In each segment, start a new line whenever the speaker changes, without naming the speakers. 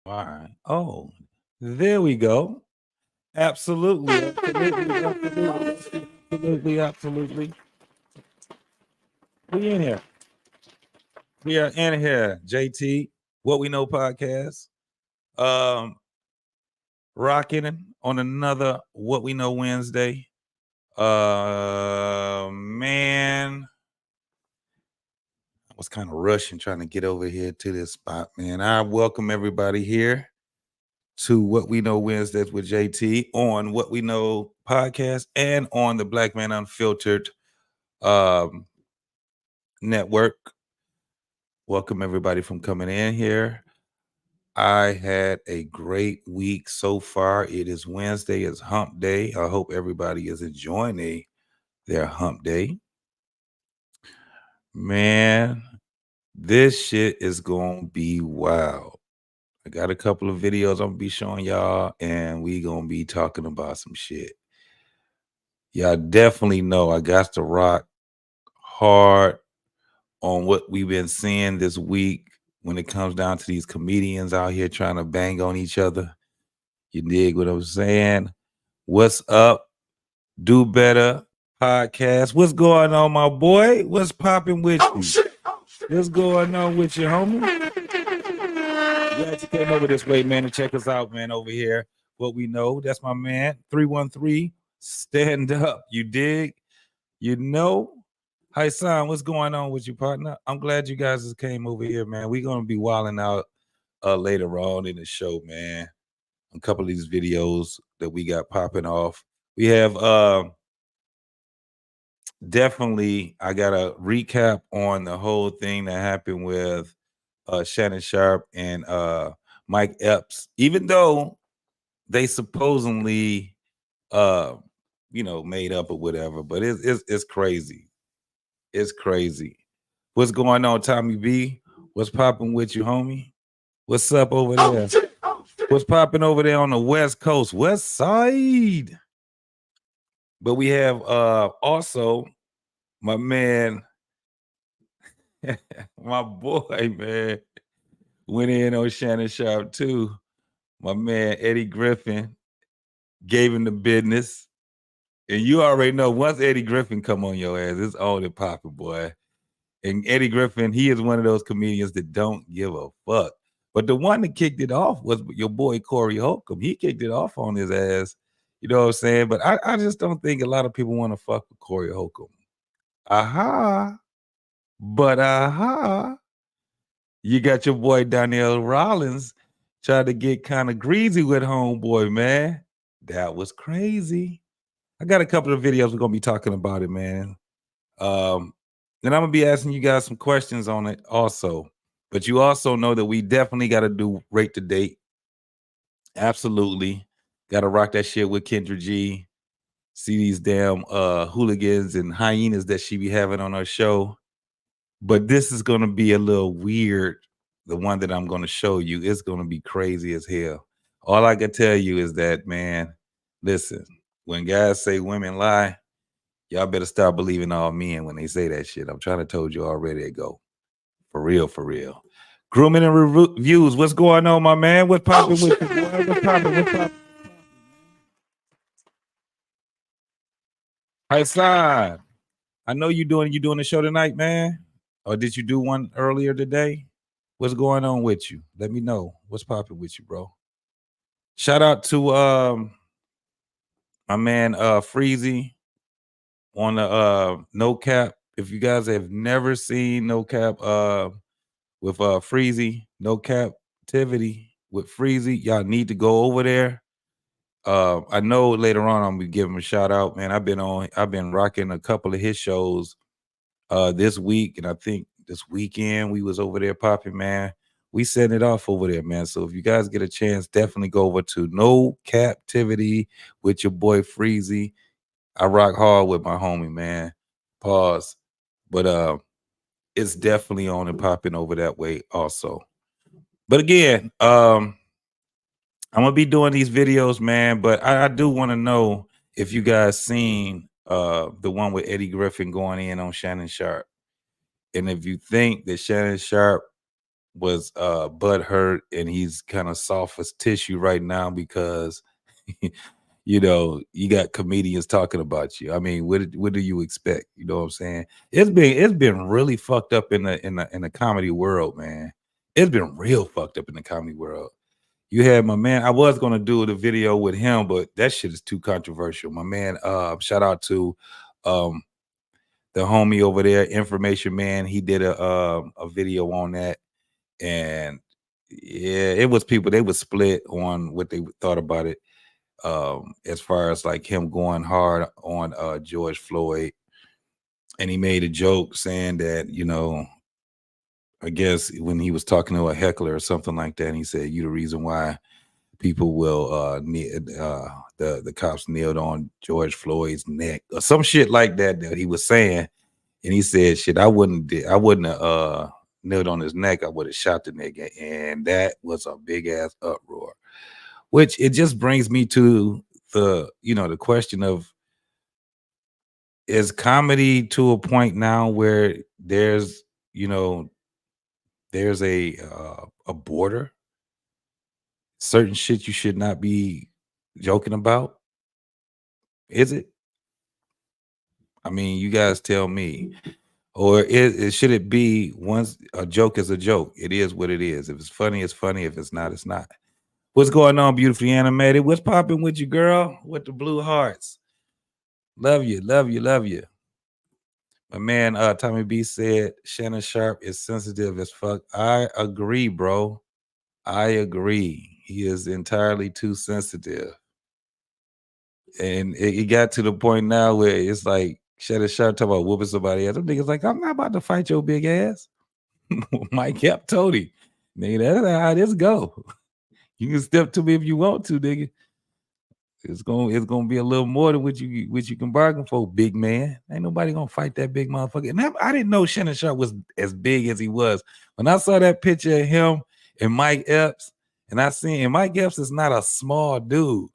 All right. Oh, there we go. Absolutely. Absolutely. Absolutely. Absolutely. Absolutely. We in here. We are in here. JT, What We Know podcast. Um, rocking on another What We Know Wednesday. Man, I was kind of rushing trying to get over here to this spot, man. I welcome everybody here to What We Know Wednesdays with JT on What We Know podcast and on the Black Man Unfiltered um, network. Welcome everybody from coming in here. I had a great week so far. It is Wednesday, it's hump day. I hope everybody is enjoying their hump day. Man, this shit is gonna be wild. I got a couple of videos I'm gonna be showing y'all, and we gonna be talking about some shit. Y'all definitely know I got to rock hard on what we've been seeing this week when it comes down to these comedians out here trying to bang on each other. You dig what I'm saying? What's up? Do Better podcast. What's going on, my boy? What's popping with you? What's going on with you, homie? Glad you came over this way, man, to check us out, man, over here. What We Know. That's my man. 313. Stand up. You dig? You know? Hi, son. What's going on with you, partner? I'm glad you guys just came over here, man. We're gonna be wilding out later on in the show, man. A couple of these videos that we got popping off. We have definitely I got a recap on the whole thing that happened with Shannon Sharp and Mike Epps, even though they supposedly made up or whatever, but it's crazy. It's crazy. What's going on, Tommy B? What's popping with you, homie? What's up over there? What's popping over there on the West Coast, West Side? But we have also my man, my boy, man, went in on Shannon Sharp too. My man Eddie Griffin gave him the business. And you already know once Eddie Griffin come on your ass, it's all the popping, boy. And Eddie Griffin, he is one of those comedians that don't give a fuck. But the one that kicked it off was your boy Corey Holcomb. He kicked it off on his ass. You know what I'm saying? But I just don't think a lot of people want to fuck with Corey Holcomb. Aha. But aha. You got your boy Donnell Rollins trying to get kind of greasy with homeboy, man. That was crazy. I got a couple of videos we're gonna be talking about it, man. And I'm gonna be asking you guys some questions on it also. But you also know that we definitely got to do rate to date. Absolutely, got to rock that shit with Kendra G. See these damn hooligans and hyenas that she be having on her show. But this is gonna be a little weird. The one that I'm gonna show you is gonna be crazy as hell. All I can tell you is that, man, listen, when guys say women lie, y'all better start believing all men when they say that shit. I'm trying to told you already ago. For real, for real. Grooming and reviews. What's going on, my man? What's popping with you, boy? What's popping? What's popping? Hi, son. I know you doing the show tonight, man. Or did you do one earlier today? What's going on with you? Let me know. What's popping with you, bro? Shout out to my man Freezy on the No Cap. If you guys have never seen No Cap with Freezy, No Captivity with Freezy, y'all need to go over there. I know later on I'm gonna give him a shout out, man. I've been rocking a couple of his shows this week, and I think this weekend we was over there popping, man. We setting it off over there, man. So if you guys get a chance, definitely go over to No Captivity with your boy Freezy. I rock hard with my homie, man. Pause. But it's definitely on and popping over that way also. But again, I'm gonna be doing these videos, man. But I do want to know if you guys seen the one with Eddie Griffin going in on Shannon Sharp. And if you think that Shannon Sharp was butt hurt, and he's kind of soft as tissue right now because you got comedians talking about you. I mean, what do you expect? You know what I'm saying? It's been really fucked up in the comedy world, man. It's been real fucked up in the comedy world. You had my man. I was gonna do the video with him, but that shit is too controversial. My man, shout out to um the homie over there, Information Man. He did a video on that, and yeah, it was people, they were split on what they thought about it. As far as like him going hard on George Floyd, and he made a joke saying that, I guess when he was talking to a heckler or something like that, and he said, "You the reason why people will the cops kneeled on George Floyd's neck," or some shit like that he was saying. And he said, "Shit, I wouldn't have kneeled on his neck. I would have shot the nigga." And that was a big ass uproar. Which it just brings me to the question of, is comedy to a point now where you know there's a border, certain shit you should not be joking about? Is it? I mean, you guys tell me. Or should it be, once a joke is a joke? It is what it is. If it's funny, it's funny. If it's not, it's not. What's going on, beautifully animated? What's popping with you, girl? With the blue hearts? Love you, love you, love you. My man, Tommy B said Shannon Sharp is sensitive as fuck. I agree, bro. I agree. He is entirely too sensitive. And it got to the point now where it's like Shannon Sharp talking about whooping somebody else. Them niggas like, I'm not about to fight your big ass. Mike Ep told him, nigga, that's how this go. You can step to me if you want to, nigga. It's gonna be a little more than what you can bargain for, big man. Ain't nobody gonna fight that big motherfucker. And I didn't know Shannon Sharp was as big as he was. When I saw that picture of him and Mike Epps, and Mike Epps is not a small dude.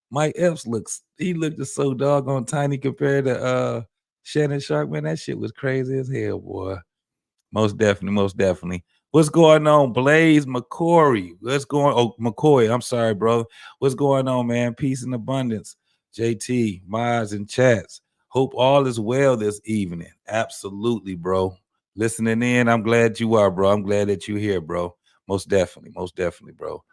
Mike Epps looked just so doggone tiny compared to Shannon Sharp. Man, that shit was crazy as hell, boy. Most definitely, most definitely. What's going on, Blaze McCory? McCoy. I'm sorry, bro. What's going on, man? Peace and abundance. JT, Miles, and chats. Hope all is well this evening. Absolutely, bro. Listening in. I'm glad you are, bro. I'm glad that you're here, bro. Most definitely, bro.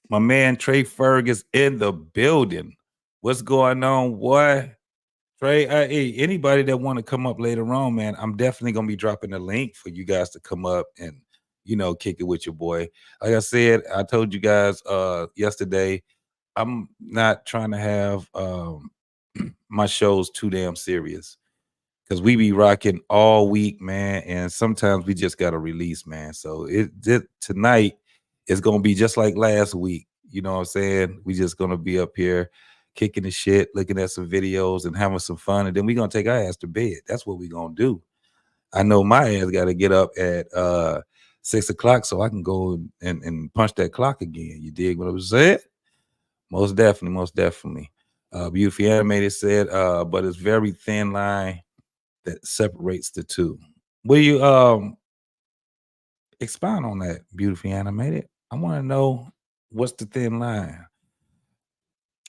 My man Trey Ferg is in the building. What's going on, boy? Trey, hey, anybody that want to come up later on, man, I'm definitely gonna be dropping a link for you guys to come up and kick it with your boy. Like I said, I told you guys yesterday, I'm not trying to have my shows too damn serious, because we be rocking all week, man, and sometimes we just gotta release, man. So tonight is gonna be just like last week. You know what I'm saying? We just gonna be up here kicking the shit, looking at some videos and having some fun, and then we gonna take our ass to bed. That's what we gonna do. I know my ass gotta get up at 6 o'clock so I can go and punch that clock again. You dig what I'm saying? Most definitely, most definitely. Beautifully Animated said, but it's very thin line that separates the two. Will you expound on that, beautifully animated? I want to know what's the thin line.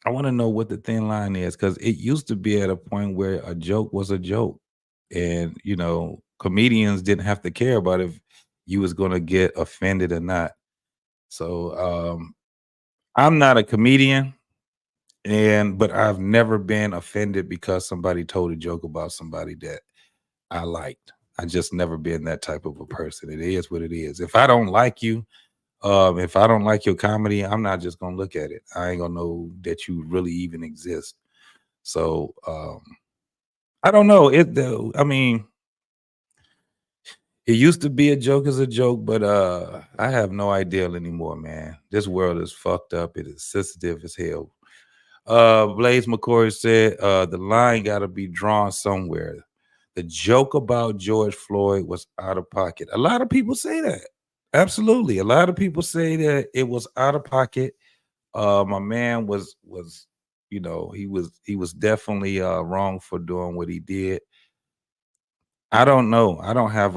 I want to know what the thin line is, because it used to be at a point where a joke was a joke, and comedians didn't have to care about if you was gonna get offended or not. So I'm not a comedian, but I've never been offended because somebody told a joke about somebody that I liked. I just never been that type of a person. It is what it is. If I don't like you, if I don't like your comedy, I'm not just gonna look at it. I ain't gonna know that you really even exist. So I don't know. I mean, it used to be a joke as a joke, but I have no idea anymore, man. This world is fucked up. It is sensitive as hell. Blaze McCoy said the line gotta be drawn somewhere. The joke about George Floyd was out of pocket. A lot of people say that. Absolutely. A lot of people say that it was out of pocket. My man was he was definitely wrong for doing what he did. I don't know. I don't have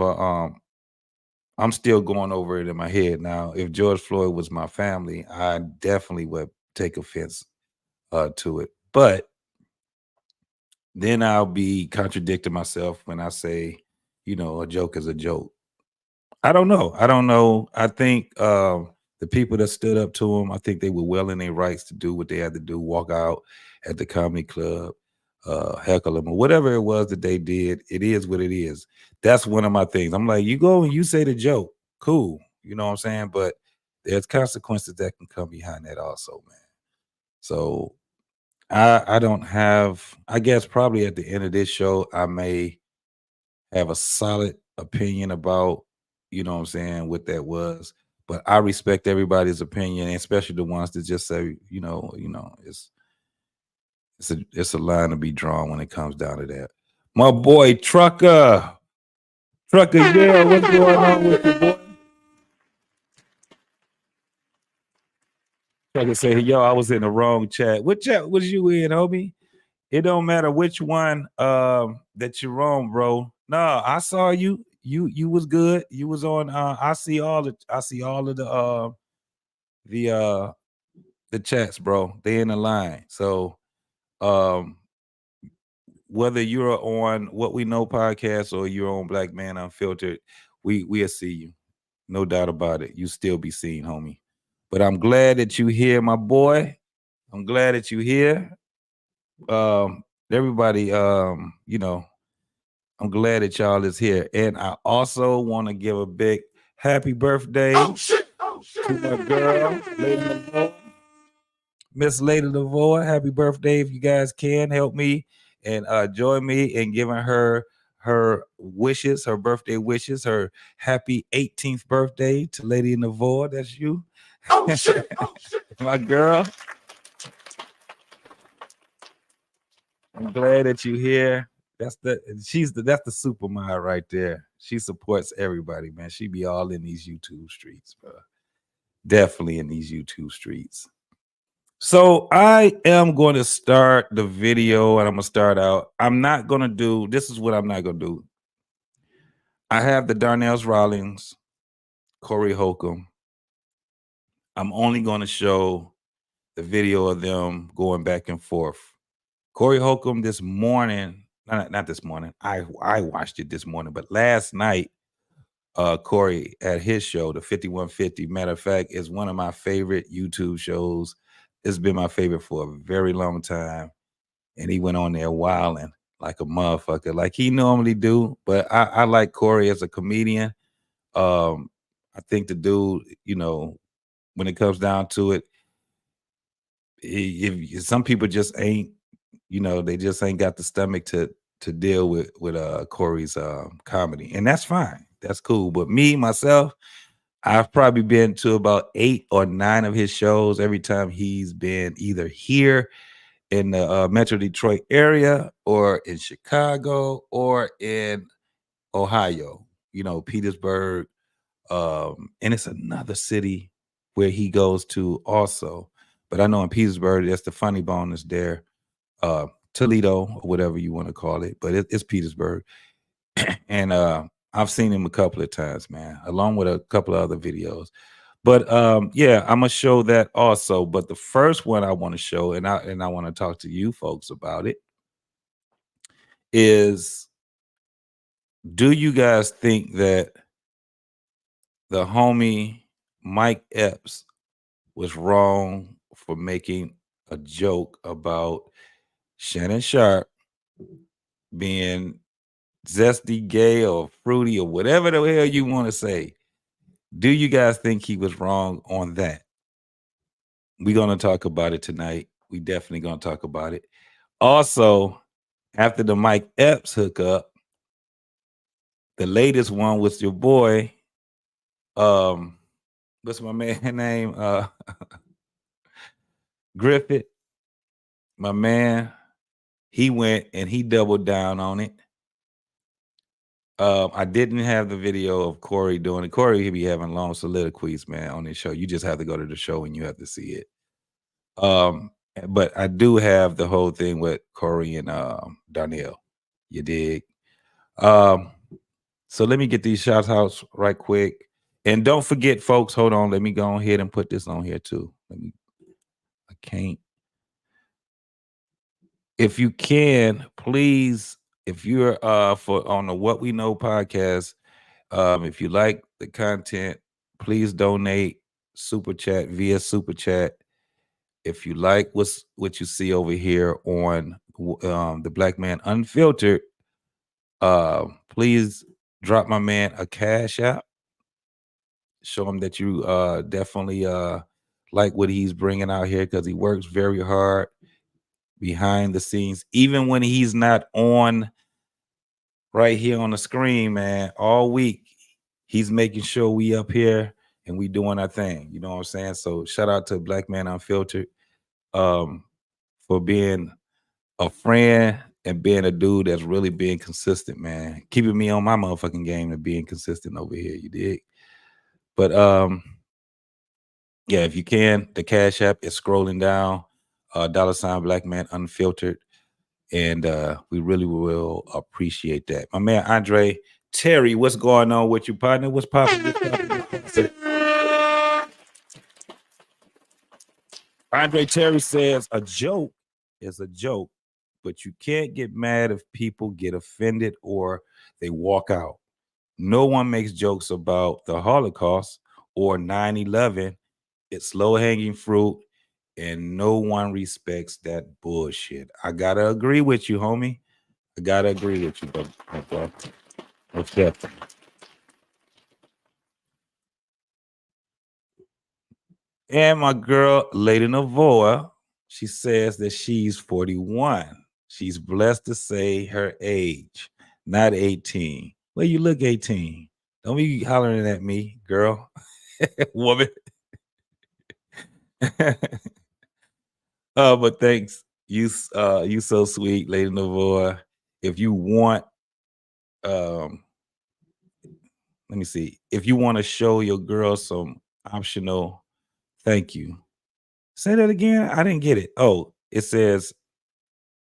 I'm still going over it in my head now. If George Floyd was my family, I definitely would take offense to it. But then I'll be contradicting myself when I say, a joke is a joke. I don't know. I don't know. I think the people that stood up to him, I think they were well in their rights to do what they had to do, walk out at the comedy club, heckle him, or whatever it was that they did. It is what it is. That's one of my things. I'm like, you go and you say the joke, cool. You know what I'm saying? But there's consequences that can come behind that also, man. So I don't have, I guess probably at the end of this show, I may have a solid opinion about, what I'm saying, what that was. But I respect everybody's opinion, especially the ones that just say, it's a line to be drawn when it comes down to that. My boy Trucker Gale, what's going on with you, boy? Trucker say, yo, I was in the wrong chat. What chat was you in, homie? It don't matter which one that you're on, bro. No, I saw you. You was good. You was on I see all of the chats, bro. They in the line. So um whether you're on What We Know podcast or you're on Black Man Unfiltered, we'll see you. No doubt about it. You still be seen, homie. But I'm glad that you here, my boy. I'm glad that you here. Everybody, I'm glad that y'all is here. And I also want to give a big happy birthday to my girl, Lady Lavoie. Miss Lady Lavoie, happy birthday. If you guys can help me and join me in giving her wishes, her birthday wishes, her happy 18th birthday to Lady Lavoie. That's you. Oh, shit. My girl. I'm glad that you're here. That's the super mom right there. She supports everybody, man. She be all in these YouTube streets, bro. Definitely in these YouTube streets. So I am going to start the video and I'm going to start out. This is what I'm not going to do. I have the Darnell Rawlings, Corey Holcomb. I'm only going to show the video of them going back and forth. Corey Holcomb this morning, not this morning. I watched it this morning, but last night, Corey at his show, the 5150, matter of fact, is one of my favorite YouTube shows. It's been my favorite for a very long time. And he went on there wilding like a motherfucker, like he normally do. But I like Corey as a comedian. I think the dude, when it comes down to it, if some people just ain't, they just ain't got the stomach to deal with Corey's comedy, and that's fine. That's cool. But me myself, I've probably been to about 8 or 9 of his shows. Every time he's been either here in the Metro Detroit area, or in Chicago, or in Ohio. Petersburg, and it's another city where he goes to also. But I know in Petersburg, that's the Funny Bone is there. Toledo, or whatever you want to call it, but it's Petersburg. And I've seen him a couple of times, man, along with a couple of other videos. But yeah, I'm gonna show that also. But the first one I want to show, and I want to talk to you folks about it, is, do you guys think that the homie Mike Epps was wrong for making a joke about Shannon Sharpe being zesty, gay, or fruity, or whatever the hell you want to say? Do you guys think he was wrong on that? We're going to talk about it tonight. We definitely going to talk about it. Also, after the Mike Epps hookup, the latest one was your boy, what's my man name? Griffith, my man. He went and he doubled down on it. I didn't have the video of Corey doing it. Corey, he be having long soliloquies, man, on his show. You just have to go to the show and you have to see it. But I do have the whole thing with Corey and Darnell. You dig? So let me get these shout outs right quick. And don't forget, folks, hold on. Let me go ahead and put this on here too. I can't. If you can, please, if you're on the What We Know podcast, if you like the content, please donate super chat via super chat. If you like what you see over here on the Black Man Unfiltered, please drop my man a cash app. Show him that you definitely like what he's bringing out here, because he works very hard behind the scenes, even when he's not on right here on the screen, man. All week he's making sure we up here and we doing our thing. You know what I'm saying? So shout out to Black Man Unfiltered for being a friend and being a dude that's really being consistent, man. Keeping me on my motherfucking game and being consistent over here. You dig? But yeah, if you can, the Cash App is scrolling down, $ Black Man Unfiltered. And we really will appreciate that. My man Andre Terry, what's going on with you, partner? What's popping? Andre Terry says a joke is a joke, but you can't get mad if people get offended or they walk out. No one makes jokes about the Holocaust or 9/11. It's low-hanging fruit, and no one respects that bullshit. I gotta agree with you, homie. I gotta agree with you, bro. Most definitely. And my girl, Lady Navoa, she says that she's 41. She's blessed to say her age, not 18. Well, you look 18. Don't be hollering at me, girl. Woman. But thanks. You so sweet, Lady Navoa. If you want, let me see. If you want to show your girl some optional thank you. Say that again. I didn't get it. Oh, it says,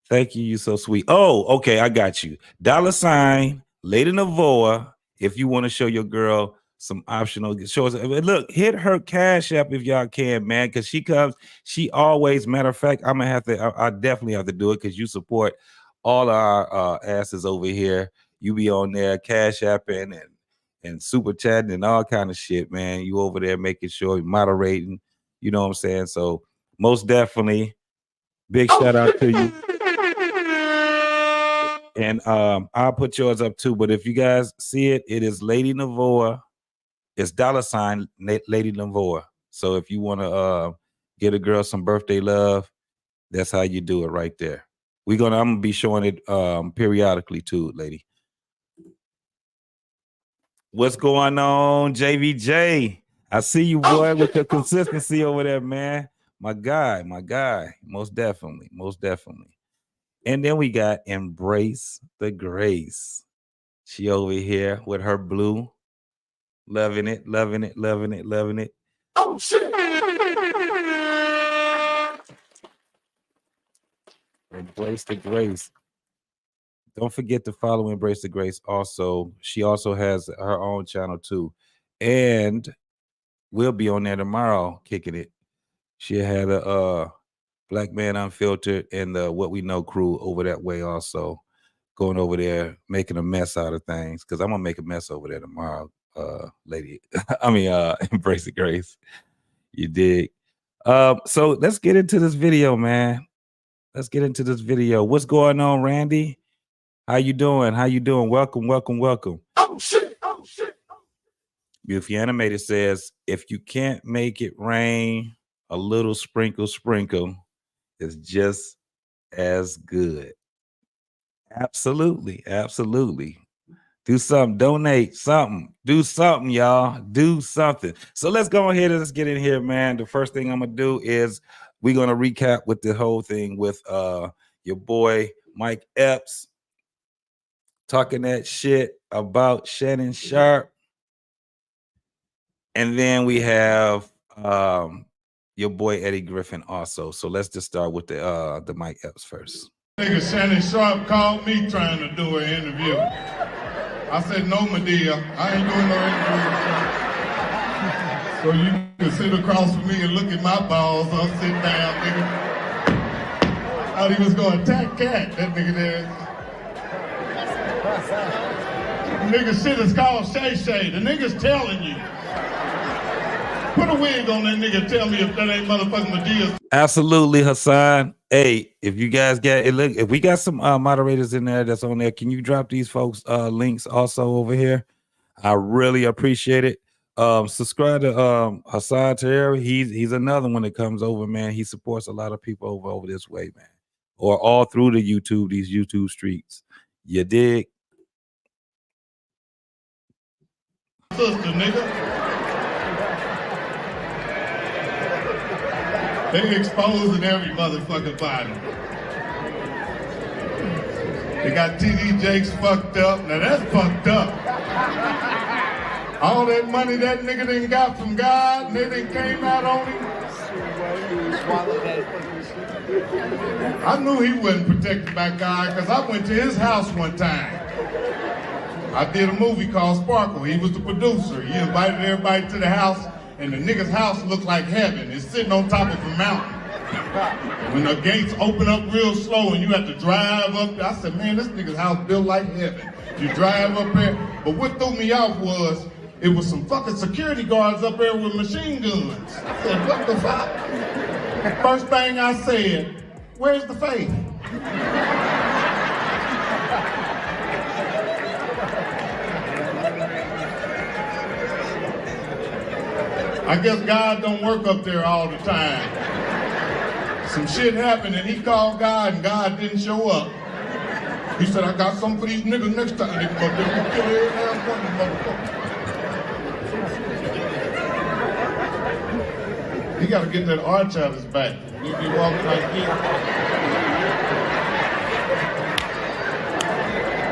thank you. You so sweet. Oh, okay. I got you. $ Lady Navoa. If you want to show your girl some optional shows, look, hit her Cash App if y'all can, man, because she always, matter of fact, I'm gonna have to, I definitely have to do it because you support all our asses over here. You be on there Cash App and super chatting and all kind of shit, man. You over there making sure you're moderating, you know what I'm saying? So most definitely, big shout out to you. And I'll put yours up too. But if you guys see it, it is Lady Navoa. It's $ Lady Navoa. So if you want to get a girl some birthday love, that's how you do it right there. I'm gonna be showing it periodically too, lady. What's going on, JVJ? I see you, boy, with your consistency over there, man. My guy. Most definitely. And then we got Embrace the Grace. She over here with her blue. Loving it. Oh, shit. Embrace the Grace. Don't forget to follow Embrace the Grace also. She also has her own channel too. And we'll be on there tomorrow kicking it. She had a Black Man Unfiltered and the What We Know crew over that way also. Going over there, making a mess out of things. Because I'm going to make a mess over there tomorrow, lady. Embrace the Grace. You dig? So let's get into this video, man. Let's get into this video. What's going on, Randy? How you doing? Welcome. Oh, shit. Beautiful Animated says, if you can't make it rain, a little sprinkle is just as good. Absolutely. Do something, donate something, do something, y'all. Do something. So let's go ahead and let's get in here, man. The first thing I'm gonna do is we're gonna recap with the whole thing with your boy Mike Epps talking that shit about Shannon Sharpe. And then we have your boy Eddie Griffin also. So let's just start with the Mike Epps first.
Nigga Shannon Sharpe called me trying to do an interview. I said, no, Madea, I ain't doing no interview. So you can sit across from me and look at my balls. I'll sit down, nigga. I thought he was gonna attack Cat, that nigga there. Nigga shit is called Shay Shay. The nigga's telling you. Put a wig on that nigga, tell me if that ain't motherfucking Madea.
Absolutely, Hassan. Hey, if you guys get it, look, if we got some moderators in there that's on there, can you drop these folks links also over here? I really appreciate it. Subscribe to Hassan Tahiri. He's another one that comes over, man. He supports a lot of people over this way, man, or all through the YouTube, these YouTube streets. You dig?
Sister, nigga. They exposing every motherfucking body. They got TD Jakes fucked up. Now that's fucked up. All that money that nigga done got from God, and they done came out on him. I knew he wasn't protected by God because I went to his house one time. I did a movie called Sparkle. He was the producer. He invited everybody to the house, and the nigga's house looked like heaven. It's sitting on top of a mountain. When the gates open up real slow and you have to drive up there, I said, man, this nigga's house built like heaven. You drive up there, but what threw me off was, it was some fucking security guards up there with machine guns. I said, what the fuck? First thing I said, where's the faith? I guess God don't work up there all the time. Some shit happened and he called God and God didn't show up. He said, I got something for these niggas next time. They come up there and kill every last one of them motherfuckers. He gotta get that arch out of his back. He be walking like this.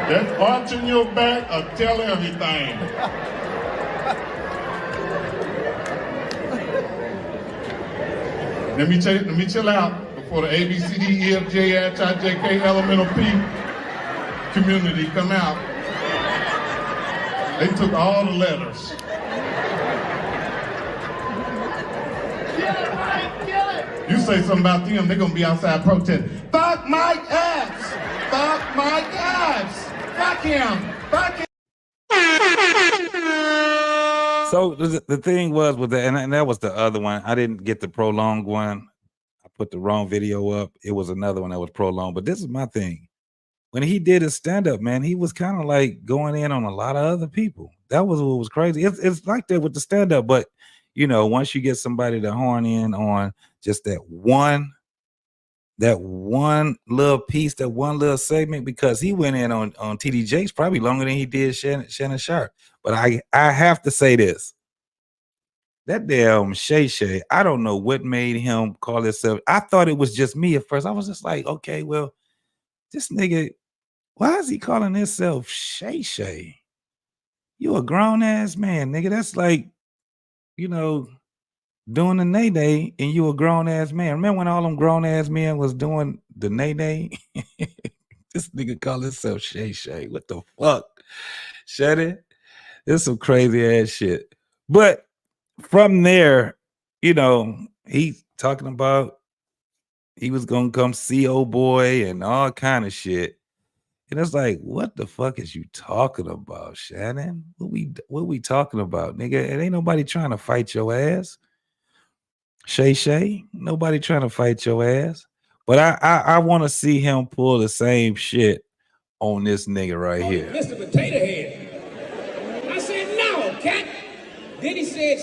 That arch in your back will tell everything. Let me chill out before the ABCDEFGHIJK elemental P community come out. They took all the letters. You say something about them, they're gonna be outside protesting. Fuck Mike Epps! Fuck Mike Epps! Fuck him! Fuck him!
So the thing was with that, and that was the other one. I didn't get the prolonged one. I put the wrong video up. It was another one that was prolonged. But this is my thing. When he did his stand-up, man, he was kind of like going in on a lot of other people. That was what was crazy. It's like that with the stand-up, but you know, once you get somebody to horn in on just that one little piece, that one little segment, because he went in on TD Jakes probably longer than he did Shannon Sharpe. But I have to say this. That damn Shay Shay, I don't know what made him call himself. I thought it was just me at first. I was just like, okay, well, this nigga, why is he calling himself Shay Shay? You a grown ass man, nigga. That's like, you know, doing the nay-nay and you a grown ass man. Remember when all them grown ass men was doing the nay-nay? This nigga call himself Shay Shay. What the fuck? Shut it. It's some crazy ass shit. But from there, you know, he's talking about he was gonna come see old boy and all kind of shit. And it's like, what the fuck is you talking about, Shannon? What we talking about, nigga? It ain't nobody trying to fight your ass. Shay Shay, nobody trying to fight your ass. But I want to see him pull the same shit on this nigga right here.
Mr. Potato Head. I said, no, cat. Then he said,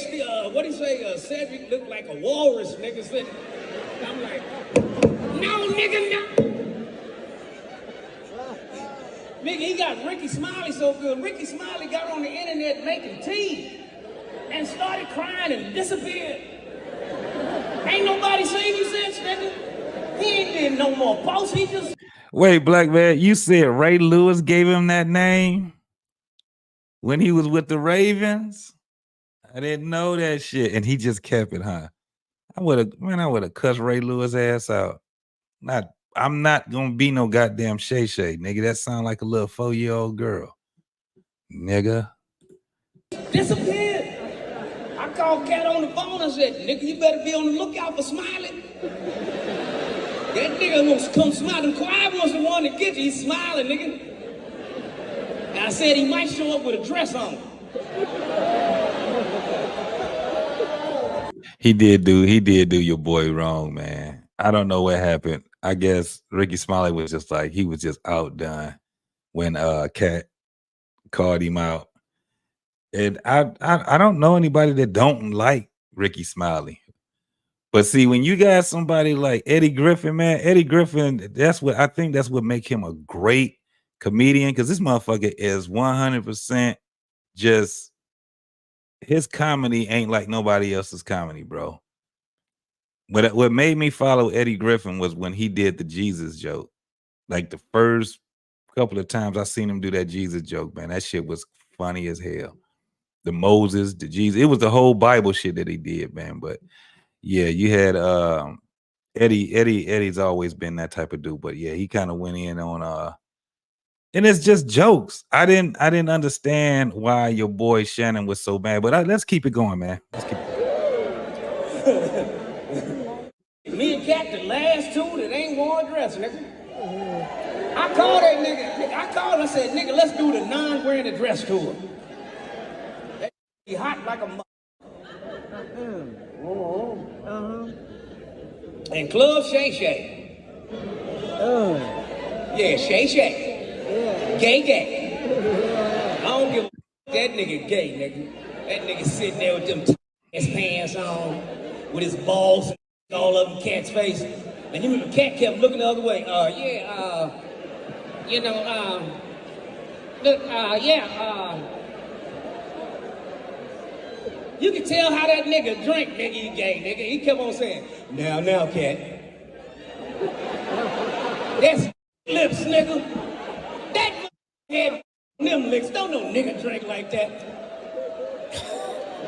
what he say? Cedric looked like a walrus, nigga. Said, I'm like, no, nigga, no. Nigga, he got Ricky Smiley so good. Ricky Smiley got on the internet making tea and started crying and disappeared. Ain't nobody seen you since, nigga. He ain't did no more posts. He just...
Wait, Black Man, you said Ray Lewis gave him that name when he was with the Ravens? I didn't know that shit. And he just kept it, huh? I would have cussed Ray Lewis ass out. I'm not gonna be no goddamn Shay Shay, nigga. That sound like a little 4-year-old girl. Nigga.
Disappeared. I called Cat on the phone and said, nigga, you better be on the lookout for Smiley. That nigga gonna come smiling. Quiet was the one that get you. He's smiling, nigga. And I said he might show up with a dress on.
He did do your boy wrong, man. I don't know what happened. I guess Ricky Smiley was just like, he was just outdone when Cat called him out. And I don't know anybody that don't like Ricky Smiley. But see, when you got somebody like Eddie Griffin, man, Eddie Griffin, that's what make him a great comedian, because this motherfucker is 100% just, his comedy ain't like nobody else's comedy, bro. But what made me follow Eddie Griffin was when he did the Jesus joke. Like the first couple of times I seen him do that Jesus joke, man, that shit was funny as hell. The Moses, the Jesus, it was the whole Bible shit that he did, man. But yeah, you had Eddie's always been that type of dude. But yeah, he kind of went in on and it's just jokes. I didn't understand why your boy Shannon was so bad. But let's keep it going, man. Let's keep it going.
Me and Cat, the last two that ain't worn a dress, nigga. I called that nigga. I called. I said, nigga, let's do the non-wearing a dress tour. That be hot like a And Club Shay Shay. Yeah, Shay Shay. Gay. I don't give a that nigga gay, nigga. That nigga sitting there with them ass pants on, with his balls all over Cat's face. And you remember Cat kept looking the other way. You can tell how that nigga drink, nigga, he gay, nigga. He kept on saying, now, Cat. That's lips, nigga. That had them lips. Don't no nigga drink like that.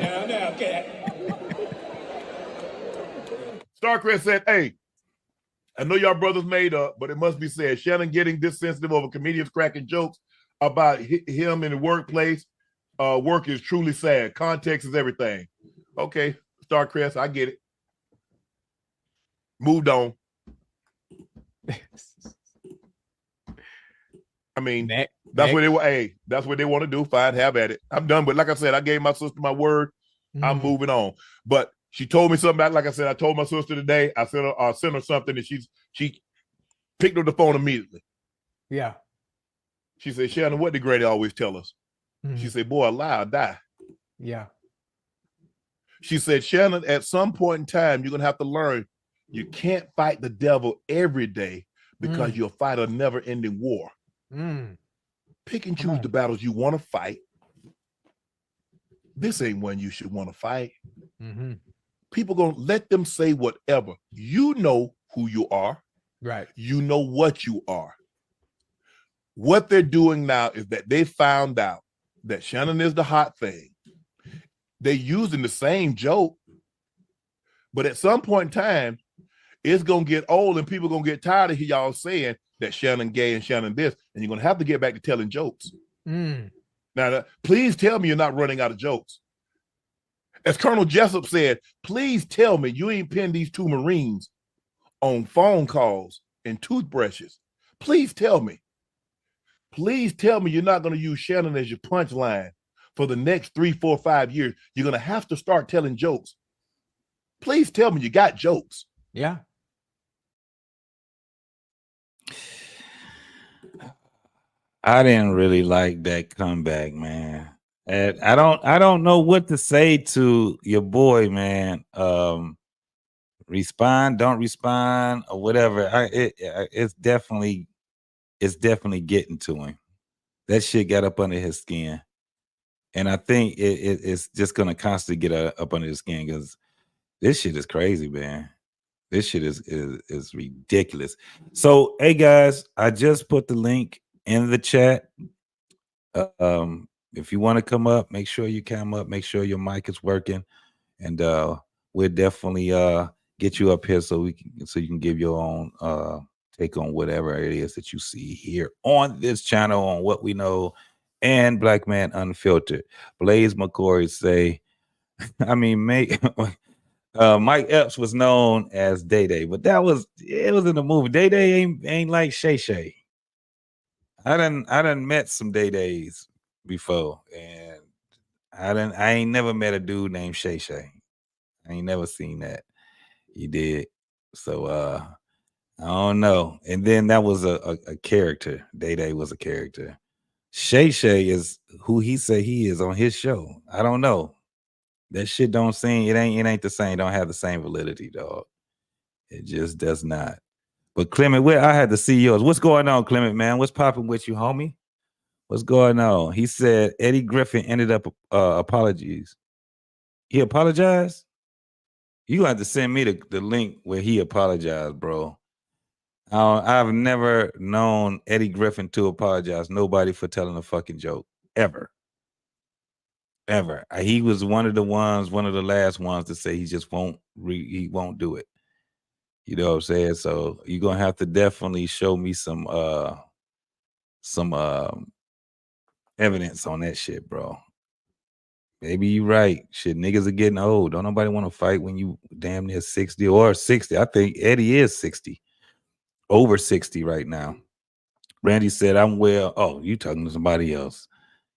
Now, Cat.
Starcrest said, hey, I know y'all brothers made up, but it must be said, Shannon getting this sensitive over comedians cracking jokes about him in the workplace. Work is truly sad. Context is everything. Okay, Starcrest, I get it. Moved on. I mean, that's what they were. Hey, that's what they want to do. Fine, have at it. I'm done. But like I said, I gave my sister my word. I'm moving on. But she told me something about, like I said, I told my sister today, I sent her something, and she picked up the phone immediately.
Yeah.
She said, Shannon, what did Grady always tell us? She said, boy, a lie or die.
Yeah.
She said, Shannon, at some point in time, you're going to have to learn you can't fight the devil every day because you'll fight a never-ending war. Pick and choose the battles you want to fight. This ain't one you should want to fight. People going to let them say whatever. You know who you are.
Right.
You know what you are. What they're doing now is that they found out that Shannon is the hot thing. They're using the same joke, but at some point in time, it's going to get old and people going to get tired of y'all saying that Shannon gay and Shannon this, and you're going to have to get back to telling jokes. Now, please tell me you're not running out of jokes. As Colonel Jessup said, please tell me you ain't pinned these two Marines on phone calls and toothbrushes. Please tell me. Please tell me you're not going to use Shannon as your punchline for the next 3, 4, 5 years. You're going to have to start telling jokes. Please tell me you got jokes.
Yeah.
I didn't really like that comeback, man. And I don't know what to say to your boy, man. Respond, don't respond, or whatever. It's definitely getting to him. That shit got up under his skin, and I think it's just gonna constantly get up under his skin because this shit is crazy, man. This shit is ridiculous. So, hey guys, I just put the link in the chat. If you want to come up, make sure you come up. Make sure your mic is working, and we'll definitely get you up here so you can give your own take on whatever it is that you see here on this channel on What We Know and Black Man Unfiltered. Blaze McCory say, I mean, Mike Epps was known as Day Day, but it was in the movie. Day Day ain't like Shay Shay. I done met some Day Days before, and I ain't never met a dude named Shay Shay. I ain't never seen that. You did. So I don't know. And then that was a character. Day Day was a character. Shay Shay is who he say he is on his show. I don't know. That shit don't seem it ain't the same. Don't have the same validity, dog. It just does not. But Clement, I had to see yours. What's going on, Clement, man? What's popping with you, homie? What's going on? He said Eddie Griffin ended up apologies. He apologized? You gonna have to send me the link where he apologized, bro. I've never known Eddie Griffin to apologize. Nobody for telling a fucking joke ever. He was one of the last ones to say he just won't do it. You know what I'm saying? So you're gonna have to definitely show me some evidence on that shit, bro. Maybe you're right. Shit, niggas are getting old. Don't nobody want to fight when you damn near 60 or 60. I think Eddie is 60. Over 60 right now. Randy said, I'm well. Oh, you talking to somebody else.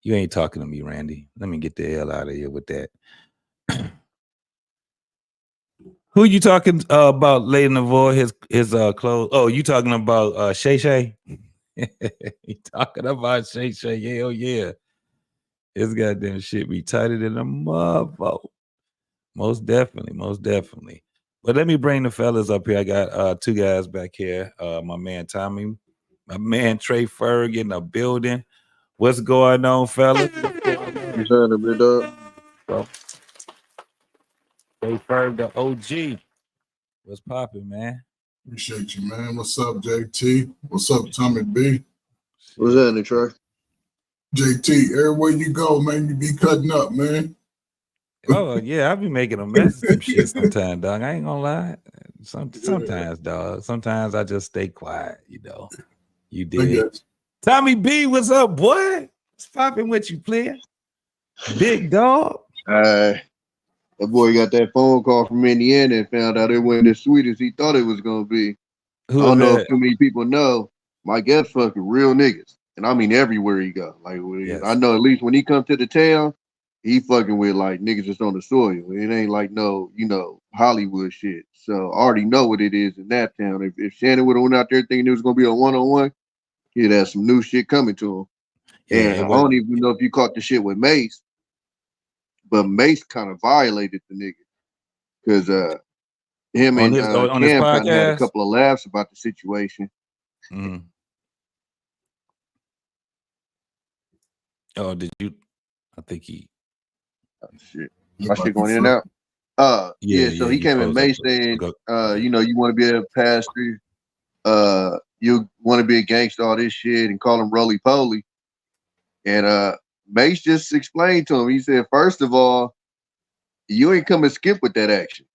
You ain't talking to me, Randy. Let me get the hell out of here with that. Who you talking about, Lady Navoy, his clothes? Oh, you talking about Shay Shay? You talking about Shay Shay? Yeah, oh yeah. His goddamn shit be tighter than a motherfucker. Most definitely. But let me bring the fellas up here. I got two guys back here. My man Tommy, my man Trey Ferg in the building. What's going on, fellas?
You trying to be dog?
Trey Ferg, the OG. What's popping, man?
Appreciate you, man. What's up, JT? What's up, Tommy B?
What's happening, Trey?
JT, everywhere you go, man, you be cutting up, man.
Oh yeah, I be making a mess of some shit sometimes, dog. I ain't gonna lie. Sometimes, dog. Sometimes I just stay quiet, you know. You did. Tommy B, what's up, boy? What's popping with you, player? Big dog.
That boy got that phone call from Indiana and found out it wasn't as sweet as he thought it was gonna be. I don't know if too many people know. Mike Epps fucking real niggas, and I mean everywhere he go. Like yes. I know at least when he comes to the town, he fucking with like niggas just on the soil. It ain't like no, Hollywood shit. So I already know what it is in that town. If Shannon would have went out there thinking it was gonna be a one-on-one, he'd have some new shit coming to him. Yeah, and I don't even know if you caught the shit with Mace, but Mace kind of violated the nigga because him and Cam kind of had a couple of laughs about the situation.
Mm-hmm. Oh, did you? I think he.
Oh, shit. My shit going in and out. So he came in May saying, you want to be a pastor, you want to be a gangster, all this shit, and call him roly poly. And Mace just explained to him. He said, first of all, you ain't come and Skip with that action.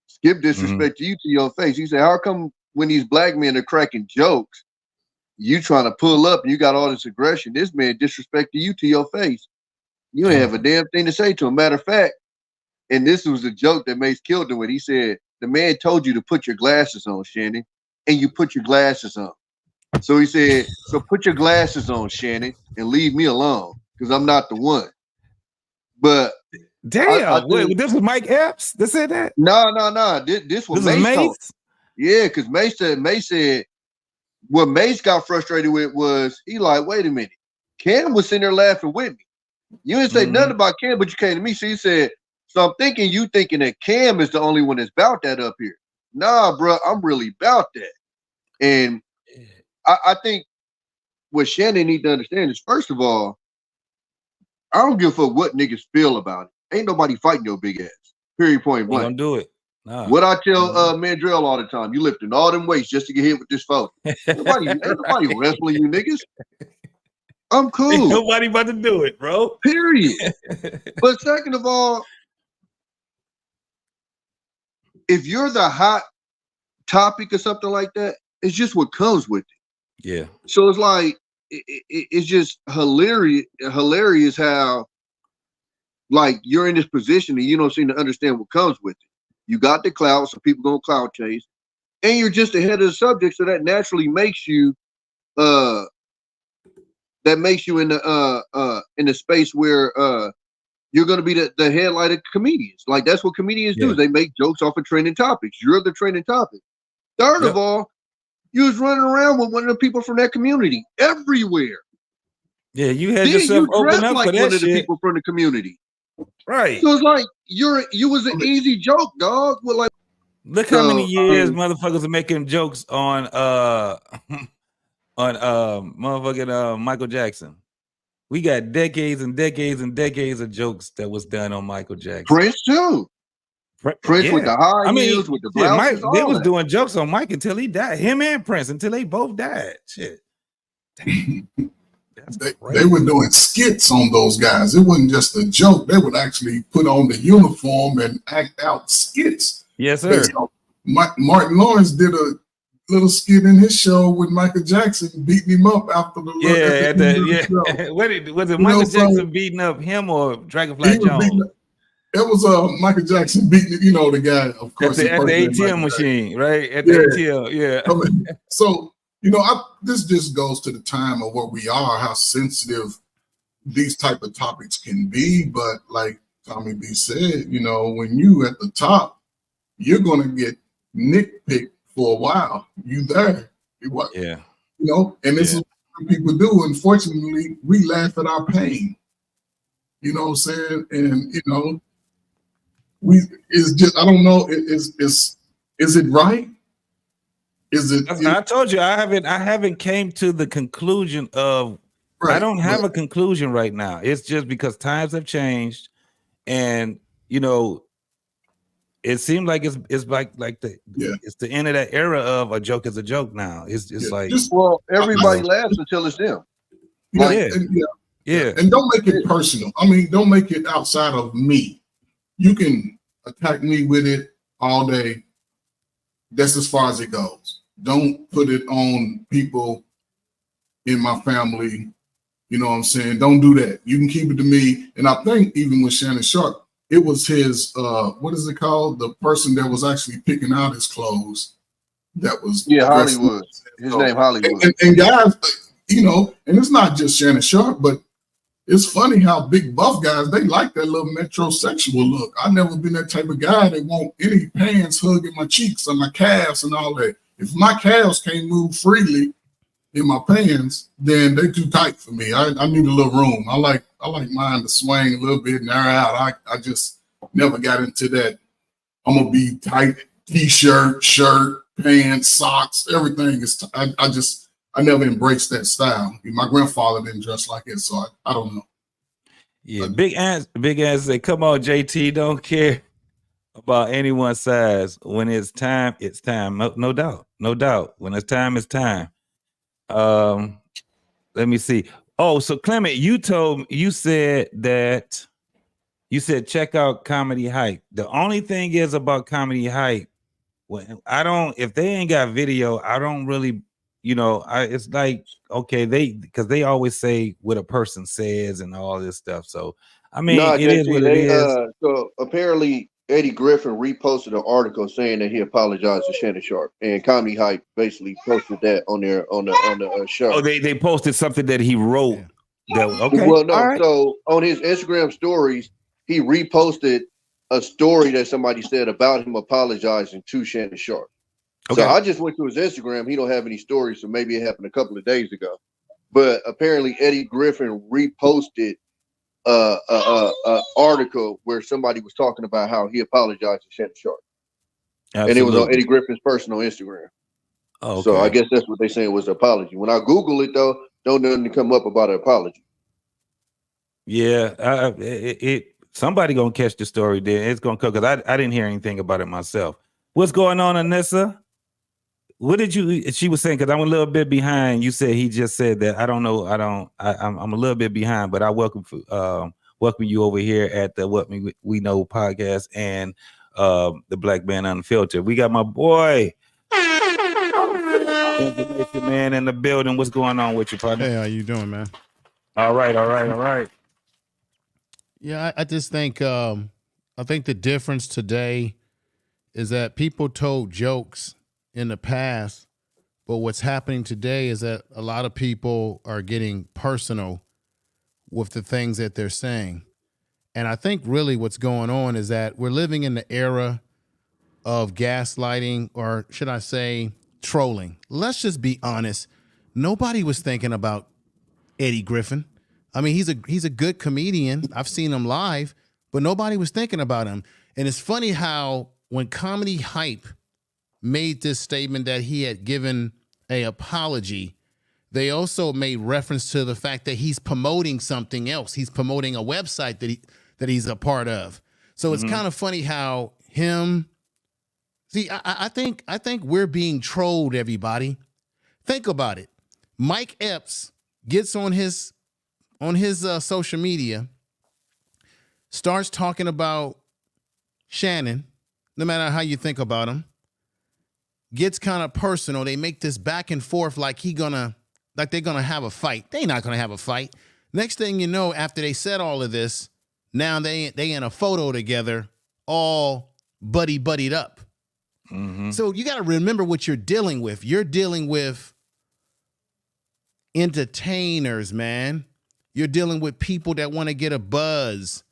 Skip disrespect you to your face. He said, how come when these black men are cracking jokes, you trying to pull up and you got all this aggression? This man disrespected you to your face. You ain't have a damn thing to say to him. Matter of fact, and this was a joke that Mace killed him with. He said, the man told you to put your glasses on, Shannon, and you put your glasses on. So he said, so put your glasses on, Shannon, and leave me alone, because I'm not the one. But
damn, wait, this was Mike Epps that said that?
No. This was Mace. Yeah, because Mace said what Mace got frustrated with was he like, wait a minute, Cam was sitting there laughing with me. You didn't say nothing about Cam, but you came to me. So he said, so I'm thinking you thinking that Cam is the only one that's about that up here. Nah, bro, I'm really about that. And I think what Shannon need to understand is, first of all, I don't give a fuck what niggas feel about it. Ain't nobody fighting your big ass. Period, point blank.
Don't do it. Nah.
What I tell Mandrell all the time, you lifting all them weights just to get hit with this phone. Ain't nobody wrestling you niggas. I'm cool.
Ain't nobody about to do it, bro.
Period. But second of all, if you're the hot topic or something like that, it's just what comes with it.
Yeah.
So it's like it's just hilarious how like you're in this position and you don't seem to understand what comes with it. You got the clout, so people gonna clout chase, and you're just ahead of the subject, so that naturally makes you in the space where you're gonna be the headlight of comedians. Like that's what comedians do. They make jokes off of trending topics. You're the trending topic. Third of all, you was running around with one of the people from that community everywhere.
Yeah, you had yourself open up
like
for that
one of the
shit.
people from the community.
Right.
So it's like you was an easy joke, dog. With like,
look how many years motherfuckers are making jokes on motherfucking Michael Jackson. We got decades and decades and decades of jokes that was done on Michael Jackson.
Prince too. Prince with the high heels, with the blouses,
they was doing jokes on Mike until he died. Him and Prince until they both died. Shit.
They were doing skits on those guys. It wasn't just a joke. They would actually put on the uniform and act out skits.
Yes, sir.
Martin Lawrence did a little skit in his show with Michael Jackson beating him up after the
was it Michael Jackson beating up him or Dragonfly Jones?
It was Michael Jackson beating, the guy, of course.
At the ATM machine, right? At the ATM, yeah.
I mean, so, this just goes to the time of where we are, how sensitive these type of topics can be. But like Tommy B said, when you at the top, you're going to get nitpicked for a while. You there.
Yeah.
And this is what people do. Unfortunately, we laugh at our pain. You know what I'm saying? And, it's just, I don't know, is it right? Is it?
I told you I haven't came to the conclusion of. Right, I don't have a conclusion right now. It's just because times have changed, and it seemed like it's like it's the end of that era of a joke is a joke now. It's like
everybody laughs until it's them.
And don't make it personal. I mean, don't make it outside of me. You can attack me with it all day. That's as far as it goes. Don't put it on people in my family. You know what I'm saying? Don't do that. You can keep it to me. And I think even with Shannon Sharpe, it was his, what is it called? The person that was actually picking out his clothes. That was
Hollywood. His name Hollywood.
And guys, and it's not just Shannon Sharpe, but it's funny how big buff guys, they like that little metrosexual look. I've never been that type of guy that want any pants hugging my cheeks and my calves and all that. If my calves can't move freely in my pants, then they're too tight for me. I need a little room. I like mine to swing a little bit and air out. I just never got into that. I'm gonna be tight t-shirt, shirt, pants, socks, everything is I never embraced that style. My grandfather didn't dress like it, so I don't know.
Yeah, big ass say, come on, JT, don't care about anyone's size. When it's time, it's time. No doubt. When it's time, it's time. Let me see. Oh, so Clement, you said check out Comedy Hype. The only thing is about Comedy Hype, if they ain't got video, I don't really, it's like, okay, because they always say what a person says and all this stuff. So I mean, it is what it is.
So apparently Eddie Griffin reposted an article saying that he apologized to Shannon Sharpe, and Comedy Hype basically posted that on the show.
Oh, they posted something that he wrote. Okay.
Well, no. Right. So on his Instagram stories, he reposted a story that somebody said about him apologizing to Shannon Sharpe. Okay. So I just went to his Instagram. He don't have any stories, so maybe it happened a couple of days ago. But apparently Eddie Griffin reposted a article where somebody was talking about how he apologized to Shannon Sharpe. Absolutely. And it was on Eddie Griffin's personal Instagram. Oh, okay. So I guess that's what they saying was the apology. When I Google it though, don't nothing come up about an apology.
Yeah, somebody gonna catch the story there. It's gonna come because I didn't hear anything about it myself. What's going on, Anissa? What did she was saying? Because I'm a little bit behind. You said he just said that. I don't know. I'm a little bit behind, but I welcome you over here at the What We Know podcast and the Black Man Unfiltered. We got my boy, Information Man, in the building. What's going on with you, partner?
Hey, how you doing, man?
All right.
Yeah, I just think I think the difference today is that people told jokes in the past, but what's happening today is that a lot of people are getting personal with the things that they're saying. And I think really what's going on is that we're living in the era of gaslighting, or should I say trolling. Let's just be honest. Nobody was thinking about Eddie Griffin. I mean, he's a good comedian. I've seen him live, but nobody was thinking about him. And it's funny how when Comedy Hype made this statement that he had given an apology, they also made reference to the fact that he's promoting something else. He's promoting a website that he's a part of. So it's kind of funny how him. See, I think we're being trolled, everybody. Think about it. Mike Epps gets on his social media, starts talking about Shannon, no matter how you think about him, gets kind of personal. They make this back and forth like they're gonna have a fight. They're not gonna have a fight. Next thing you know, after they said all of this, now they in a photo together, all buddied up. Mm-hmm. So you got to remember what you're dealing with. You're dealing with entertainers, man. You're dealing with people that want to get a buzz.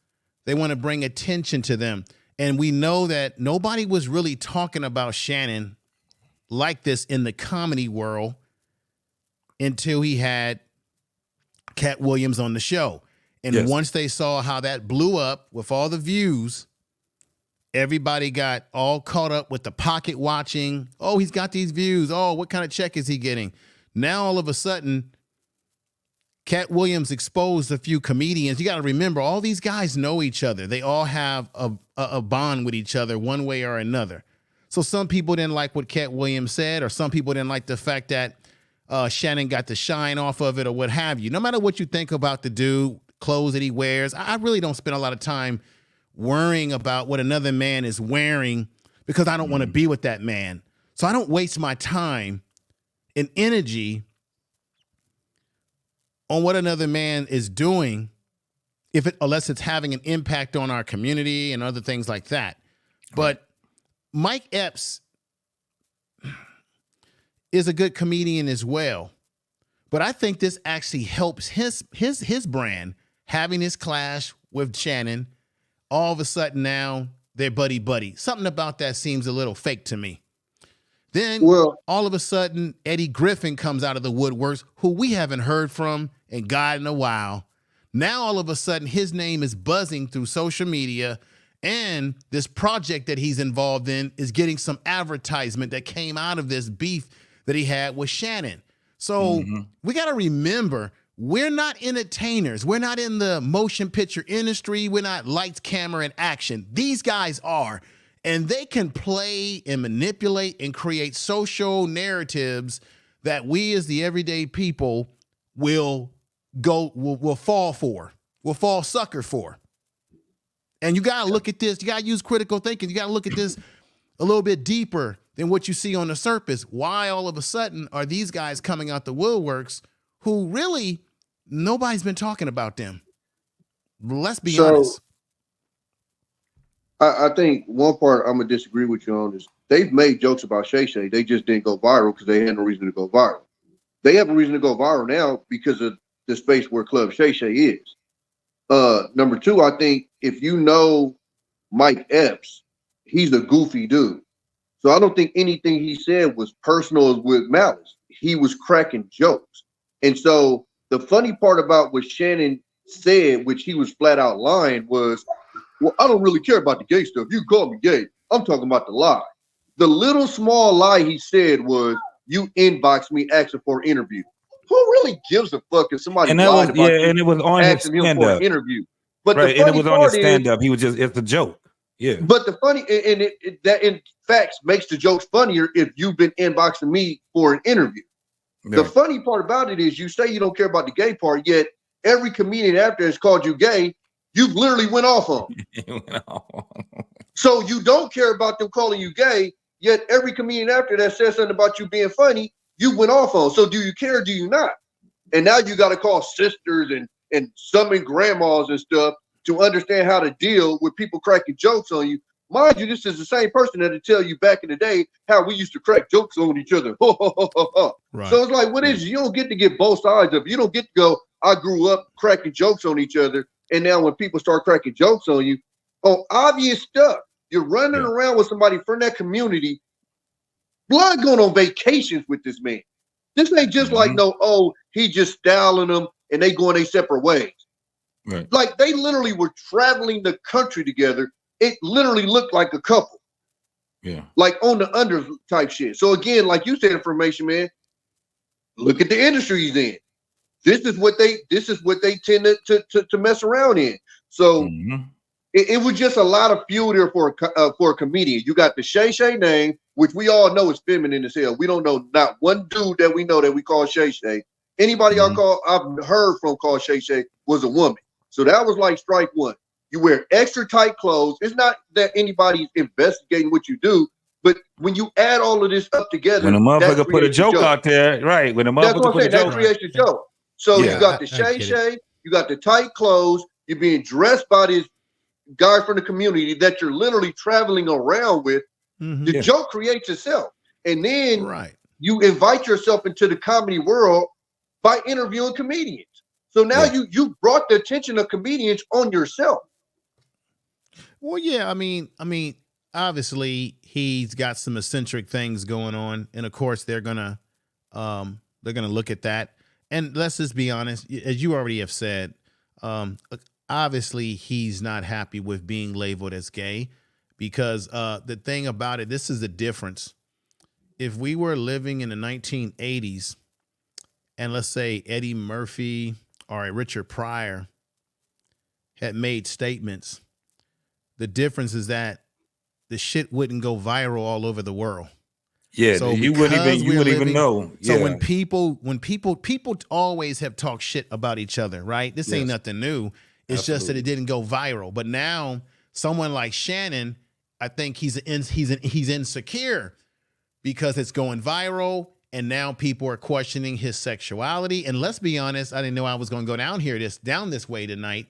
They want to bring attention to them. And we know that nobody was really talking about Shannon like this in the comedy world until he had Cat Williams on the show. And once they saw how that blew up with all the views, everybody got all caught up with the pocket watching. Oh, he's got these views. Oh, what kind of check is he getting? Now, all of a sudden, Cat Williams exposed a few comedians. You got to remember, all these guys know each other. They all have a bond with each other one way or another. So some people didn't like what Cat Williams said, or some people didn't like the fact that Shannon got the shine off of it or what have you. No matter what you think about the dude, clothes that he wears, I really don't spend a lot of time worrying about what another man is wearing because I don't want to be with that man. So I don't waste my time and energy on what another man is doing unless it's having an impact on our community and other things like that. But Mike Epps is a good comedian as well. But I think this actually helps his brand, having this clash with Shannon. All of a sudden now they're buddy. Something about that seems a little fake to me. Then all of a sudden Eddie Griffin comes out of the woodworks, who we haven't heard from in God in a while. Now all of a sudden his name is buzzing through social media, and this project that he's involved in is getting some advertisement that came out of this beef that he had with Shannon. So we got to remember, we're not entertainers. We're not in the motion picture industry. We're not lights, camera, and action. These guys are. And they can play and manipulate and create social narratives that we as the everyday people will fall for, will fall sucker for. And you got to look at this. You got to use critical thinking. You got to look at this a little bit deeper than what you see on the surface. Why all of a sudden are these guys coming out the woodworks who really nobody's been talking about them? Let's be honest.
I think one part I'm going to disagree with you on is they've made jokes about Shay Shay. They just didn't go viral because they had no reason to go viral. They have a reason to go viral now because of the space where Club Shay Shay is. Number two, I think if you know Mike Epps, he's a goofy dude. So I don't think anything he said was personal with malice. He was cracking jokes. And so the funny part about what Shannon said, which he was flat out lying, was, well, I don't really care about the gay stuff. You call me gay. I'm talking about the lie. The little small lie he said was, you inboxed me asking for an interview. Who really gives a fuck if somebody lied about you
and it was on his stand-up
interview? But
right, and it was on his stand-up. He was it's a joke. Yeah.
But the funny, and that in fact makes the jokes funnier if you've been inboxing me for an interview. Yeah. The funny part about it is you say you don't care about the gay part, yet every comedian after has called you gay. You've literally went off on. So you don't care about them calling you gay, yet every comedian after that says something about you being funny, you went off on. So do you care or do you not? And now you got to call sisters and summon grandmas and stuff to understand how to deal with people cracking jokes on you. Mind you, this is the same person that'll tell you back in the day how we used to crack jokes on each other.
Right.
So it's like, what is it? You don't get to get both sides of it. You don't get to go, I grew up cracking jokes on each other. And now when people start cracking jokes on you, obvious stuff, you're running around with somebody from that community, blood going on vacations with this man. This ain't just like, he just styling them and they going their separate ways.
Right.
Like they literally were traveling the country together. It literally looked like a couple.
Yeah.
Like on the under type shit. So again, like you said, information, man, look at the industry he's in. This is what they tend to mess around in. So it was just a lot of fuel there for a comedian. You got the Shay Shay name, which we all know is feminine as hell. We don't know not one dude that we know that we call Shay Shay. Anybody I've heard from called Shay Shay was a woman. So that was like strike one. You wear extra tight clothes. It's not that anybody's investigating what you do, but when you add all of this up together,
when a motherfucker put a joke out there, right? When a motherfucker put a joke,
that creates a joke. So you got the Shay Shay, you got the tight clothes, you're being dressed by this guy from the community that you're literally traveling around with. The joke creates itself. And then you invite yourself into the comedy world by interviewing comedians. So now you brought the attention of comedians on yourself.
Well, yeah, I mean, obviously he's got some eccentric things going on, and of course they're gonna look at that. And let's just be honest, as you already have said, obviously he's not happy with being labeled as gay, because the thing about it, this is the difference. If we were living in the 1980s, and let's say Eddie Murphy or Richard Pryor had made statements, the difference is that the shit wouldn't go viral all over the world.
Yeah,
so
you wouldn't even know.
So when people always have talked shit about each other, right? This ain't nothing new. It's just that it didn't go viral. But now someone like Shannon, I think he's insecure because it's going viral, and now people are questioning his sexuality. And let's be honest, I didn't know I was going to go down this way tonight.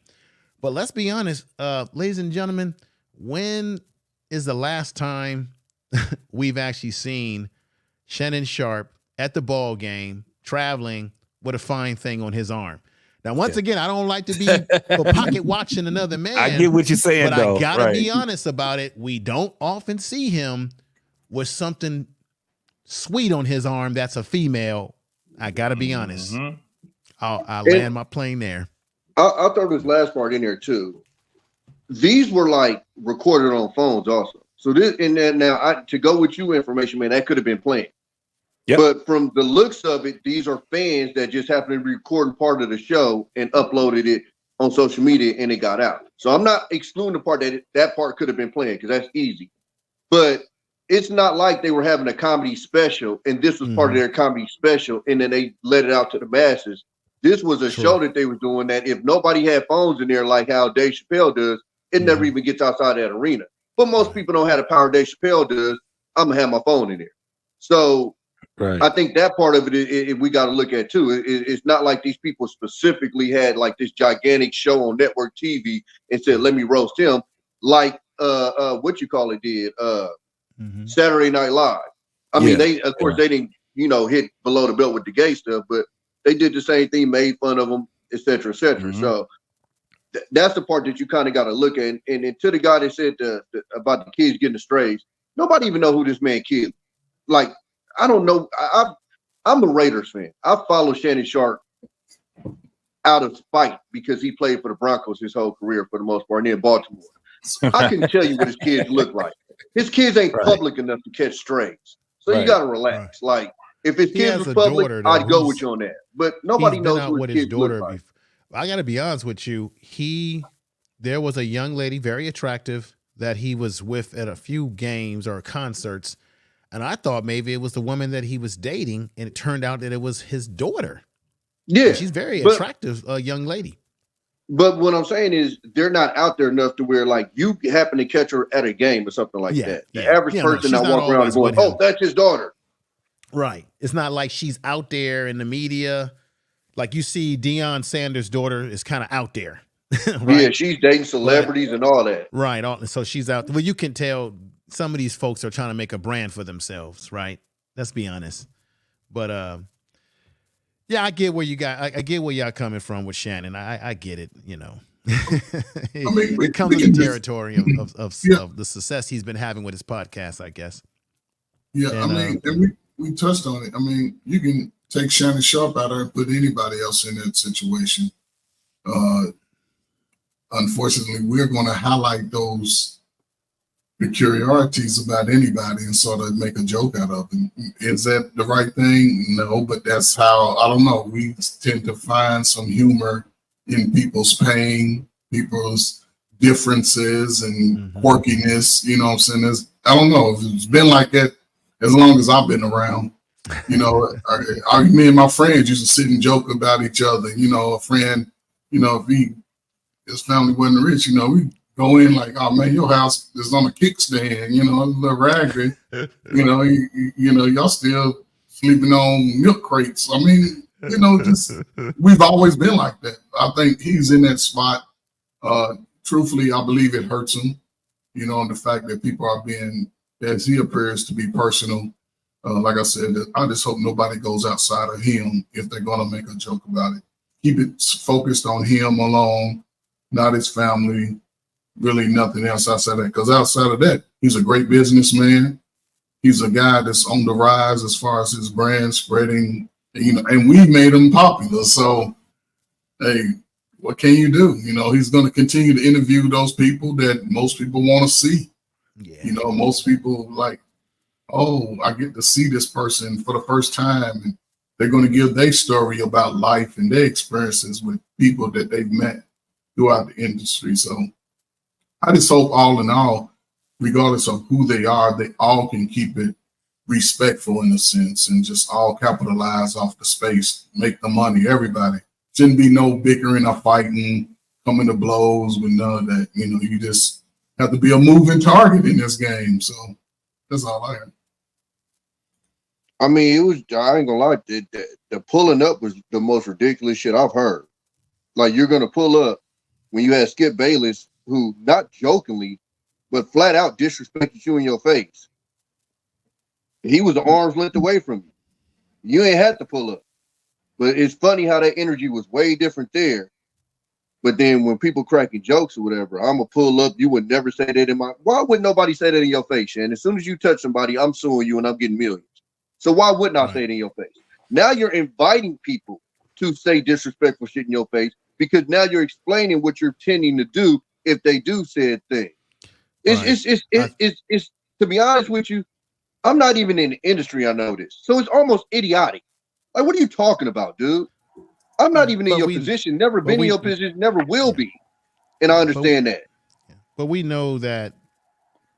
But let's be honest, ladies and gentlemen, when is the last time we've actually seen Shannon Sharpe at the ball game traveling with a fine thing on his arm? Now, once again, I don't like to be pocket watching another man.
I get what you're saying,
but
though.
I gotta be honest about it. We don't often see him with something sweet on his arm that's a female. I gotta be honest. I'll land my plane there.
I'll throw this last part in there too. These were like recorded on phones also. So this, and then now to go with you information, man, that could have been playing. Yep. But from the looks of it, these are fans that just happened to be recording part of the show and uploaded it on social media, and it got out. So I'm not excluding the part that part could have been playing, because that's easy. But it's not like they were having a comedy special and this was part of their comedy special and then they let it out to the masses. This was a show that they were doing that if nobody had phones in there like how Dave Chappelle does, it never even gets outside that arena. But most people don't have the power Dave Chappelle does. I'm gonna have my phone in there. So I think that part of it we got to look at too. It's not like these people specifically had like this gigantic show on network TV and said, let me roast him, like what you call it did Saturday Night Live. I mean, they of course they didn't, hit below the belt with the gay stuff, but they did the same thing, made fun of them, et cetera, et cetera. So that's the part that you kind of got to look at. And to the guy that said about the kids getting the strays, nobody even know who this man killed. Like, I don't know. I'm a Raiders fan. I follow Shannon Sharpe out of spite because he played for the Broncos his whole career for the most part, and then Baltimore. I can tell you what his kids look like. His kids ain't public enough to catch strays. So you got to relax. Like, if his kids were public, I'd go with you on that. But nobody knows who his kids look like.
I got to be honest with you. There was a young lady, very attractive, that he was with at a few games or concerts. And I thought maybe it was the woman that he was dating, and it turned out that it was his daughter. Yeah. And she's very attractive, young lady.
But what I'm saying is they're not out there enough to where like you happen to catch her at a game or something like that. The average person that walk around going, oh, that's his daughter.
Right. It's not like she's out there in the media. Like you see Deion Sanders' daughter is kind of out there. Right?
Yeah, she's dating celebrities and all that.
Right. So she's out. Well, you can tell some of these folks are trying to make a brand for themselves, right? Let's be honest. But yeah, I get where I get where y'all coming from with Shannon. I get it, you know. It comes with the territory of the success he's been having with his podcast, I guess.
Yeah,
And,
I mean, and we touched on it. I mean, you can take Shannon Sharpe out there and put anybody else in that situation. Unfortunately, we're going to highlight those peculiarities about anybody and sort of make a joke out of them. Is that the right thing? No, but that's how, I don't know. We tend to find some humor in people's pain, people's differences and quirkiness. You know what I'm saying? I don't know. It's been like that as long as I've been around. You know, me and my friends used to sit and joke about each other. You know, a friend, you know, if his family wasn't rich, you know, we go in like, oh man, your house is on a kickstand, you know, a little raggedy. You know, you know, y'all still sleeping on milk crates. I mean, you know, just we've always been like that. I think he's in that spot. Truthfully, I believe it hurts him, you know, and the fact that people are being, as he appears to be personal. Like I said, I just hope nobody goes outside of him if they're going to make a joke about it. Keep it focused on him alone, not his family, really nothing else outside of that. Because outside of that, he's a great businessman. He's a guy that's on the rise as far as his brand spreading, you know, and we made him popular. So, hey, what can you do? You know, he's going to continue to interview those people that most people want to see. Yeah. You know, most people like, oh, I get to see this person for the first time, and they're going to give their story about life and their experiences with people that they've met throughout the industry. So I just hope all in all, regardless of who they are, they all can keep it respectful in a sense and just all capitalize off the space, make the money, everybody. Shouldn't be no bickering or fighting, coming to blows with none of that. You know, you just have to be a moving target in this game. So that's all I have.
I mean, it was, I ain't gonna lie, the pulling up was the most ridiculous shit I've heard. Like, you're gonna pull up when you had Skip Bayless, who not jokingly, but flat out disrespected you in your face. He was an arm's length away from you. You ain't had to pull up. But it's funny how that energy was way different there. But then when people cracking jokes or whatever, I'm gonna pull up. You would never say that in my. Why would nobody say that in your face, Shan? As soon as you touch somebody, I'm suing you and I'm getting millions. So why wouldn't I say it in your face? Now you're inviting people to say disrespectful shit in your face because now you're explaining what you're intending to do if they do said thing. It's to be honest with you, I'm not even in the industry. I know this, so it's almost idiotic. Like, what are you talking about, dude? I'm not even in your position. Never been in your position. Never will be, and I understand that.
But we know that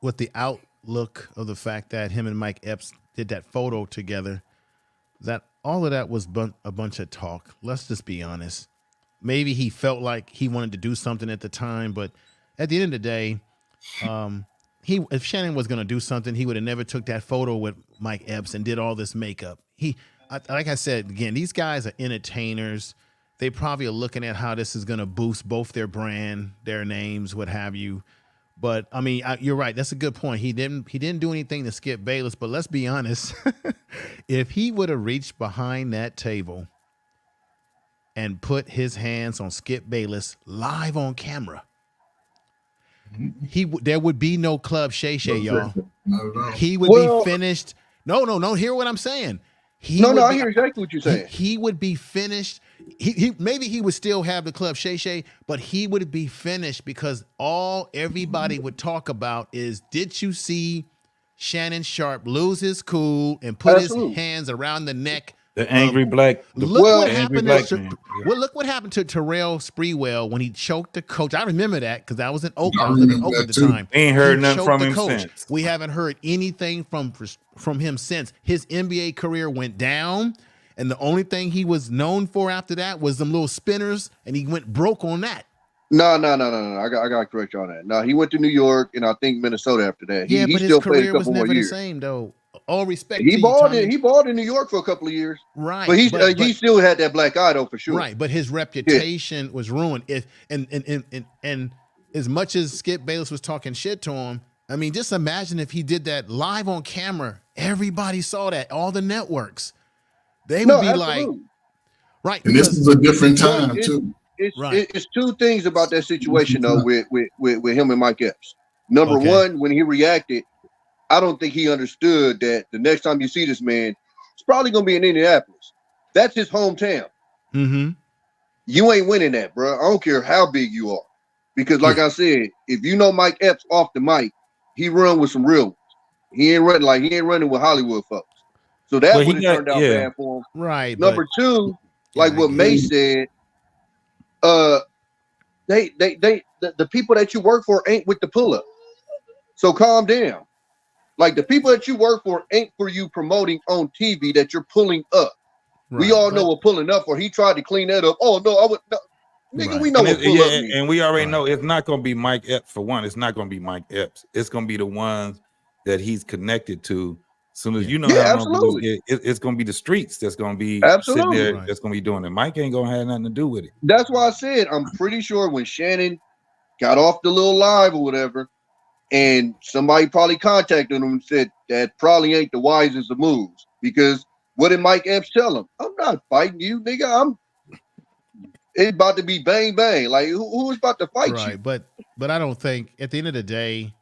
with the outlook of the fact that him and Mike Epps did that photo together, that all of that was a bunch of talk. Let's just be honest. Maybe he felt like he wanted to do something at the time, but at the end of the day, if Shannon was going to do something, he would have never took that photo with Mike Epps and did all this makeup. Like I said, again, these guys are entertainers. They probably are looking at how this is going to boost both their brand, their names, what have you. But I mean, you're right. That's a good point. He didn't do anything to Skip Bayless. But let's be honest. If he would have reached behind that table and put his hands on Skip Bayless live on camera, there would be no Club Shay Shay, y'all. He would be finished. No. Hear what I'm saying.
I hear exactly what you're saying.
He would be finished. Maybe he would still have the Club Shay Shay, but he would be finished because everybody would talk about is, did you see Shannon Sharpe lose his cool and put his hands around the neck?
The angry black.
Look what happened to Terrell Sprewell when he choked the coach. I remember that because I was in Oakland. I was living in Oakland at the time.
Ain't heard nothing from him since.
We haven't heard anything from him since. His NBA career went down, and the only thing he was known for after that was them little spinners, and he went broke on that.
No. I got to correct you on that. No, he went to New York and I think Minnesota after that.
But his career was never the same, though. all respect.
He
to you,
balled
Tommy.
in. He balled in New York for a couple of years.
Right.
But he still had that black eye though, for sure.
Right. But his reputation was ruined. And as much as Skip Bayless was talking shit to him, I mean, just imagine if he did that live on camera. Everybody saw that. All the networks. They would be like, right.
And this is a different time too.
It's two things about that situation though with him and Mike Epps. Number one, when he reacted, I don't think he understood that the next time you see this man, it's probably gonna be in Indianapolis. That's his hometown.
Mm-hmm.
You ain't winning that, bro. I don't care how big you are, because like I said, if you know Mike Epps off the mic, he run with some real ones. He ain't running with Hollywood folks. So that would have turned out bad for him.
Right.
Number two, like what May said, the people that you work for ain't with the pull up. So calm down. Like the people that you work for ain't for you promoting on TV that you're pulling up. Right, we all know what pulling up for. He tried to clean that up. Oh no, I would no. Nigga, we know what pull up means.
And we already know it's not gonna be Mike Epps for one. It's not gonna be Mike Epps. It's gonna be the ones that he's connected to. As soon as you know,
absolutely.
It's gonna be the streets that's gonna be sitting there. That's gonna be doing it. Mike ain't gonna have nothing to do with it.
That's why I said I'm pretty sure when Shannon got off the little live or whatever, and somebody probably contacted him and said that probably ain't the wisest of moves, because what did Mike Epps tell him? I'm not fighting you, nigga. It's about to be bang bang. Like who's about to fight you?
But I don't think at the end of the day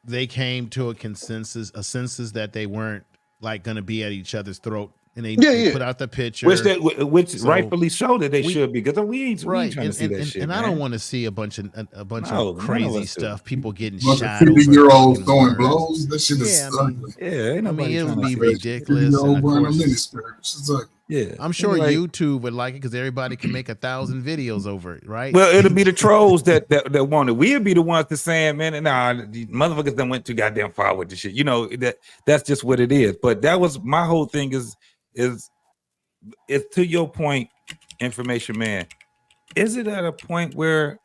they came to a consensus that they weren't like going to be at each other's throat, and they put out the picture,
which rightfully so that they should be, because we ain't trying to see that shit.
And I don't want to see a bunch of crazy stuff, people getting shot.
50-year-olds throwing blows. That shit is ugly.
Yeah,
I mean, it would be ridiculous. And of course,
yeah,
I'm sure YouTube would like it because everybody can make 1,000 videos over it, right?
Well, it'll be the trolls that want it. We'll be the ones that saying, man, nah, the motherfuckers done went too goddamn far with the shit. You know, that's just what it is. But that was my whole thing is to your point, information man. Is it at a point where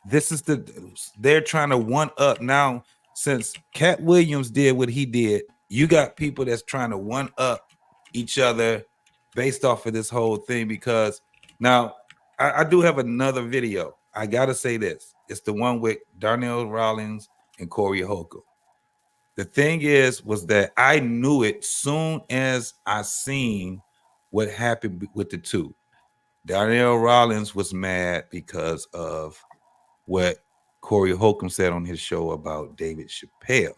they're trying to one up now, since Cat Williams did what he did? You got people that's trying to one up each other based off of this whole thing, because now I do have another video. I gotta say this. It's the one with Darnell Rollins and Corey Holcomb. The thing was that I knew it soon as I seen what happened with the two. Darnell Rollins was mad because of what Corey Holcomb said on his show about David Chappelle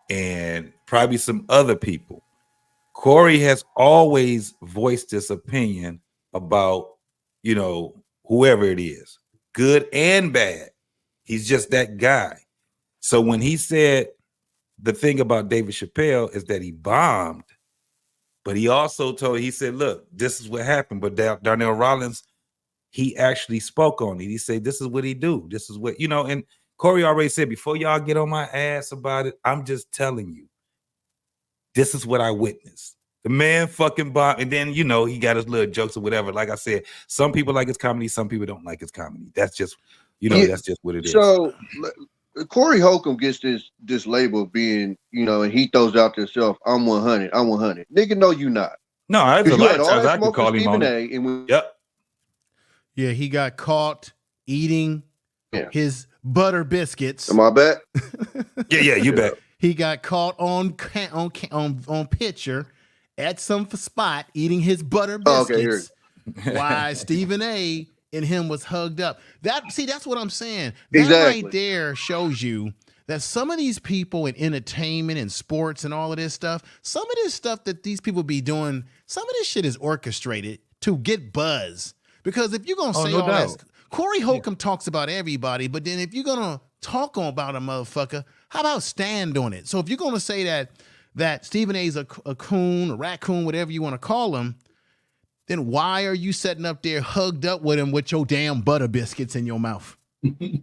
and probably some other people. Corey has always voiced his opinion about, whoever it is, good and bad. He's just that guy. So when he said the thing about David Chappelle is that he bombed, but he also he said, look, this is what happened. But Darnell Rollins, he actually spoke on it. He said, this is what he do. This is what, and Corey already said, before y'all get on my ass about it, I'm just telling you, this is what I witnessed. The man fucking bombed. And then, he got his little jokes or whatever. Like I said, some people like his comedy. Some people don't like his comedy. That's just, that's just what it is.
So Corey Holcomb gets this label of being, and he throws out to himself, I'm 100. I'm 100. Nigga, no, you not.
No, I had a lot of times I could call him on it. Yep.
Yeah, he got caught eating his butter biscuits.
Am I bet?
Yeah, you bet.
He got caught on picture at some spot eating his butter biscuits. Why Stephen A. and him was hugged up. That's what I'm saying. That right there shows you that some of these people in entertainment and sports and all of this stuff, some of this stuff that these people be doing, some of this shit is orchestrated to get buzz. Because if you're gonna say all that, Corey Holcomb talks about everybody, but then if you're gonna talk about a motherfucker, how about stand on it? So if you're gonna say that Stephen A's a coon, a raccoon, whatever you want to call him, then why are you sitting up there hugged up with him with your damn butter biscuits in your mouth?
And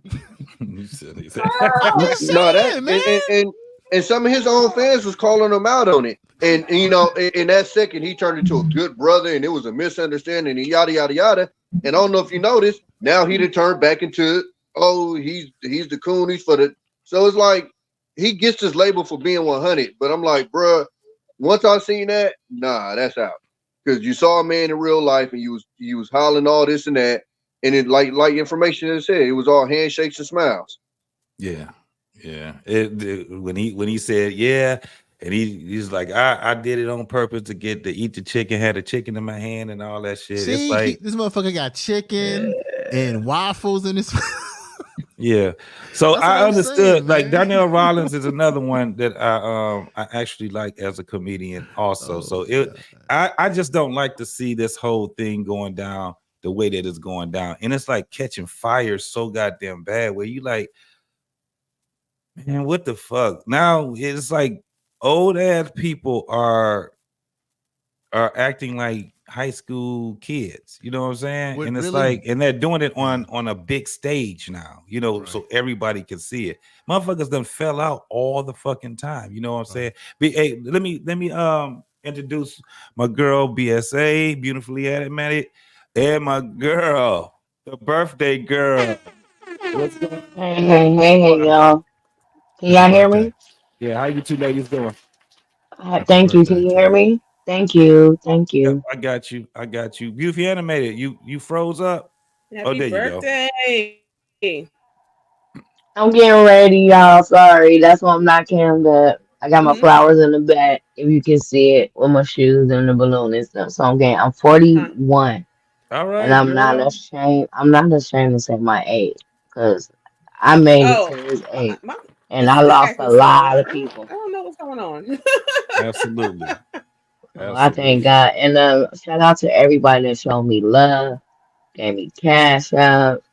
some of his own fans was calling him out on it. And in that second, he turned into a good brother, and it was a misunderstanding, and yada yada yada. And I don't know if you noticed, now he done turned back into he's the coon, he's for the. So it's like he gets this label for being 100, but I'm like, bruh, once I seen that, nah, that's out. Because you saw a man in real life and you was hollering all this and that, and it like information that said, it was all handshakes and smiles.
Yeah. When he said yeah, and he's like, I did it on purpose to eat the chicken, had a chicken in my hand and all that shit.
See,
it's like
this motherfucker got chicken and waffles in his.
Yeah, so I understood.
Saying,
like Darnell Rollins is another one that I actually like as a comedian also. I just don't like to see this whole thing going down the way that it's going down, and it's like catching fire so goddamn bad. Where you like, man, what the fuck? Now it's like old ass people are acting like high school kids, you know what I'm saying? And it's like, and they're doing it on a big stage now, you know, so everybody can see it. Motherfuckers done fell out all the fucking time, you know what I'm saying? Hey, let me introduce my girl BSA, beautifully animated, and my girl, the birthday girl. What's going on?
Hey, y'all. Can y'all hear me?
Yeah, how you two ladies doing?
Thank you. Can you hear me? Thank you. Thank you.
Yep, I got you. Beautifully animated. You froze up.
Happy birthday.
I'm getting ready, y'all. Sorry. That's why I'm not cammed up. I got my flowers in the back, if you can see it, with my shoes and the balloon and stuff. So I'm 41.
All right.
And I'm not ashamed. I'm not ashamed to say my age. Because I made it to this age. And I lost a lot of people.
I don't know what's going on.
Absolutely.
So I thank God. And shout out to everybody that showed me love, gave me cash out.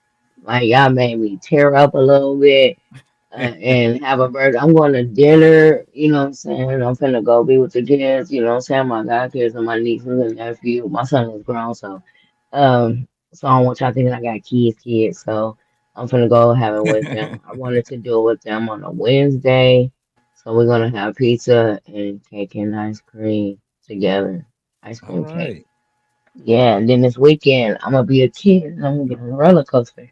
Like, y'all made me tear up a little bit and have a birthday. I'm going to dinner, you know what I'm saying? I'm finna go be with the kids, you know what I'm saying? My godkids and my nieces and nephew. My son is grown, so I don't want y'all thinking I got kids. So I'm finna go have it with them. I wanted to do it with them on a Wednesday. So we're gonna have pizza and cake and ice cream together. Ice cream cake. Yeah, and then this weekend I'm gonna be a kid and I'm gonna get on a roller coaster.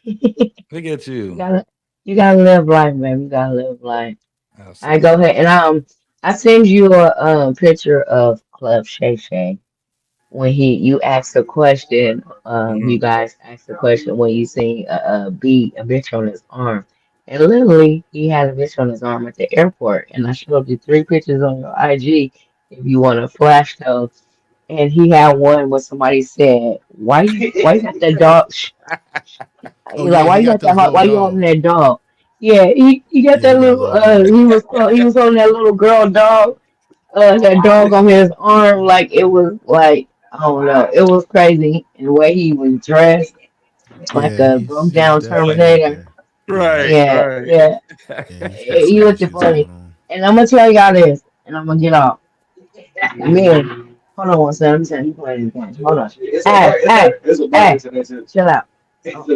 Look at you.
You gotta live life, man. You gotta live life.
Absolutely.
I go ahead and I send you a picture of Club Shay Shay when you asked a question. You guys asked a question when you seen a bitch on his arm, and literally he had a bitch on his arm at the airport. And I showed you 3 pictures on your IG if you want to flash those. And he had one where somebody said, "Why you got that dog?" He's like, "Why you got that? Why you holding that dog?" Yeah, he got that little. He was holding that little girl dog. That dog on his arm, like it was like I don't know. It was crazy. And the way he was dressed, like a broke down Terminator.
Right.
Yeah. He looked funny. And I'm gonna tell y'all this, and I'm gonna get off. Man. Hold on one second. I'm saying you playing this game. Hold on. Hey, chill out.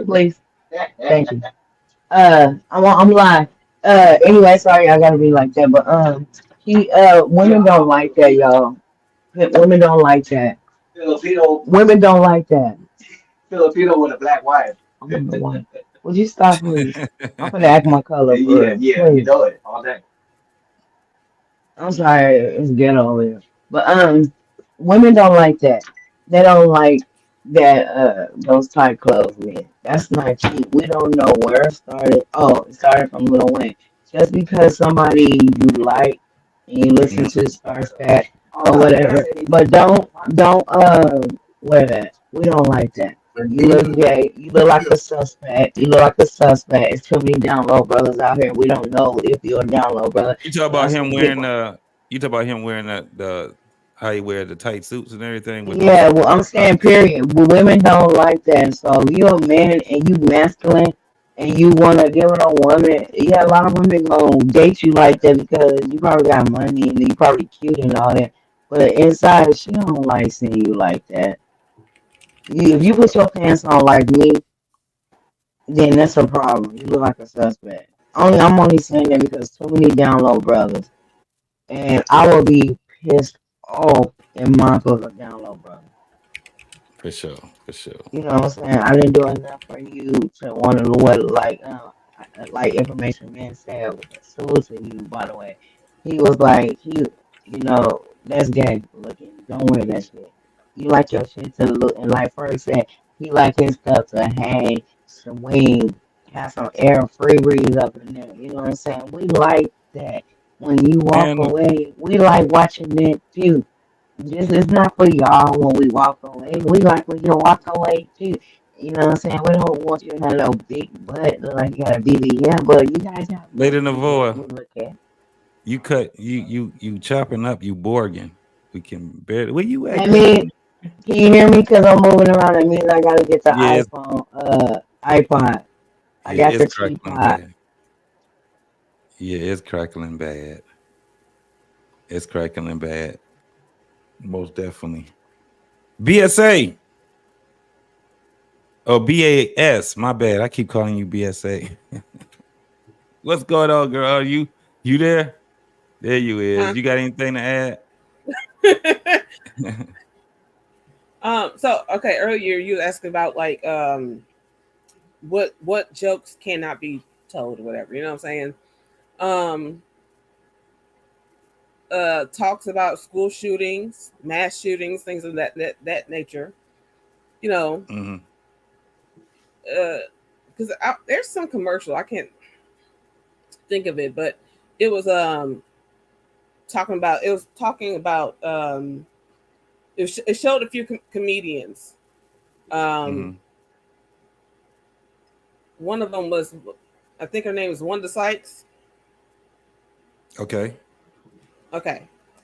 Please. Thank you. I'm live. Anyway, sorry I gotta be like that, but women don't like that, y'all. Women don't like that. Women don't like that.
Filipino with a black wife.
I'm the one. Would you stop, please? I'm gonna act my color.
Yeah, you know it all day.
I'm sorry, it's ghetto over here. But women don't like that. They don't like that those tight clothes, man. That's not cheap. We don't know where it started. Oh, it started from Lil Wayne. Just because somebody you like and you listen to Starspat or whatever, but don't wear that. We don't like that. You look gay. You look like a suspect. It's too many down low brothers out here. We don't know if you're a down low brother.
You talk about him wearing the how he wear the tight suits and everything.
Yeah, well, I'm saying period. But women don't like that. So if you're a man and you masculine and you want to give it a woman, yeah, a lot of women gonna date you like that because you probably got money and you probably cute and all that. But inside, she don't like seeing you like that. If you put your pants on like me, then that's a problem. You look like a suspect. I'm only saying that because too many down low brothers, and I will be pissed off if mine goes a down low brother.
For sure.
You know what I'm saying? I didn't do enough for you to want to what like like Information Man said, salute to you, by the way. He was like, that's gay looking. Don't wear that shit. You like your shit to look, and like Ferg said, he like his stuff to hang, swing, have some air free breeze up in there. You know what I'm saying? We like that. When you walk away, we like watching that too. This is not for y'all when we walk away. We like when you walk away too. You know what I'm saying? We don't want you to have no big butt look like you got a BBM, but you guys have
Lady Navoa,
look at.
you chopping up, you Borgin. We can barely. Where you at?
I mean, can you hear me? Because I'm moving around. I mean, I gotta get the iPod. I got the iPod.
Yeah, it's crackling bad. It's crackling bad. Most definitely. BSA. Oh, BAS. My bad. I keep calling you BSA. What's going on, girl? Are you there? There you is.
Huh?
You got anything to add?
So okay, earlier you asked about like what jokes cannot be told or whatever, you know what I'm saying? Talks about school shootings, mass shootings, things of that nature, you know. Because there's some commercial, I can't think of it, but it was talking about it showed a few comedians. One of them was, I think her name was Wanda Sykes.
Okay.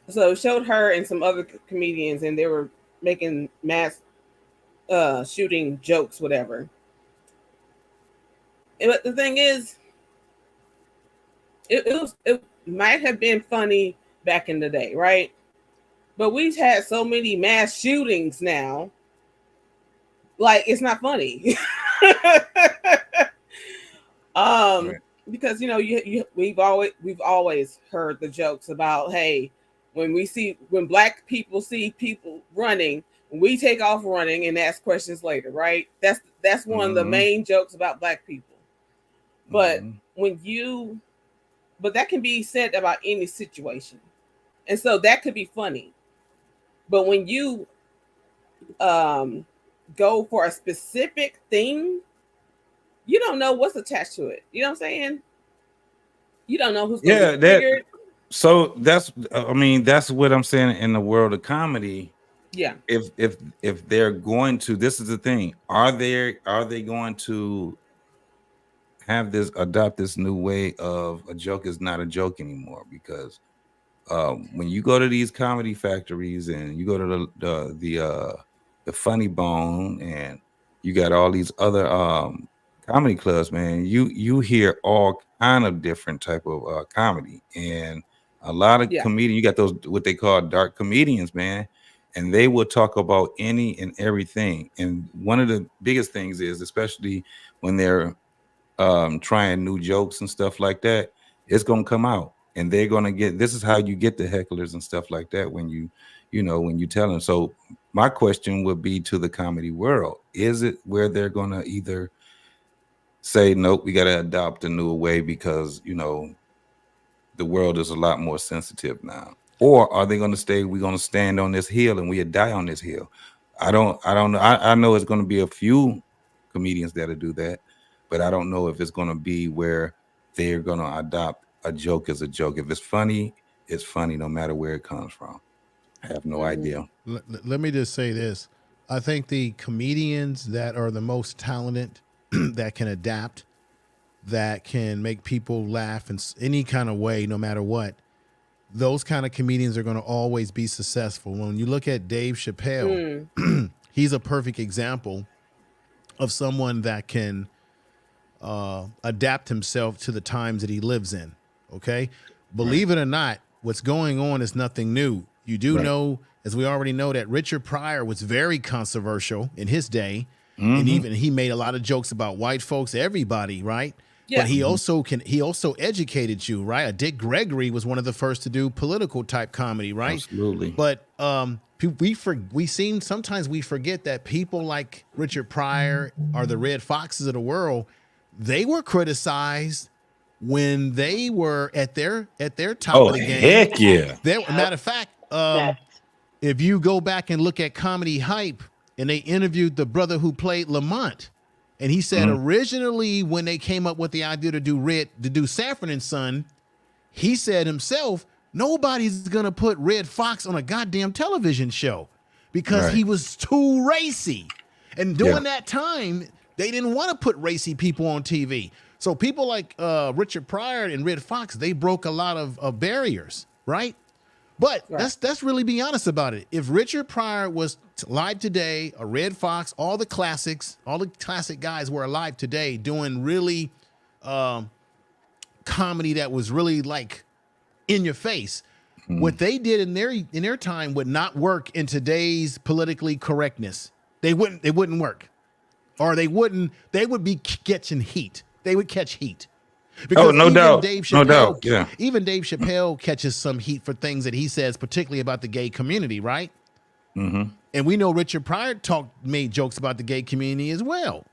So it showed her and some other comedians, and they were making mass shooting jokes, whatever. But the thing is, it might have been funny back in the day, right? But we've had so many mass shootings now, like it's not funny.
Right.
Because we've always heard the jokes about, hey, when black people see people running, we take off running and ask questions later, right? That's one of the main jokes about black people. But but that can be said about any situation, and so that could be funny. But when you go for a specific thing, you don't know what's attached to it. You know what I'm saying? You don't know who's going to be triggered.
So that's what I'm saying in the world of comedy.
Yeah.
If they're going to, this is the thing. Are they going to adopt this new way of a joke is not a joke anymore? Because when you go to these comedy factories and you go to the Funny Bone and you got all these other comedy clubs, man, you hear all kind of different type of comedy, and a lot of comedians. You got those what they call dark comedians, man, and they will talk about any and everything. And one of the biggest things is, especially when they're trying new jokes and stuff like that, it's gonna come out, and they're gonna get. This is how you get the hecklers and stuff like that when you tell them. So my question would be to the comedy world: is it where they're gonna either say, nope, we got to adopt a new way because the world is a lot more sensitive now, or are they going to stay? We're going to stand on this hill and we die on this hill. I don't know. I know it's going to be a few comedians that'll do that, but I don't know if it's going to be where they're going to adopt a joke as a joke. If it's funny, it's funny no matter where it comes from. I have no idea.
Let me just say this. I think the comedians that are the most talented, that can adapt, that can make people laugh in any kind of way, no matter what, those kind of comedians are going to always be successful. When you look at Dave Chappelle, he's a perfect example of someone that can adapt himself to the times that he lives in. Okay. Believe it or not, what's going on is nothing new. You do know, as we already know, that Richard Pryor was very controversial in his day. And even he made a lot of jokes about white folks, everybody, right? Yeah. But he also educated you, right? Dick Gregory was one of the first to do political type comedy, right?
Absolutely.
But sometimes we forget that people like Richard Pryor or the Red Foxes of the world, they were criticized when they were at their top
Oh
of the game.
heck yeah!
Matter of fact, if you go back and look at Comedy Hype, and they interviewed the brother who played Lamont, and he said originally when they came up with the idea to do Sanford and Son, he said himself, nobody's gonna put Red Fox on a goddamn television show because he was too racy. And during that time, they didn't want to put racy people on TV. So people like Richard Pryor and Red Fox, they broke a lot of barriers, right? But let's really be honest about it. If Richard Pryor was live today, or Red Fox, all the classic guys were alive today doing really comedy that was really like in your face. What they did in their time would not work in today's politically correctness. They wouldn't work, or they would be catching heat. They would catch heat. Because
no doubt. Yeah.
Even Dave Chappelle catches some heat for things that he says, particularly about the gay community, right? And we know Richard Pryor made jokes about the gay community as well.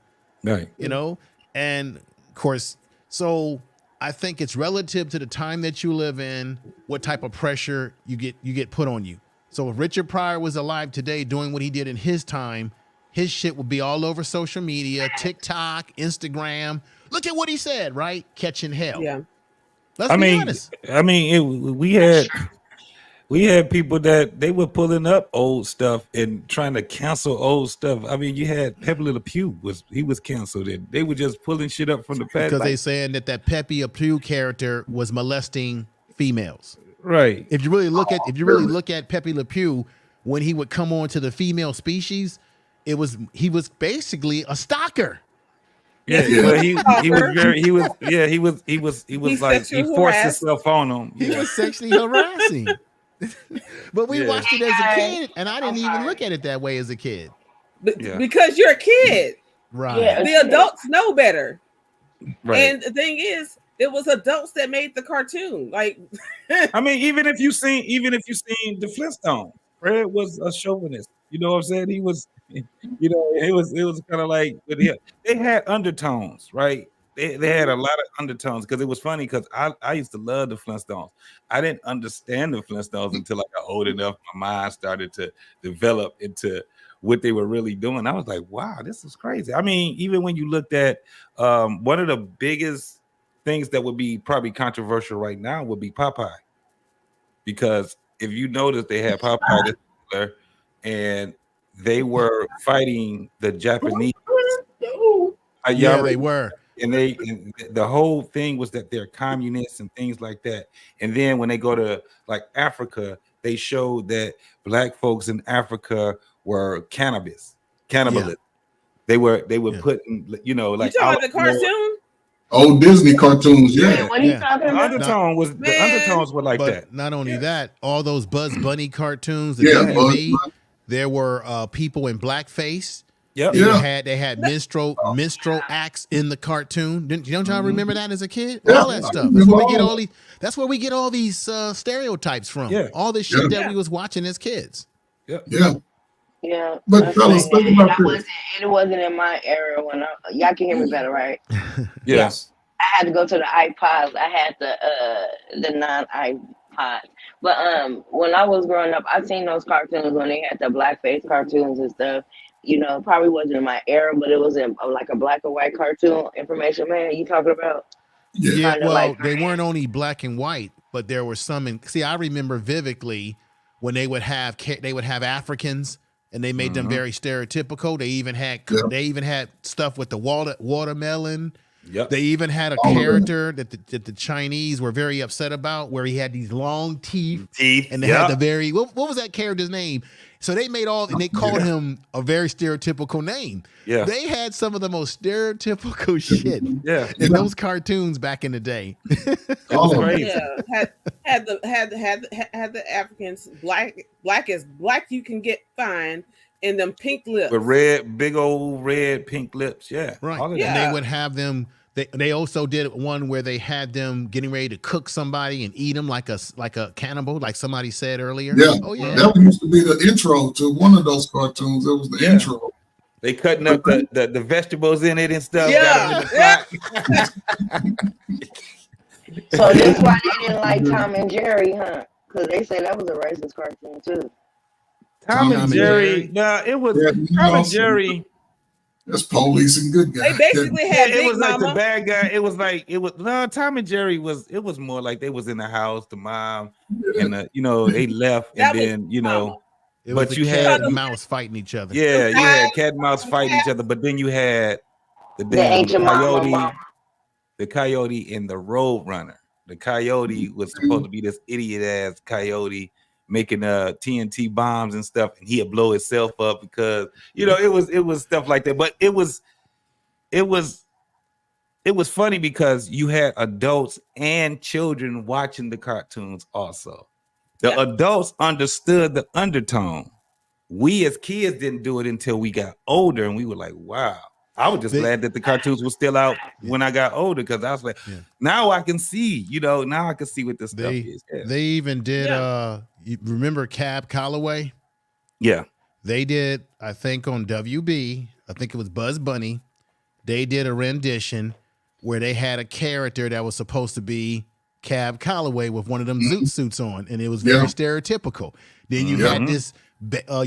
Right.
You know, and of course, so I think it's relative to the time that you live in, what type of pressure you get put on you. So if Richard Pryor was alive today doing what he did in his time, his shit would be all over social media, TikTok, Instagram. Look at what he said, right? Catching hell.
Yeah.
Let's be honest.
We had people that they were pulling up old stuff and trying to cancel old stuff. I mean, you had Pepe Le Pew was canceled, and they were just pulling shit up from the past
because they saying that Pepe Le Pew character was molesting females.
Right.
If you really look at Pepe Le Pew, when he would come on to the female species, he was basically a stalker.
Yeah, well, he forced himself on them.
He was sexually harassing. But we watched it as a kid, and I didn't even look at it that way as a kid.
Because you're a kid.
Right.
Yeah, the adults know better.
Right.
And the thing is, it was adults that made the cartoon. Like
I mean, even if you seen the Flintstones, Fred was a chauvinist. You know what I'm saying? He was, you know, it was kind of like with him. They had undertones, right? They had a lot of undertones because it was funny because I used to love the Flintstones. I didn't understand the Flintstones until I got old enough. My mind started to develop into what they were really doing. I was like, wow, this is crazy. I mean, even when you looked at one of the biggest things that would be probably controversial right now would be Popeye. Because if you notice, they had Popeye this particular, and they were fighting the Japanese.
Yeah, they were.
And the whole thing was that they're communists and things like that. And then when they go to like Africa, they showed that black folks in Africa were cannibalists.
Yeah.
They were putting, you know, like
you talking about the cartoon?
Old Disney cartoons, yeah.
What are you talking about?
The undertones were like
but
that.
Not only that, all those Bugs Bunny cartoons, there were people in blackface.
Yep.
They had minstrel acts in the cartoon. Don't y'all remember that as a kid?
Yeah.
All that stuff. That's where we get all these stereotypes from.
Yeah.
All this shit that we was watching as kids.
Yeah.
Yeah,
but fellas, think about this.
It wasn't in my era when y'all can hear me better, right?
Yes.
I had to go to the iPods. I had the non-iPods. But when I was growing up, I seen those cartoons when they had the blackface cartoons and stuff. You know, probably wasn't in my era, but it was in like a black and white cartoon. Information Man, you talking about?
Yeah, well, they weren't only black and white, but there were some. I remember vividly when they would have Africans. And they made them very stereotypical. They even had stuff with the watermelon.
Yep.
They even had a character that the Chinese were very upset about, where he had these long teeth. And they had the very what was that character's name? So they made and they called him a very stereotypical name.
Yeah.
They had some of the most stereotypical shit in those cartoons back in the day.
Had the Africans black as black you can find in them pink lips.
With big old red pink lips. Yeah.
Right.
And
they would have them. They also did one where they had them getting ready to cook somebody and eat them like a cannibal, like somebody said earlier.
Yeah.
Oh yeah.
That used to be the intro to one of those cartoons. It was the intro.
They cutting up the vegetables in it and stuff.
Yeah.
Got them in the pot.
So that's why they didn't like Tom and Jerry, huh? Because they said that was a racist cartoon too.
Tom and Jerry. No, it was Tom and Jerry.
That's police and good guys.
They basically had
it
Big
was like
Mama.
the bad guy. It was like Tom and Jerry was. It was more like they was in the house, the mom, and they left, and then
It was
but
the
you
cat
had
and mouse fighting each other.
Yeah, you had cat and mouse fighting each other, but then you had the coyote and the road runner. The coyote was supposed to be this idiot ass coyote making TNT bombs and stuff, and he'd blow himself up because it was stuff like that. But it was funny because you had adults and children watching the cartoons also. The adults understood the undertone. We as kids didn't do it until we got older, and we were like, wow. I was just glad that the cartoons were still out when I got older, because I was like, now I can see, now I can see what this stuff is. Yeah.
They even did you remember Cab Calloway?
Yeah.
They did, I think on WB, I think it was Buzz Bunny. They did a rendition where they had a character that was supposed to be Cab Calloway with one of them zoot suits on, and it was very stereotypical. Then you had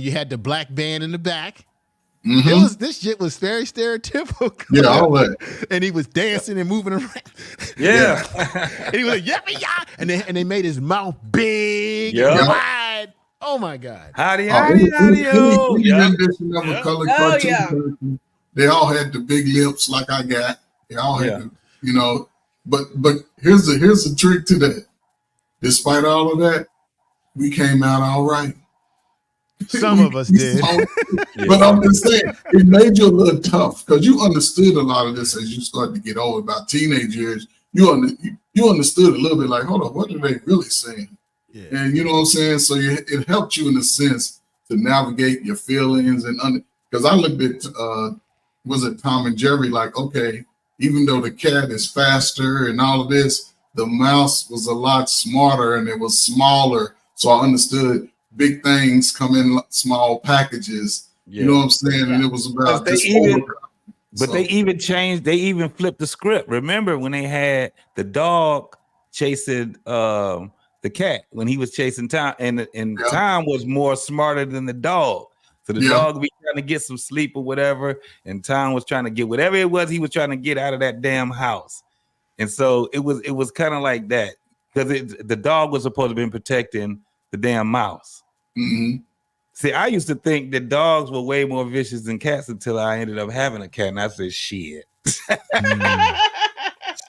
you had the black band in the back. This shit was very stereotypical.
Yeah, all that.
And he was dancing and moving around.
Yeah.
And he was like, yeah, and they made his mouth big and wide. Oh my God.
Howdy.
Rendition of a colored cartoon. They all had the big lips like I got. They all had but here's a trick to that. Despite all of that, we came out all right.
Some of us did.
But I'm just saying, it made you a little tough because you understood a lot of this as you started to get older. About teenage years, you understood a little bit like, hold on, what are they really saying? Yeah. And you know what I'm saying? So it helped you in a sense to navigate your feelings because I looked at was it Tom and Jerry, like, okay, even though the cat is faster and all of this, the mouse was a lot smarter and it was smaller. So I understood big things come in small packages. Yeah. You know what I'm saying? And it was about
they even flipped the script. Remember when they had the dog chasing the cat when he was chasing Tom, and Tom was more smarter than the dog. So the dog be trying to get some sleep or whatever, and Tom was trying to get whatever it was he was trying to get out of that damn house. And so it was kind of like that because the dog was supposed to be protecting the damn mouse.
Mm-hmm.
See, I used to think that dogs were way more vicious than cats until I ended up having a cat, and I said, "Shit,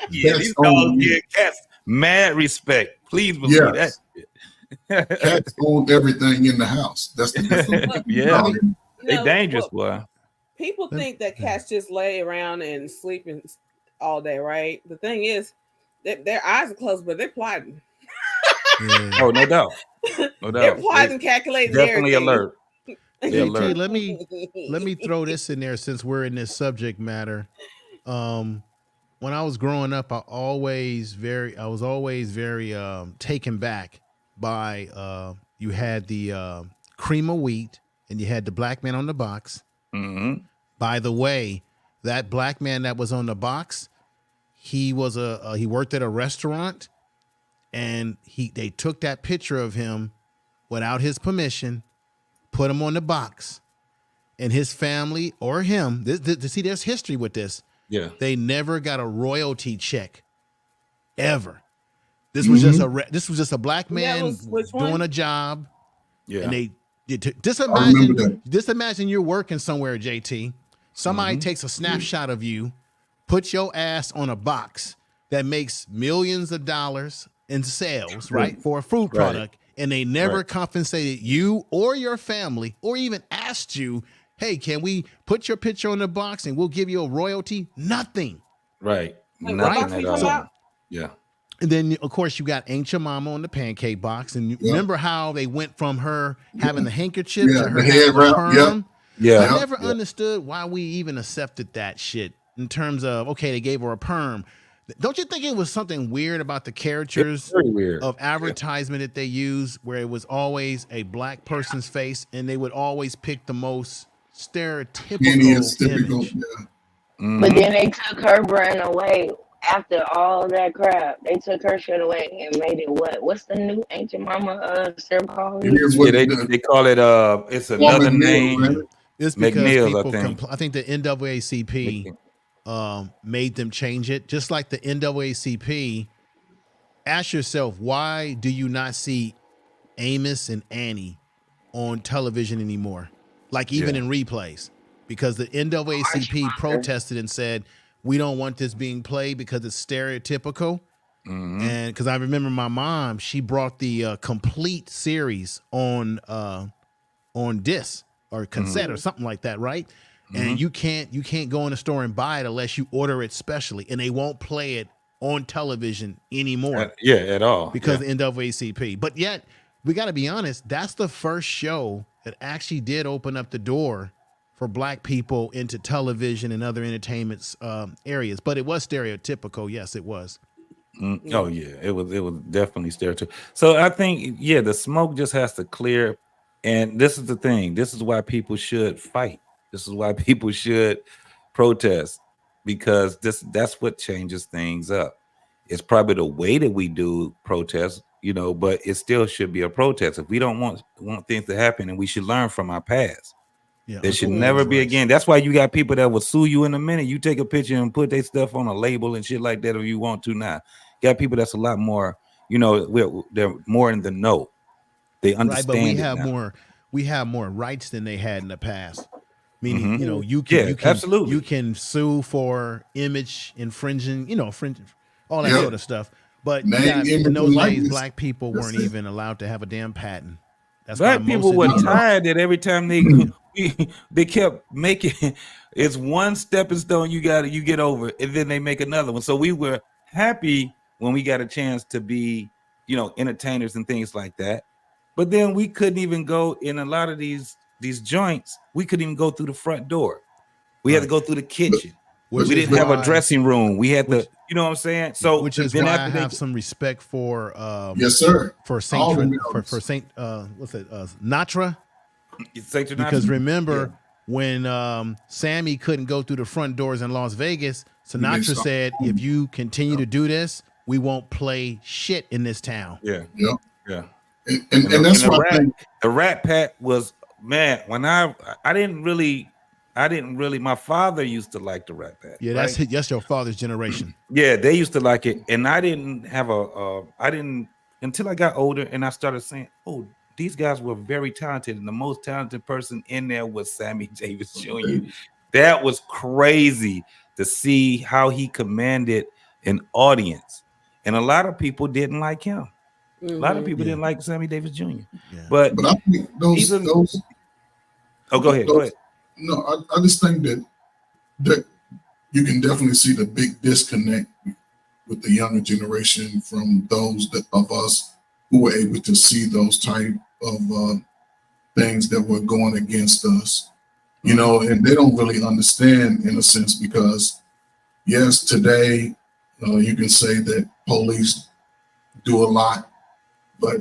these dogs give cats mad respect." Please believe that.
Cats own everything in the house. That's the difference.
They dangerous, boy.
People think that cats just lay around and sleep all day, right? The thing is, their eyes are closed, but they're plotting.
Oh, no doubt. No doubt.
They're plotting, calculating.
Definitely alert.
JT, let me throw this in there since we're in this subject matter. When I was growing up, I was always very taken back by you had the cream of wheat and you had the black man on the box.
Mm-hmm.
By the way, that black man that was on the box, he worked at a restaurant. And they took that picture of him without his permission, put him on the box, and his family or him. See, there's history with this.
Yeah,
they never got a royalty check, ever. This was just a black man doing a job.
Yeah,
and just imagine you're working somewhere, JT. Somebody takes a snapshot of you, puts your ass on a box that makes millions of dollars in sales, right, for a food product, and they never compensated you or your family or even asked you, hey, can we put your picture on the box and we'll give you a royalty? Nothing.
Right.
Nothing at all.
Yeah.
And then, of course, you got Ain't Your Mama on the pancake box. And you remember how they went from her having the handkerchief to her having the perm?
Yeah.
I never understood why we even accepted that shit in terms of, okay, they gave her a perm. Don't you think it was something weird about the characters of advertisement that they used where it was always a black person's face and they would always pick the most stereotypical image.
Mhm.
But then they took her brand away after all that crap. They took her shit away and made it what? What's the new Ancient Mama Sarah Pauly?
It is
Yeah,
what
they call it it's
Well,
another
McNeil,
name.
right?
It's because
McNeil's,
people
I think.
I think the NAACP made them change it. Just like the NAACP, ask yourself, why do you not see Amos and Annie on television anymore? Like even
Yeah.
in replays. Because the NAACP protested and said, we don't want this being played because it's stereotypical.
Mhm.
And because I remember my mom, she brought the complete series on disc or cassette or something like that, right? And you can't go in the store and buy it unless you order it specially, and they won't play it on television anymore
At all.
because of NAACP. But yet, we got to be honest, that's the first show that actually did open up the door for Black people into television and other entertainment areas. But it was stereotypical. Yes, it was.
Oh yeah, it was definitely stereotypical. So I think the smoke just has to clear, and this is the thing. This is why people should fight. This is why people should protest, because that's what changes things up. It's probably the way that we do protest, but it still should be a protest. If we don't want things to happen, and we should learn from our past.
Yeah,
there should never be again. That's why you got people that will sue you in a minute. You take a picture and put their stuff on a label and shit like that if you want to now. You got people that's a lot more, they're more in the know. They understand.
Right, but we have more rights than they had in the past. Meaning, you can
absolutely.
You can sue for image infringing, all that sort of stuff. But in those days, Black people weren't even allowed to have a damn patent. That's
Black people were tired that every time they kept making it's one stepping stone you get over, and then they make another one. So we were happy when we got a chance to be, entertainers and things like that. But then we couldn't even go in a lot of these joints. We couldn't even go through the front door. We had to go through the kitchen. We didn't have a dressing room. We had to, you know what I'm saying? So
which is why I have some respect for
yes, sir.
For Saint what's it? Natra. Because remember when Sammy couldn't go through the front doors in Las Vegas, Sinatra said, if you continue to do this, we won't play shit in this town.
Yeah.
And that's why
the Rat Pack was, man, when I didn't really, my father used to like the Rat Pack.
Yeah,
right?
that's your father's generation.
Yeah, they used to like it. And I didn't have until I got older and I started saying, oh, these guys were very talented. And the most talented person in there was Sammy Davis Jr. That was crazy to see how he commanded an audience. And a lot of people didn't like him. A lot of people didn't like Sammy Davis Jr.
Yeah.
But
I think those
oh, go ahead.
No, I just think that you can definitely see the big disconnect with the younger generation from those of us who were able to see those type of things that were going against us, and they don't really understand in a sense because, yes, today you can say that police do a lot, but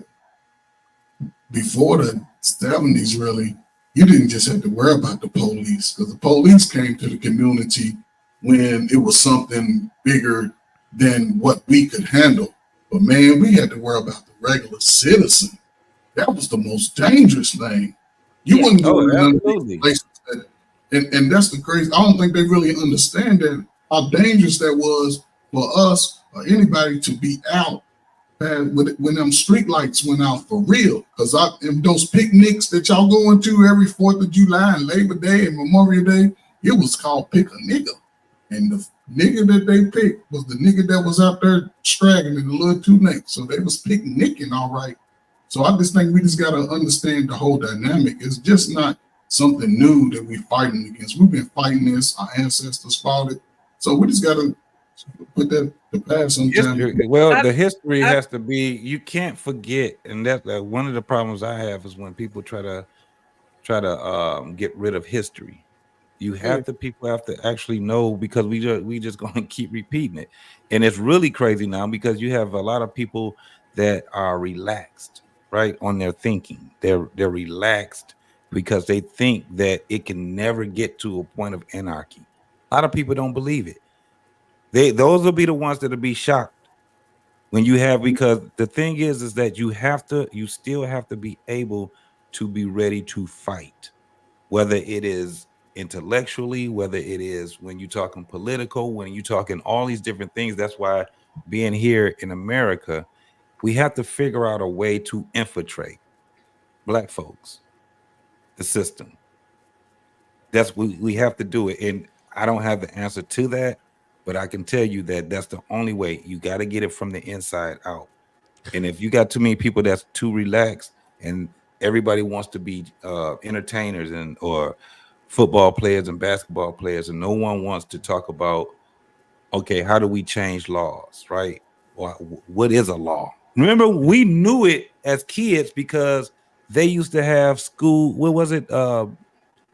before the 70s, really, you didn't just have to worry about the police because the police came to the community when it was something bigger than what we could handle. But man, we had to worry about the regular citizen. That was the most dangerous thing. You wouldn't go to none of these places and that's the crazy. I don't think they really understand that how dangerous that was for us or anybody to be out when them street lights went out for real. Because those picnics that y'all going to every 4th of July and Labor Day and Memorial Day, it was called Pick a Nigga. And the nigga that they picked was the nigga that was out there straggling in the little two necks. So they was picnicking all right. So I just think we just got to understand the whole dynamic. It's just not something new that we're fighting against. We've been fighting this. Our ancestors fought it. So we just got to put that to pass sometime.
Well, the history has to be, you can't forget. And that's one of the problems I have is when people try to get rid of history. People have to actually know, because we just going to keep repeating it. And it's really crazy now because you have a lot of people that are relaxed, right, on their thinking. They're relaxed because they think that it can never get to a point of anarchy. A lot of people don't believe it. Those will be the ones that'll be shocked when you have, because the thing is that you still have to be able to be ready to fight, whether it is intellectually, whether it is when you're talking political, when you're talking all these different things. That's why being here in America, we have to figure out a way to infiltrate Black folks, the system. That's we have to do it. And I don't have the answer to that, but I can tell you that that's the only way. You got to get it from the inside out. And if you got too many people that's too relaxed and everybody wants to be entertainers and or football players and basketball players, and no one wants to talk about, okay, how do we change laws, right? Or what is a law? Remember, we knew it as kids because they used to have school. What was it?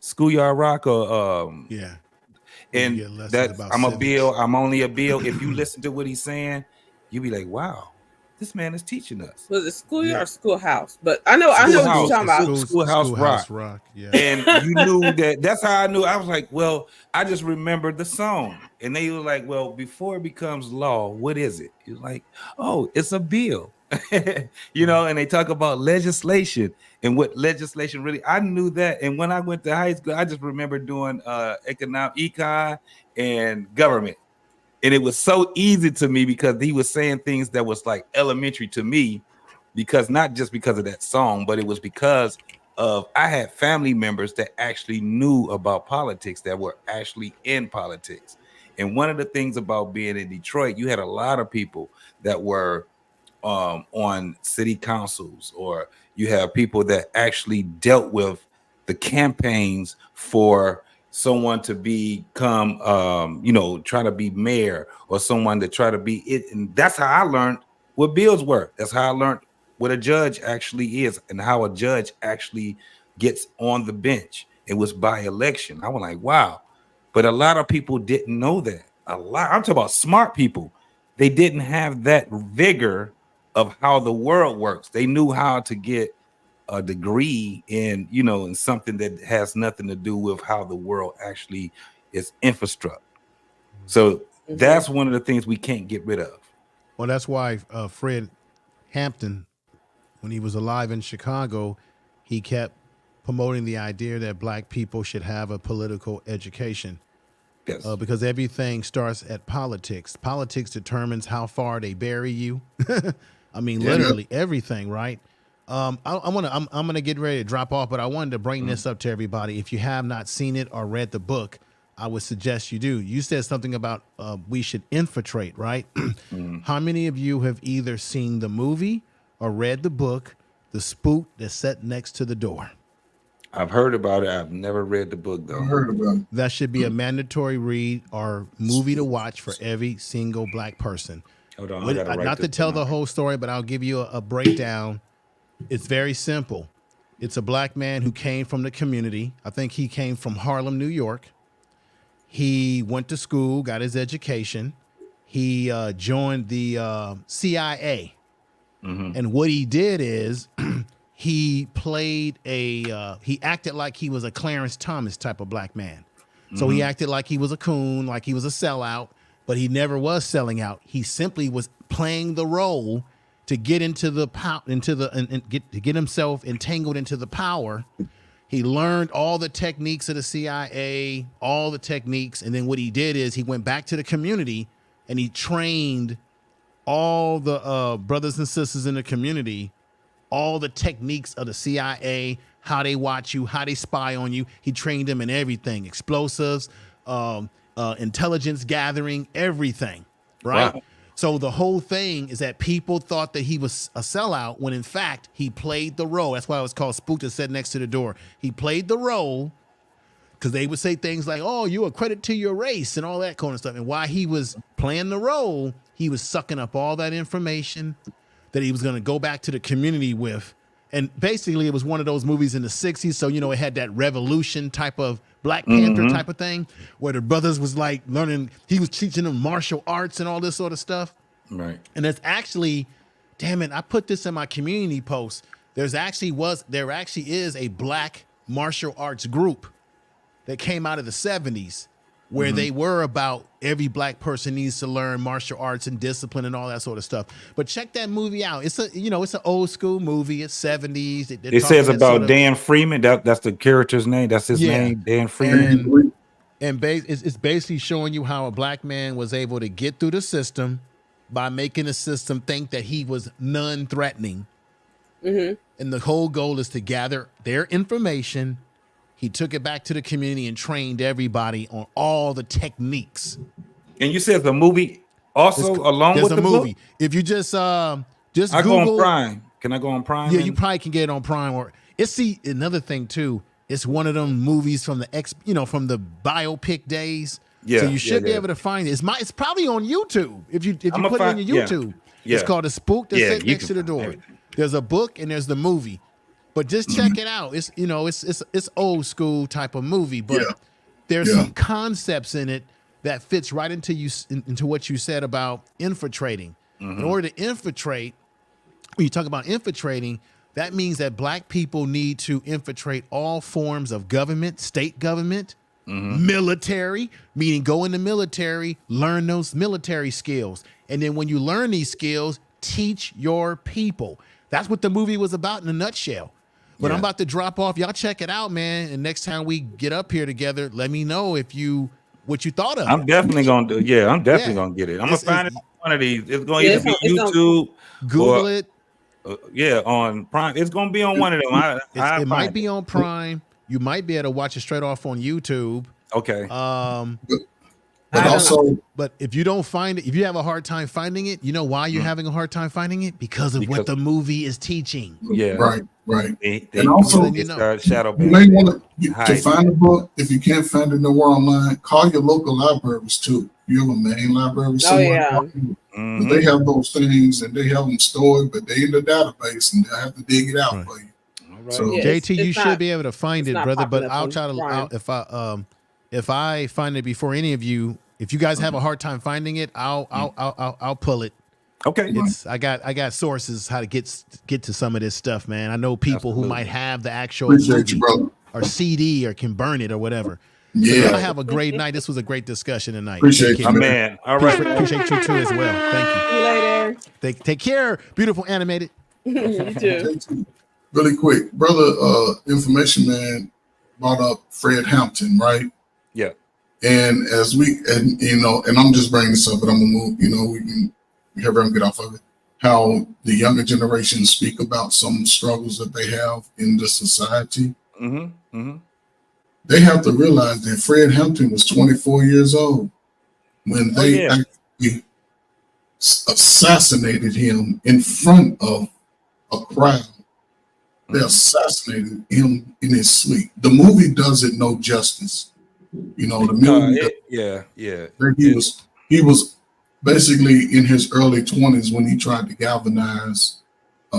Schoolyard Rock or
yeah.
And
You get lessons
that
about
I'm a
civics.
Bill. I'm only a Bill. If you listen to what he's saying, you'll be like, wow, this man is teaching us.
Was it schoolyard or schoolhouse? But I know what you're talking about.
Schoolhouse Rock.
Yeah.
And you knew that. That's how I knew. I was like, well, I just remembered the song. And they were like, well, before it becomes law, what is it? He was like, oh, it's a bill. You know, and they talk about legislation and what legislation really, I knew that. And when I went to high school, I just remember doing econ and government. And it was so easy to me because he was saying things that was like elementary to me, because not just because of that song, but it was because of I had family members that actually knew about politics, that were actually in politics. And one of the things about being in Detroit, you had a lot of people that were on city councils, or you have people that actually dealt with the campaigns for someone to become, try to be mayor, or someone to try to be it. And that's how I learned what bills were. That's how I learned what a judge actually is and how a judge actually gets on the bench. It was by election. I was like, wow. But a lot of people didn't know that. I'm talking about smart people. They didn't have that vigor of how the world works. They knew how to get a degree in, in something that has nothing to do with how the world actually is infrastructure. So that's one of the things we can't get rid of.
Well, that's why Fred Hampton, when he was alive in Chicago, he kept promoting the idea that Black people should have a political education.
Yes.
Because everything starts at politics. Politics determines how far they bury you. I mean, literally everything, right? I'm gonna get ready to drop off, but I wanted to bring this up to everybody. If you have not seen it or read the book, I would suggest you do. You said something about we should infiltrate, right? How many of you have either seen the movie or read the book, The Spook That's Set Next to the Door?
I've heard about it. I've never read the book, though.
I heard about it.
That should be a mandatory read or movie to watch for every single Black person.
Hold on, I gotta write
Not to
this
tell
down.
the whole story, but I'll give you a breakdown. It's very simple. It's a Black man who came from the community. I think he came from Harlem, New York. He went to school, got his education. He joined the CIA. And what he did is he played he acted like he was a Clarence Thomas type of Black man. So he acted like he was a coon, like he was a sellout, but he never was selling out. He simply was playing the role to get into the get himself entangled into the power. He learned all the techniques of the CIA, all the techniques, and then what he did is he went back to the community and he trained all the brothers and sisters in the community, all the techniques of the CIA, how they watch you, how they spy on you. He trained them in everything, explosives, intelligence gathering, everything, right? Wow. So the whole thing is that people thought that he was a sellout when in fact he played the role. That's why it was called Spook That Sat Next to the Door. He played the role because they would say things like, oh, you're a credit to your race and all that kind of stuff. And while he was playing the role, he was sucking up all that information that he was going to go back to the community with. And basically it was one of those movies in the 60s. So, it had that revolution type of Black Panther type of thing where the brothers was like learning, he was teaching them martial arts and all this sort of stuff.
Right.
And it's actually, damn it, I put this in my community post. There actually is a Black martial arts group that came out of the 70s where they were about every black person needs to learn martial arts and discipline and all that sort of stuff. But check that movie out. It's it's an old school movie. It's 70s.
It says about Dan Freeman. That's the character's name. That's his name, Dan Freeman.
And it's basically showing you how a black man was able to get through the system by making the system think that he was non-threatening. And the whole goal is to gather their information. He took it back to the community and trained everybody on all the techniques.
And you said the movie also along with the
movie.
book?
If you just
I
Google,
go on Prime. Can I go on Prime?
Yeah, you probably can get it on Prime. Or another thing too. It's one of them movies from from the biopic days.
Yeah,
so you should be able to find it. It's probably on YouTube. If you put it on your YouTube, it's called The Spook That Sat Next to the Door. There's a book and there's the movie. But just check it out. It's it's old school type of movie, but there's some concepts in it that fits right into what you said about infiltrating. In order to infiltrate, when you talk about infiltrating, that means that black people need to infiltrate all forms of government, state government, military, meaning go in the military, learn those military skills. And then when you learn these skills, teach your people. That's what the movie was about in a nutshell. But I'm about to drop off. Y'all check it out, man. And next time we get up here together, let me know what you thought of it.
I'm definitely gonna do. Yeah, I'm definitely gonna get it. I'm gonna find it on one of these. It's gonna either be YouTube,
Google it.
On Prime. It's gonna be on one of them.
It might be on Prime. You might be able to watch it straight off on YouTube.
Okay.
But if you don't find it, if you have a hard time finding it, you know why you're having a hard time finding it? Because of what the movie is teaching.
Yeah.
Right.
And also, shadow
you may want to find the book. If you can't find it nowhere online, call your local libraries too. You have a main library somewhere. They have those things and they have them stored, but they in the database and they have to dig it out for you.
Right.
So
JT, you should be able to find it, brother. But I'll try to if I find it before any of you. If you guys have a hard time finding it, I'll pull it.
Okay.
I got sources how to get to some of this stuff, man. I know people who might have the actual movie or CD or can burn it or whatever.
Yeah.
So I have a great night. This was a great discussion tonight.
Appreciate you,
man. All right.
Appreciate you too as well. Thank you.
See you later.
Take care, beautiful animated.
You too.
Really quick, brother. Information man brought up Fred Hampton, right?
Yeah.
And and I'm just bringing this up, but I'm gonna move. We can have them get off of it. How the younger generation speak about some struggles that they have in the society. They have to realize that Fred Hampton was 24 years old when they actually assassinated him in front of a crowd. They assassinated him in his sleep. The movie does it no justice. The movie. He was basically in his early 20s when he tried to galvanize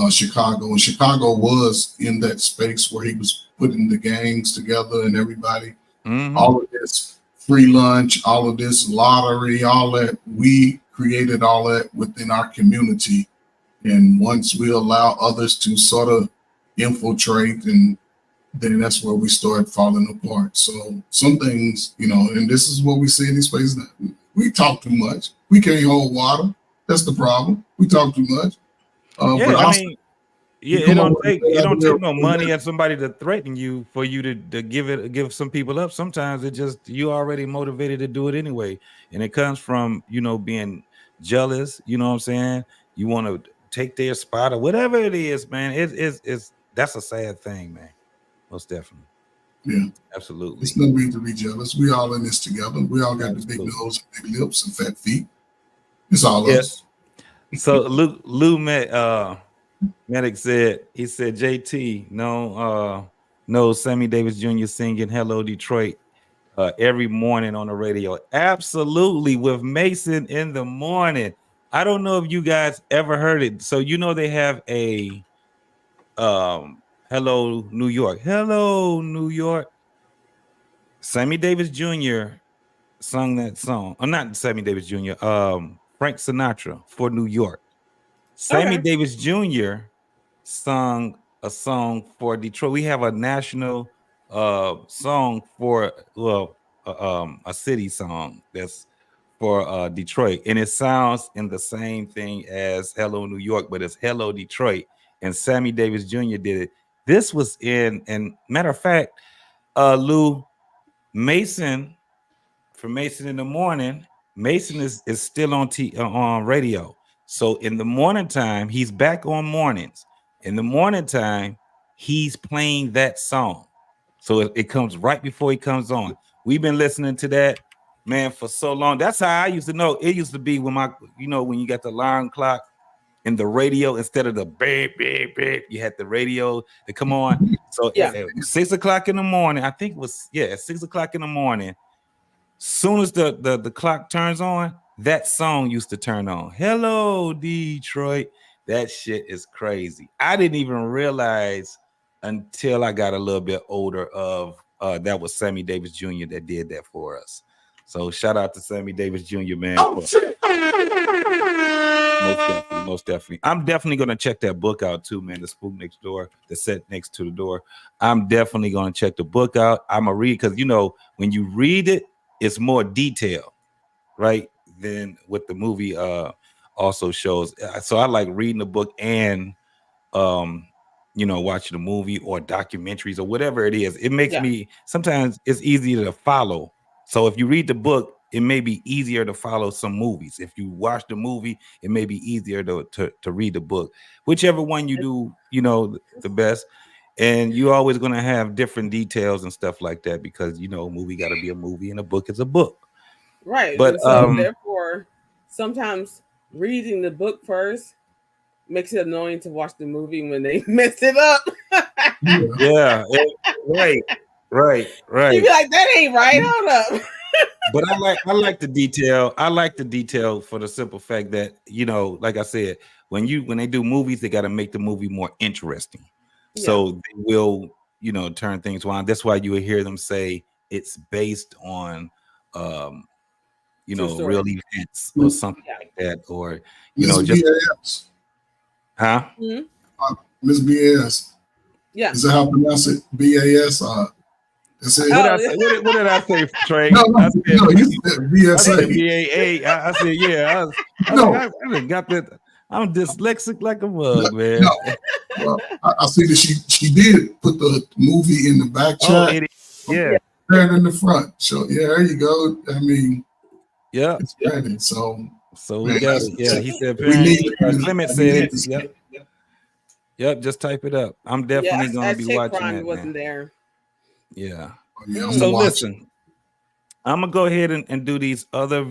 Chicago, and Chicago was in that space where he was putting the gangs together and everybody. All of this free lunch, all of this lottery, all that, we created all that within our community. And once we allow others to sort of infiltrate, and then that's where we start falling apart. So some things, and this is what we see in these places. We talk too much. We can't hold water. That's the problem. We talk too much.
It don't take no money and somebody to threaten you for you to give some people up. Sometimes it just you already motivated to do it anyway, and it comes from being jealous. You know what I'm saying? You want to take their spot or whatever it is, man. It's that's a sad thing, man. Most definitely.
Yeah,
absolutely.
It's no reason to be jealous. We all in this together. We all got the big nose, and big lips, and fat feet. It's all us.
So Lou Medic said, JT, no Sammy Davis Jr. singing Hello Detroit every morning on the radio. Absolutely, with Mason in the morning. I don't know if you guys ever heard it. So they have a Hello New York. Hello New York. Sammy Davis Jr. sung that song. Not Sammy Davis Jr. Frank Sinatra for New York. Sammy Davis Jr. sung a song for Detroit. We have a national song for a city song that's for Detroit, and it sounds in the same thing as Hello New York, but it's Hello Detroit, and Sammy Davis Jr. did it. This was and matter of fact, Lou, Mason from Mason in the Morning, Mason is still on radio. So in the morning time, he's back on mornings. In the morning time, he's playing that song. So it comes right before he comes on. We've been listening to that, man, for so long. That's how I used to know. It used to be when when you got the alarm clock and the radio, instead of the beep, beep, beep, you had the radio to come on. So at 6 o'clock in the morning, I think it was, at 6 o'clock in the morning, soon as the clock turns on, that song used to turn on. Hello, Detroit. That shit is crazy. I didn't even realize until I got a little bit older of that was Sammy Davis Jr. that did that for us. So shout out to Sammy Davis Jr., man. Oh, shit. Most definitely. I'm definitely going to check that book out too, man. The Spook Next Door, the set next to the door. I'm definitely going to check the book out. I'm going to read, because, when you read it, it's more detailed, right, than what the movie also shows. So I like reading the book and watching the movie or documentaries or whatever it is. It makes me, sometimes it's easier to follow. So if you read the book, it may be easier to follow some movies. If you watch the movie, it may be easier to read the book. Whichever one you do, the best. And you're always going to have different details and stuff like that, because movie got to be a movie and a book is a book,
right?
But
so therefore, sometimes reading the book first makes it annoying to watch the movie when they mess it up. Right. You be like, that ain't right. Hold up.
But I like the detail. I like the detail for the simple fact that like I said, when they do movies, they got to make the movie more interesting. So they will, turn things around. That's why you will hear them say it's based on, real events or something like that, or just
BAS.
Huh?
Miss BAS.
Yeah.
Is that how I pronounce it? BAS. That's it.
What did I say, Trey?
No, you said BSA.
I said BAA. I said, yeah. I got that. I'm dyslexic like a mug, man.
No. Well, I see that she did put the movie in the back chat. And in the front. So yeah, there you go. I mean, it's ready. So
we got it. Yeah, he said. Clement said it. Yep. Just type it up. I'm definitely going to be watching that.
Wasn't there?
Yeah. So listen, I'm gonna go ahead and do these other 2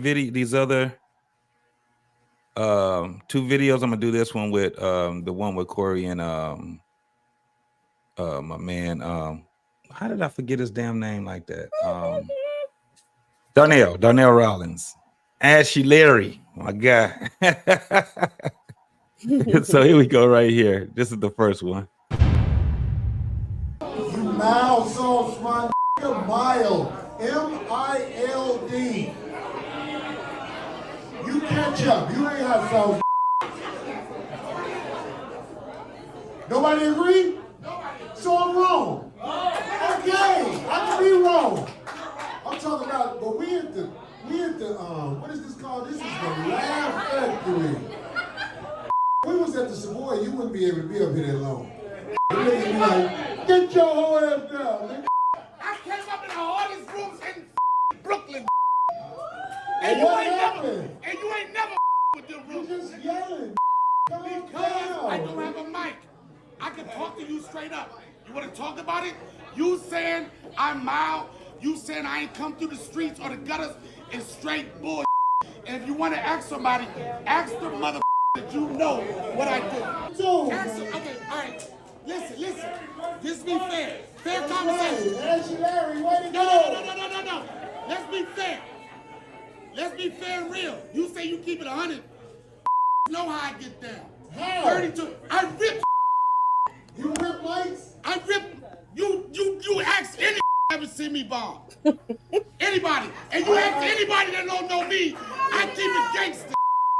videos. I'm gonna do this one with the one with Corey and my man. How did I forget his damn name like that? Darnell Rollins. Ashy Larry, my guy. So here we go right here. This is the first one.
You mild sauce, my nigga, mild. M-I-L-D. You catch up. You ain't hot sauce. Nobody agree? So I'm wrong. Okay, I can be wrong. I'm talking about, but we at the what is this called? This is the Laugh Factory. We was at the Savoy, you wouldn't be able to be up here that long. The niggas be like, get your whole ass down, nigga.
I came up in the hardest rooms in Brooklyn.
And you
ain't never with them rooms.
You just yelling.
Because I don't have a mic. I can talk to you straight up. You want to talk about it? You saying I'm mild, you saying I ain't come through the streets or the gutters is straight bull. And if you want to ask somebody, ask the mother that you know what I do. Okay, all right. Listen. This be fair. Fair conversation. No. Let's be fair. Let's be fair and real. You say you keep it 100. Know how I get down.
How?
32. I rip.
You rip lights?
I rip. You ask any ever see me bomb. Anybody. And you ask anybody that don't know me, I keep it gangster.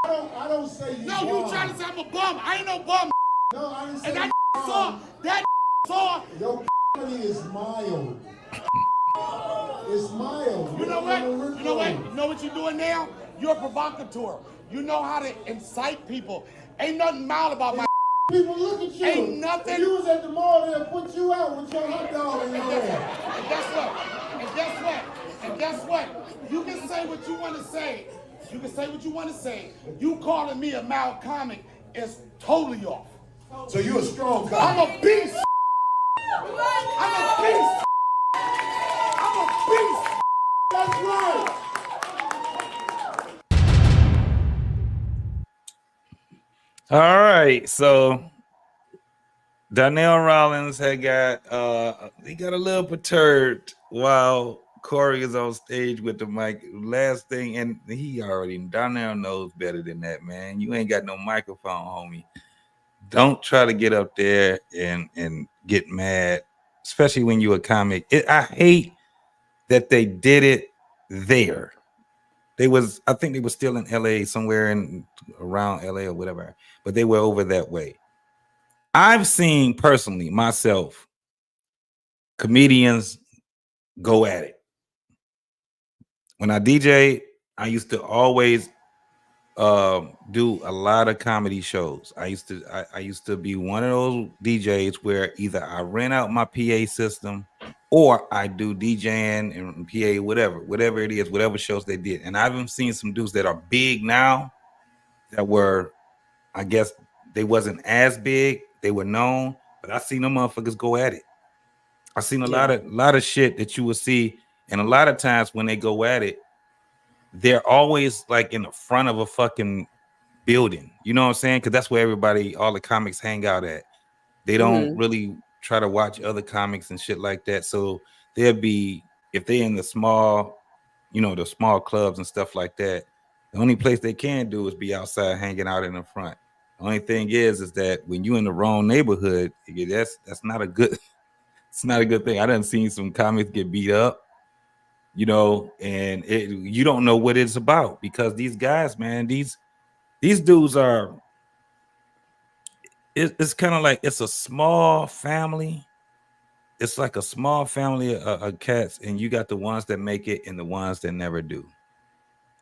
I don't say you.
No, you trying to say I'm a bum. I ain't no bum.
No, I didn't say
and that saw
is mild. It's mild.
You know what? You know what? You know what you're doing now? You're a provocateur. You know how to incite people. Ain't nothing mild about my.
People look at you.
Ain't nothing.
If you was at the mall, they'll put you out with your hot dog in your hand.
And guess what? And guess what? And guess what? You can say what you want to say. You can say what you want to say. You calling me a mild comic is totally off.
So you a strong comic.
I'm a beast. I'm a beast. I'm a beast.
That's right.
All right, so Donnell Rollins had got he got a little perturbed while Corey is on stage with the mic. Last thing, and Donnell knows better than that, man. You ain't got no microphone, homie. Don't try to get up there and get mad, especially when you're a comic. I hate that they did it there. I think they were still in LA, somewhere around LA or whatever, but they were over that way. I've seen personally myself comedians go at it. When I DJ, I used to always do a lot of comedy shows. I used to be one of those DJs where either I rent out my PA system or I do DJing and PA, whatever it is, whatever shows they did. And I've seen some dudes that are big now that were, I guess they wasn't as big, they were known, but I seen them motherfuckers go at it. I seen a lot of shit that you will see, and a lot of times when they go at it, they're always like in the front of a fucking building. You know what I'm saying? Because that's where all the comics hang out at. They don't really try to watch other comics and shit like that. So they'll be, if they're in the small, the small clubs and stuff like that, the only place they can do is be outside hanging out in the front. The only thing is that when you're in the wrong neighborhood, that's not a good, it's not a good thing. I done seen some comics get beat up, and you don't know what it's about, because these guys, man, these dudes are, it's kind of like, it's a small family. It's like a small family of cats, and you got the ones that make it and the ones that never do.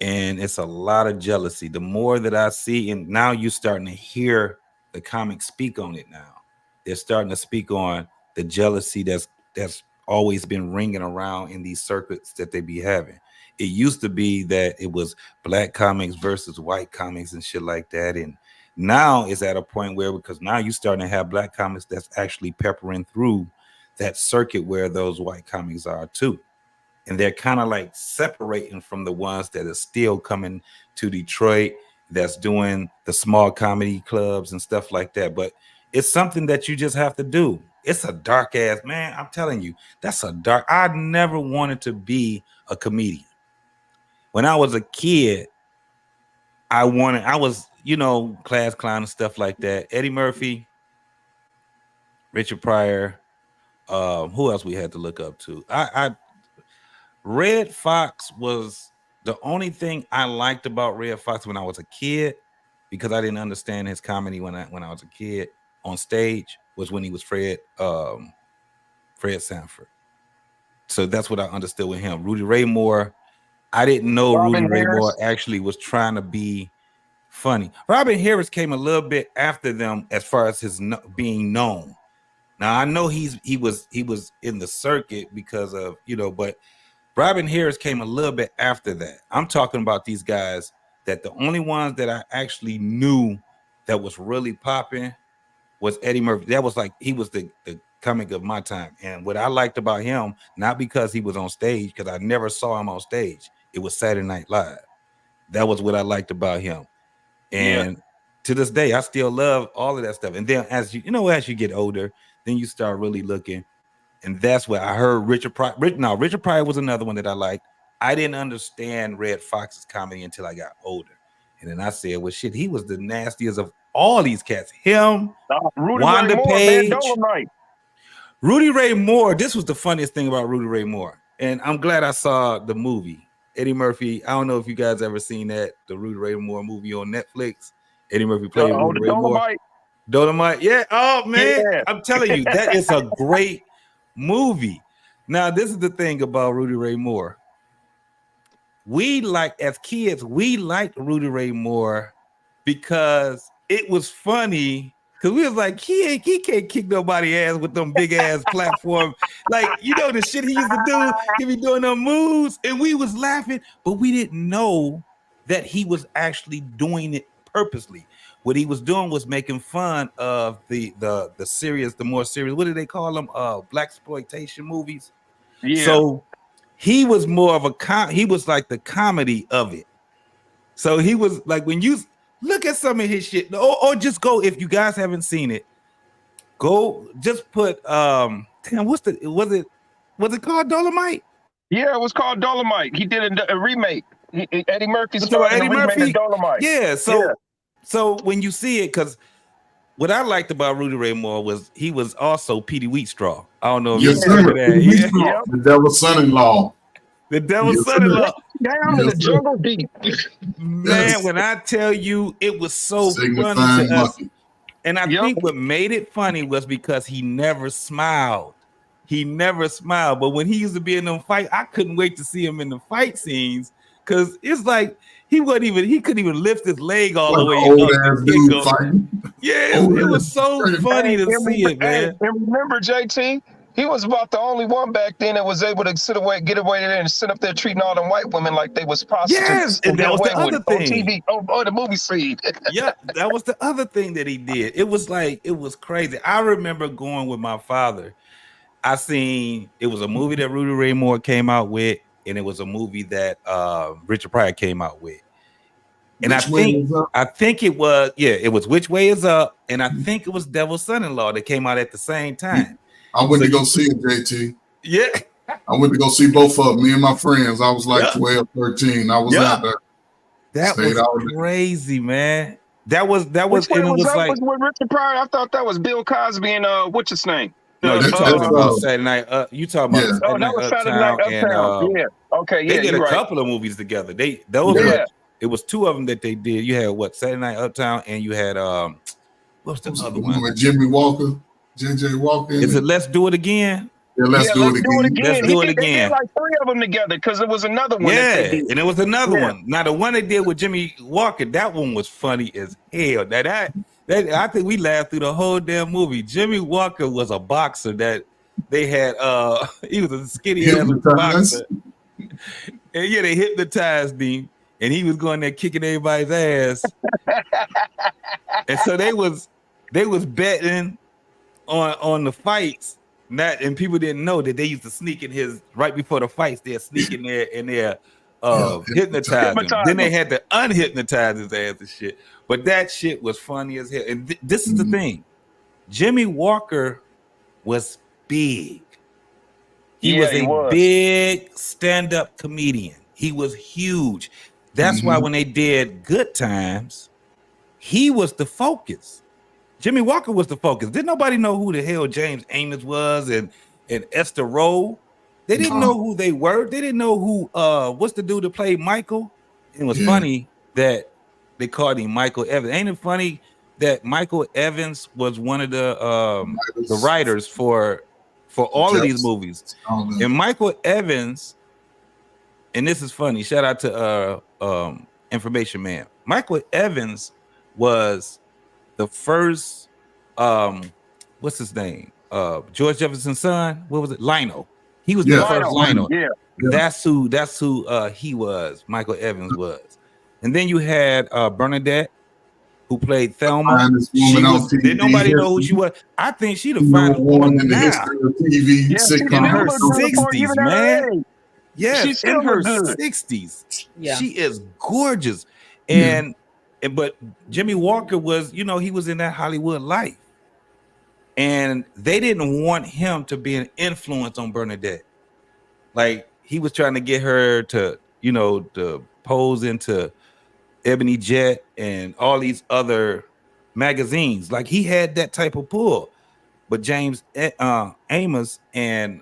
And it's a lot of jealousy. The more that I see, and now you're starting to hear the comics speak on it now. They're starting to speak on the jealousy that's always been ringing around in these circuits that they be having. It used to be that it was black comics versus white comics and shit like that. And now it's at a point where, because now you're starting to have black comics that's actually peppering through that circuit where those white comics are too. And they're kind of like separating from the ones that are still coming to Detroit, that's doing the small comedy clubs and stuff like that. But it's something that you just have to do. It's a dark ass, man. I'm telling you, I never wanted to be a comedian. When I was a kid, I was, class clown and stuff like that. Eddie Murphy, Richard Pryor, who else we had to look up to? Red Fox was the only thing I liked about Red Fox when I was a kid, because I didn't understand his comedy when I was a kid on stage, was when he was Fred Sanford. So that's what I understood with him. Rudy Ray Moore, I didn't know Rudy Ray Moore actually was trying to be funny. Robin Harris came a little bit after them as far as his being known. Now I know he was in the circuit because of, but Robin Harris came a little bit after that. I'm talking about these guys that the only ones that I actually knew that was really popping was Eddie Murphy. That was like, he was the comic of my time. And what I liked about him, not because he was on stage, because I never saw him on stage, it was Saturday Night Live. That was what I liked about him. And to this day, I still love all of that stuff. And then as you get older, then you start really looking. And that's where I heard Richard Pryor. Richard Pryor was another one that I liked. I didn't understand Red Fox's comedy until I got older. And then I said, well, shit, he was the nastiest of all these cats. Him, Wanda Page, Rudy Ray Moore. This was the funniest thing about Rudy Ray Moore. And I'm glad I saw the movie. Eddie Murphy. I don't know if you guys ever seen that, the Rudy Ray Moore movie on Netflix. Eddie Murphy played Rudy Ray Moore. Dolomite. Yeah. Oh, man. Yeah. I'm telling you, that is a great movie. Now, this is the thing about Rudy Ray Moore. As kids, we liked Rudy Ray Moore because it was funny. Cause we was like, he can't kick nobody ass with them big ass platform. Like, you know, the shit he used to do, he be doing them moves, and we was laughing, but we didn't know that he was actually doing it purposely. What he was doing was making fun of the serious, the more serious, what do they call them? Blaxploitation movies.
Yeah.
So he was more of he was like the comedy of it. So he was like, when you look at some of his shit, or just go, if you guys haven't seen it, go just put damn, was it called Dolomite?
Yeah, it was called Dolomite. He did a remake. Eddie Murphy
So
started
Eddie
a remake
Murphy,
of Dolomite.
Yeah, so when you see it, because what I liked about Rudy Ray Moore was he was also Petey Wheatstraw. I don't know if
Yes,
you remember
sir.
that.
Yeah. The devil's son-in-law.
The devil's
Yes,
son-in-law.
Down in the jungle deep.
Man, when I tell you, it was so funny
Signifying
to us.
monkey.
And I think what made it funny was because he never smiled. He never smiled. But when he used to be in them fight, I couldn't wait to see him in the fight scenes, because it's like he couldn't even lift his leg all the way up. Yeah, it was so funny to see it, man.
And remember, JT, he was about the only one back then that was able to get away there and sit up there treating all them white women like they was prostitutes.
Yes, and that was the other thing.
On TV, on the movie scene.
Yeah, that was the other thing that he did. It was crazy. I remember going with my father. It was a movie that Rudy Ray Moore came out with, and it was a movie that Richard Pryor came out with. And I think it was Which Way Is Up, and I think it was Devil's Son-in-Law that came out at the same time.
I went to go see it, JT.
Yeah.
I went to go see both of them. Me and my friends. I was like 12, 13. I was out there.
That was crazy, man. That was and it was like
was with Richard Pryor. I thought that was Bill Cosby and what's his name?
No, you're talking about Saturday Night. You talking about
that was Saturday Night Uptown. Yeah. Okay. Yeah.
They did a
right.
couple of movies together. It was two of them that they did. You had Saturday Night Uptown, and you had what's the other one
with Jimmy Walker, JJ Walker.
Is it Let's Do It Again?
Yeah, let's do it again.
Let's do it again.
They did like 3 of them together, because there was another one.
Yeah, and it was another one. Now the one they did with Jimmy Walker, that one was funny as hell. That I think we laughed through the whole damn movie. Jimmy Walker was a boxer that they had. He was a skinny ass boxer. And yeah, they hypnotized him, and he was going there kicking everybody's ass. And so they was betting on the fights. And people didn't know that they used to sneak in his right before the fights. They're sneaking there and they're hypnotize him. Then they had to unhypnotize his ass and shit. But that shit was funny as hell. And this is the thing: Jimmy Walker was big. He was a big stand-up comedian. He was huge. That's why when they did Good Times, he was the focus. Jimmy Walker was the focus. Didn't nobody know who the hell James Amos was and Esther Rowe? They didn't know who they were. They didn't know who what's the dude that played Michael? It was funny that they called him Michael Evans. Ain't it funny that Michael Evans was one of the writers for all of these movies? And Michael Evans, and this is funny, shout out to Information Man. Michael Evans was the first what's his name? George Jefferson's son. What was it? Lionel. He was the first Lionel. Yeah. That's who he was. Michael Evans was. And then you had Bernadette, who played Thelma. Did nobody know who she was? I think she the finest woman in the history of TV sitcom. In her 60s, man. Yes, she's in her 60s. Yeah. She is gorgeous. But Jimmy Walker was, he was in that Hollywood life. And they didn't want him to be an influence on Bernadette. Like, he was trying to get her to, to pose into Ebony Jet and all these other magazines. Like, he had that type of pull. But James Amos and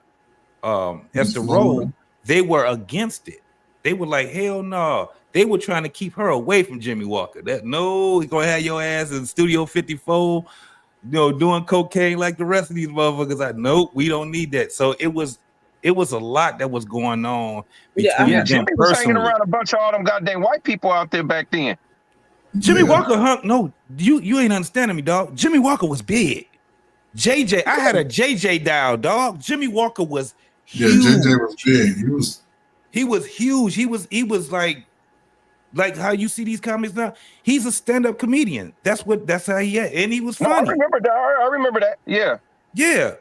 Esther Rowe, they were against it. They were like, hell no. They were trying to keep her away from Jimmy Walker. He's gonna have your ass in Studio 54 doing cocaine like the rest of these motherfuckers. Nope, we don't need that. So it was a lot that was going on between them
Jimmy was hanging
personally.
around a bunch of all them goddamn white people out there back then.
Jimmy Walker hung. No, you ain't understanding me, dog. Jimmy Walker was big. JJ, I had a JJ dial, dog. Jimmy Walker was huge.
Yeah, JJ was big.
He was huge. He was like how you see these comics now. He's a stand-up comedian. That's how he is. And he was funny.
No, I remember that. Yeah.
Yeah.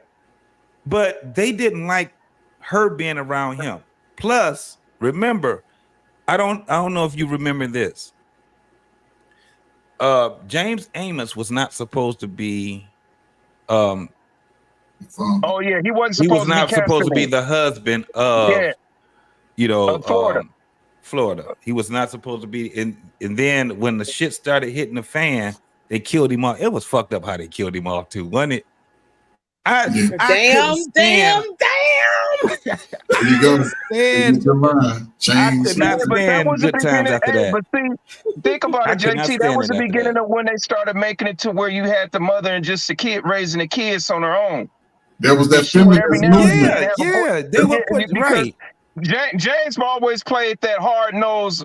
But they didn't like her being around him. Plus, remember, I don't know if you remember this. James Amos was not supposed to be
oh yeah, he wasn't supposed
he was not supposed to be the husband of Florida. He was not supposed to be and then when the shit started hitting the fan, they killed him off. It was fucked up how they killed him off too, wasn't it?
Damn.
There you go.
I could not stand good times after that.
But see, think about it, JT. That was the beginning of when they started making it to where you had the mother and just the kid raising the kids on her own.
There was that feminist movement.
Yeah, they were right.
James always played that hard nose.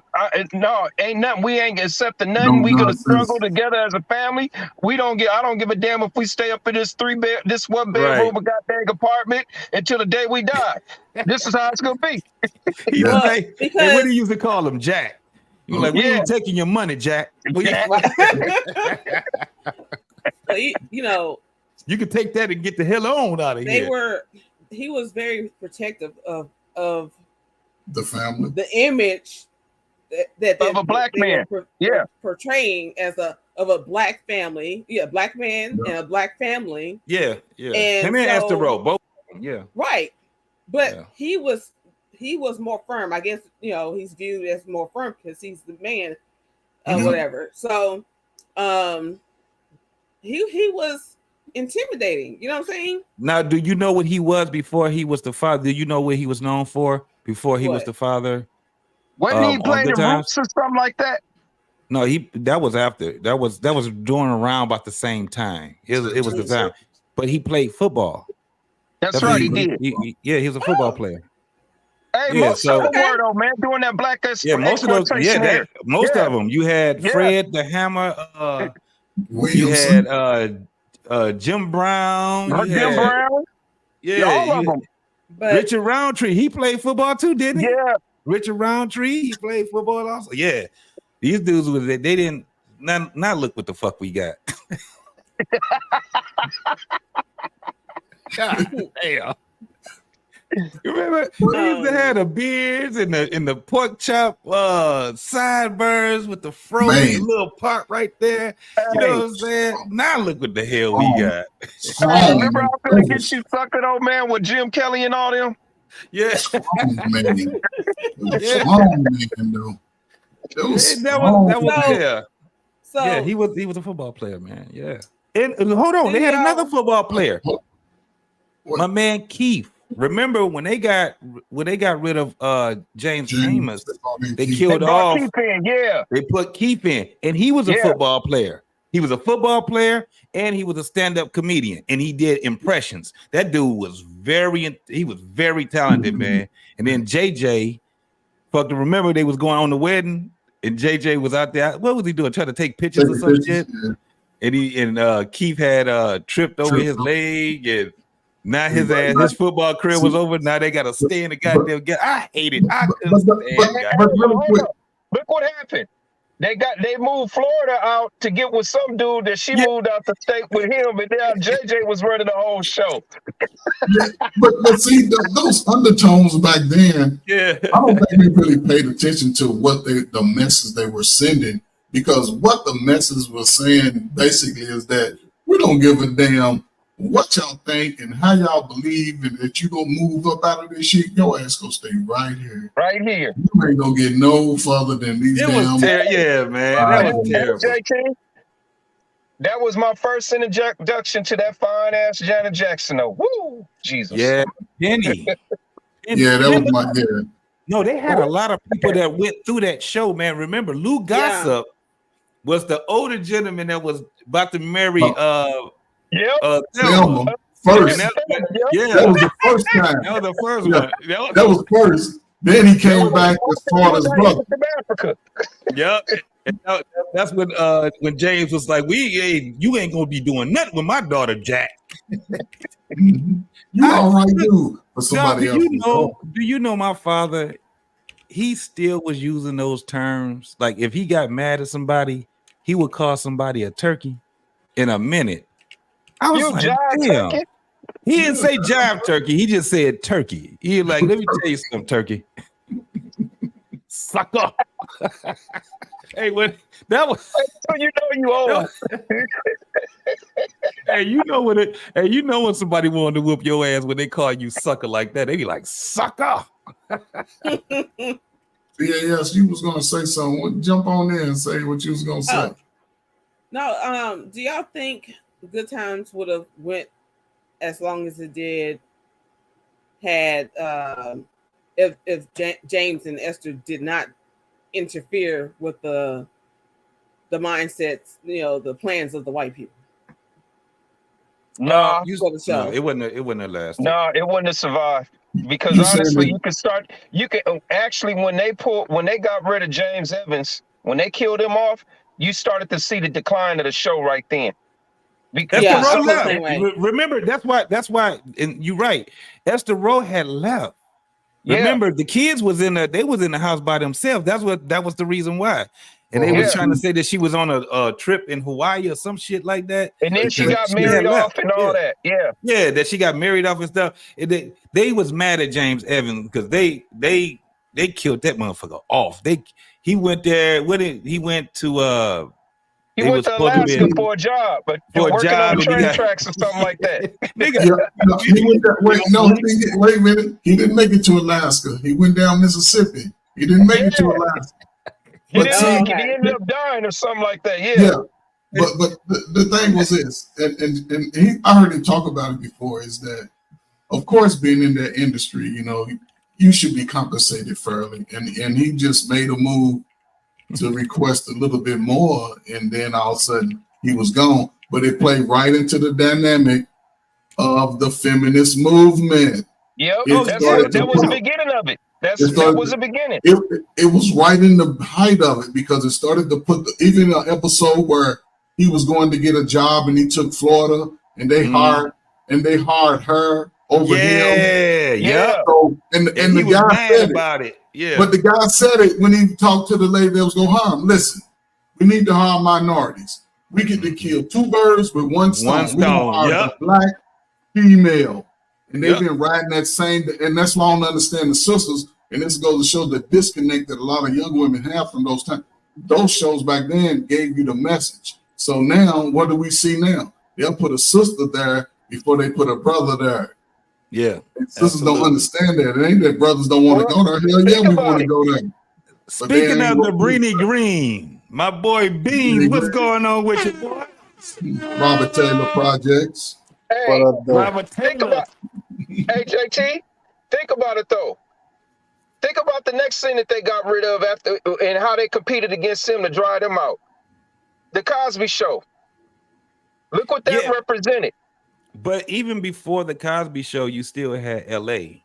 No, ain't nothing. We ain't accepting nothing. We gonna struggle together as a family. I don't give a damn if we stay up in this one bedroom, a goddamn apartment until the day we die. This is how it's gonna be.
He was like, hey, what do you used to call him, Jack? You like, we ain't taking your money, Jack. You can take that and get the hell on out of here.
He was very protective of
the family,
the image that
of a black man,
portraying as a black family, black man and a black family,
and him and Esther Rowe, both,
right. But he was more firm. I guess he's viewed as more firm because he's the man, whatever. So, he was intimidating. You know what I'm saying?
Now, do you know what he was before he was the father? Do you know what he was known for before he was the father?
Wasn't he playing the Roots or something like that?
No, that was after. That was doing around about the same time. It was the time, but he played football.
That's right, he did.
He was a football player.
Hey, most of them were though, man, doing that black
most of those, most of them. You had Fred the Hammer. You had Jim Brown.
Jim Brown.
Yeah,
all of them.
But
Richard Roundtree, he played football too, didn't he?
Yeah.
Richard Roundtree, he played football also. Yeah. These dudes they didn't not look what the fuck we got. God damn. You remember they used to have the beards and the pork chop sideburns with the frozen little part right there. You know what I'm saying? Now look what the hell we got.
Remember I was gonna get you suckered, old man, with Jim Kelly and all them?
Yeah. He was a football player, man. Yeah. And hold on, they had another football player. My man Keith. Remember when they got rid of James Amos, they killed off. They put Keith in, and he was a football player. He was a football player, and he was a stand-up comedian, and he did impressions. That dude was very talented, man. And then JJ, remember they was going on the wedding, and JJ was out there. What was he doing? Trying to take pictures or some shit. And Keith had tripped over his leg and. Now his football career was over. Now they got to stay in the goddamn game. I hate it. I couldn't stand it.
Look what happened. They moved Florida out to get with some dude that she moved out the state with him, and now JJ was running the whole show.
but see those undertones back then. I don't think we really paid attention to what the message they were sending, because what the message was saying basically is that we don't give a damn what y'all think and how y'all believe, and that you gonna move up out of this shit. Your ass gonna stay right here.
Right here.
You ain't gonna get no further than these damn.
Yeah, man. That was terrible.
JT, that was my first introduction to that fine ass Janet Jackson. Oh, woo, Jesus.
Yeah, Penny.
Yeah, that was my dad.
No, they had a lot of people that went through that show, man. Remember, Lou Gossett was the older gentleman that was about to marry
Thelma. First.
That
That was the first time.
That was the first
Yeah.
one.
That was first. Then he came back as Florida's brother.
Africa.
Yep. And that's when James was like, you ain't gonna be doing nothing with my daughter, Jack.
You all right, dude. For somebody else.
Do you know my father? He still was using those terms. Like if he got mad at somebody, he would call somebody a turkey in a minute. I was like, damn.
Turkey?
He didn't say jive turkey. He just said turkey. He was like, let me tell you something, turkey. Suck up. Hey, when that was,
so you know you old.
Hey, you know when somebody wanted to whoop your ass when they call you sucker like that, they be like, sucker.
Yes, you was gonna say something. Jump on there and say what you was gonna say.
No, do y'all think Good Times would have went as long as it did had if James and Esther did not interfere with the mindsets, the plans of the white people?
No,
it wouldn't have lasted.
No, it wouldn't have survived. Because honestly, you can actually when they got rid of James Evans, when they killed him off, you started to see the decline of the show right then. Because
remember, that's why, and you're right. Esther Rowe had left.
Yeah.
Remember, the kids was in the house by themselves. That was the reason why. And they was trying to say that she was on a trip in Hawaii or some shit like that.
And then she got married off and all that. Yeah.
Yeah, that she got married off and stuff. And they was mad at James Evans because they killed that motherfucker off. He went there. He went to
He went to Alaska for a job, but working on train tracks or something like that.
Wait a minute. He didn't make it to Alaska. He went down Mississippi. He didn't make it to Alaska.
He ended up dying or something like that.
Yeah. But the thing was this, and I heard him talk about it before, is that, of course, being in that industry, you should be compensated fairly. And he just made a move to request a little bit more, and then all of a sudden he was gone. But it played right into the dynamic of the feminist movement.
Yep, that was the beginning of it. That was the beginning.
It was right in the height of it because it started to put even an episode where he was going to get a job and he took Florida and they hired her over him.
Yeah.
So, and the guy said about it. Yeah. But the guy said it when he talked to the lady that was going to harm. Listen, we need to harm minorities. We get to kill two birds with one stone. We harm the black female. And they've been riding that same, and that's why I don't understand the sisters. And this goes to show the disconnect that a lot of young women have from those times. Those shows back then gave you the message. So now, what do we see now? They'll put a sister there before they put a brother there.
Yeah.
And sisters don't understand that. It ain't that brothers don't want to go there. Hell yeah, we want to go there.
Speaking of the Breeny Green, my boy Beans, what's going on with you, boy?
Robert Taylor Projects.
Hey, Robert Taylor. Hey, JT, think about it though. Think about the next thing that they got rid of after and how they competed against him to dry them out. The Cosby Show. Look what that represented.
But even before the Cosby Show, you still had LA.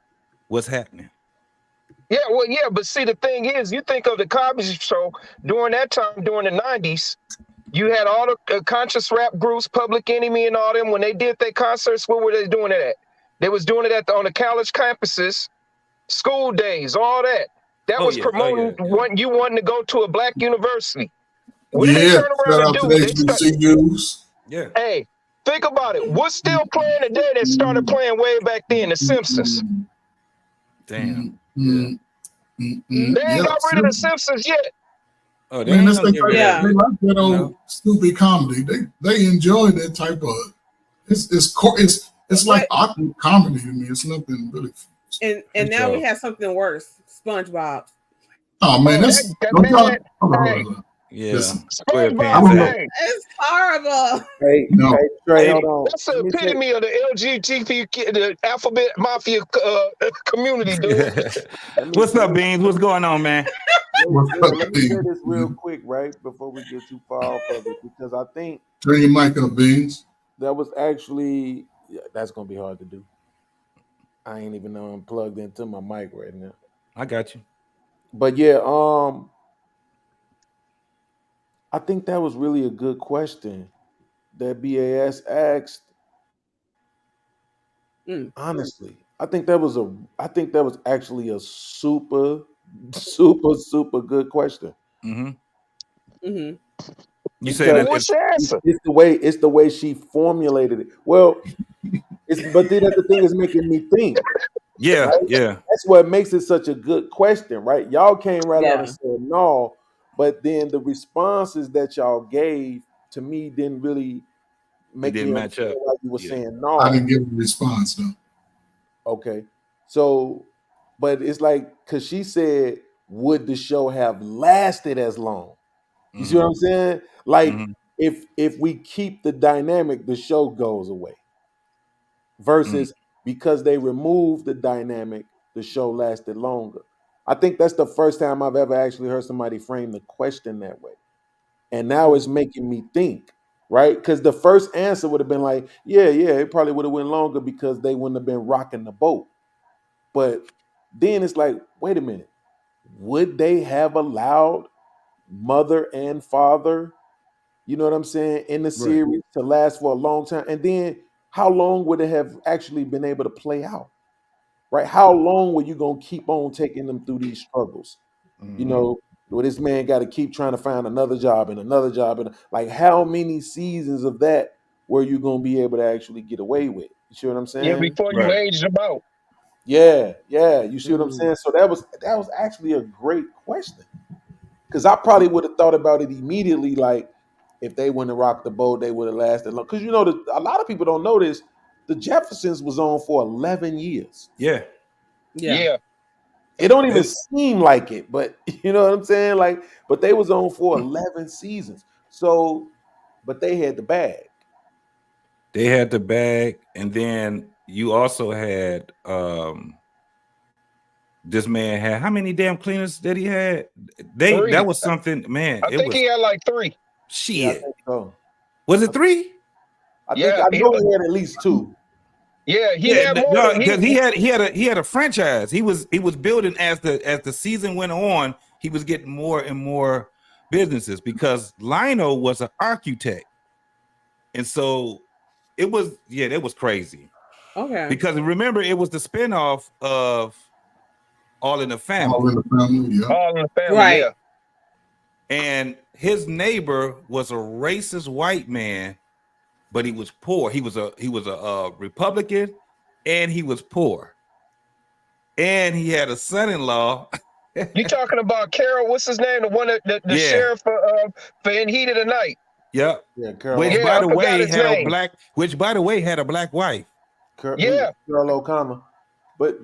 What's happening?
Yeah, well, yeah, but see, the thing is, you think of the Cosby Show during that time, during the 90s, you had all the conscious rap groups, Public Enemy and all them, when they did their concerts, where were they doing it at? They was doing it on the college campuses, school days, all that. That was promoting you wanting to go to a black university. What did they turn around and do? Hey, think about it. What's still playing today that started playing way back then? The Simpsons.
Damn.
They ain't got rid of the Simpsons yet.
Oh, they like that old stupid comedy. They enjoy that type of. It's like awkward comedy to me. It's nothing really.
And now we have something worse. SpongeBob.
Oh man, that's
SpongeBob. It's horrible.
Hey, Trey, hold on.
That's the epitome of the LGBT, the alphabet mafia community, dude.
What's up, Beans? What's going on, man?
Let me say this real quick, right, before we get too far off of it, because I think.
Turn your mic up, Beans.
actually that's gonna be hard to do. I ain't even know I'm plugged into my mic right now.
I got you.
But yeah, I think that was really a good question that BAS asked. Honestly, I think that was actually a super good question.
You saying that
What's the answer?
It's the way she formulated it. Well, but then the thing is making me think.
Yeah,
right?
yeah.
That's what makes it such a good question, right? Y'all came right out and said no, but then the responses that y'all gave to me didn't really make me
match up.
Like you were saying no.
I didn't give a response though.
Okay, so, but it's like because she said, would the show have lasted as long? You see what I'm saying? Like if we keep the dynamic, the show goes away. Versus because they removed the dynamic, the show lasted longer. I think that's the first time I've ever actually heard somebody frame the question that way. And now it's making me think, right? Because the first answer would have been like, yeah, it probably would have went longer because they wouldn't have been rocking the boat. But then it's like, wait a minute, would they have allowed mother and father, you know what I'm saying, in the series to last for a long time? And then how long would it have actually been able to play out? Right? How long were you gonna keep on taking them through these struggles? You know, where this man got to keep trying to find another job and another job, and like how many seasons of that were you gonna be able to actually get away with? You see what I'm saying?
Yeah, before you aged them out.
Yeah. You see what I'm saying? So that was actually a great question. Because I probably would have thought about it immediately, like if they wouldn't have rocked the boat, they would have lasted long. Because a lot of people don't know this. The Jeffersons was on for 11 years.
Yeah.
It don't even seem like it, but you know what I'm saying? Like, but they was on for 11 seasons. So, but they had the bag.
They had the bag, and then you also had this man had how many damn cleaners that he had?
Three.
That was something, man.
I think he had like 3.
Shit.
Yeah, I think so.
Was it 3?
I know he had at least 2.
Yeah, he had more.
Because he had a franchise. He was building as the season went on. He was getting more and more businesses because Lionel was an architect, and so it was crazy.
Okay.
Because remember, it was the spinoff of All in the Family.
All in the Family, yeah.
All in the Family,
Right.
yeah.
And his neighbor was a racist white man, but he was poor. He was a Republican, and he was poor, and he had a son-in-law.
You talking about Carol? What's his name? The one that the sheriff for In Heat of the Night.
Yep.
Yeah, Carol.
Which,
Yeah,
by
I
the
forgot
way,
his name.
had a black wife.
Carol O'Connor. But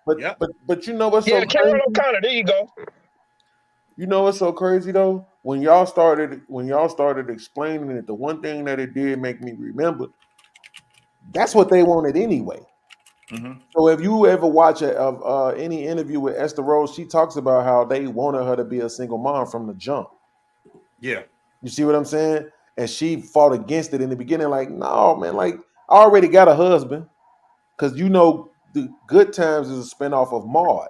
but you know what's so
Carol
crazy?
O'Connor. There you go.
You know what's so crazy though? When y'all started explaining it, the one thing that it did make me remember, that's what they wanted anyway. So if you ever watch any interview with Esther Rose, she talks about how they wanted her to be a single mom from the jump.
Yeah.
You see what I'm saying? And she fought against it in the beginning, like, no, man, like I already got a husband. Because the Good Times is a spinoff of Maude.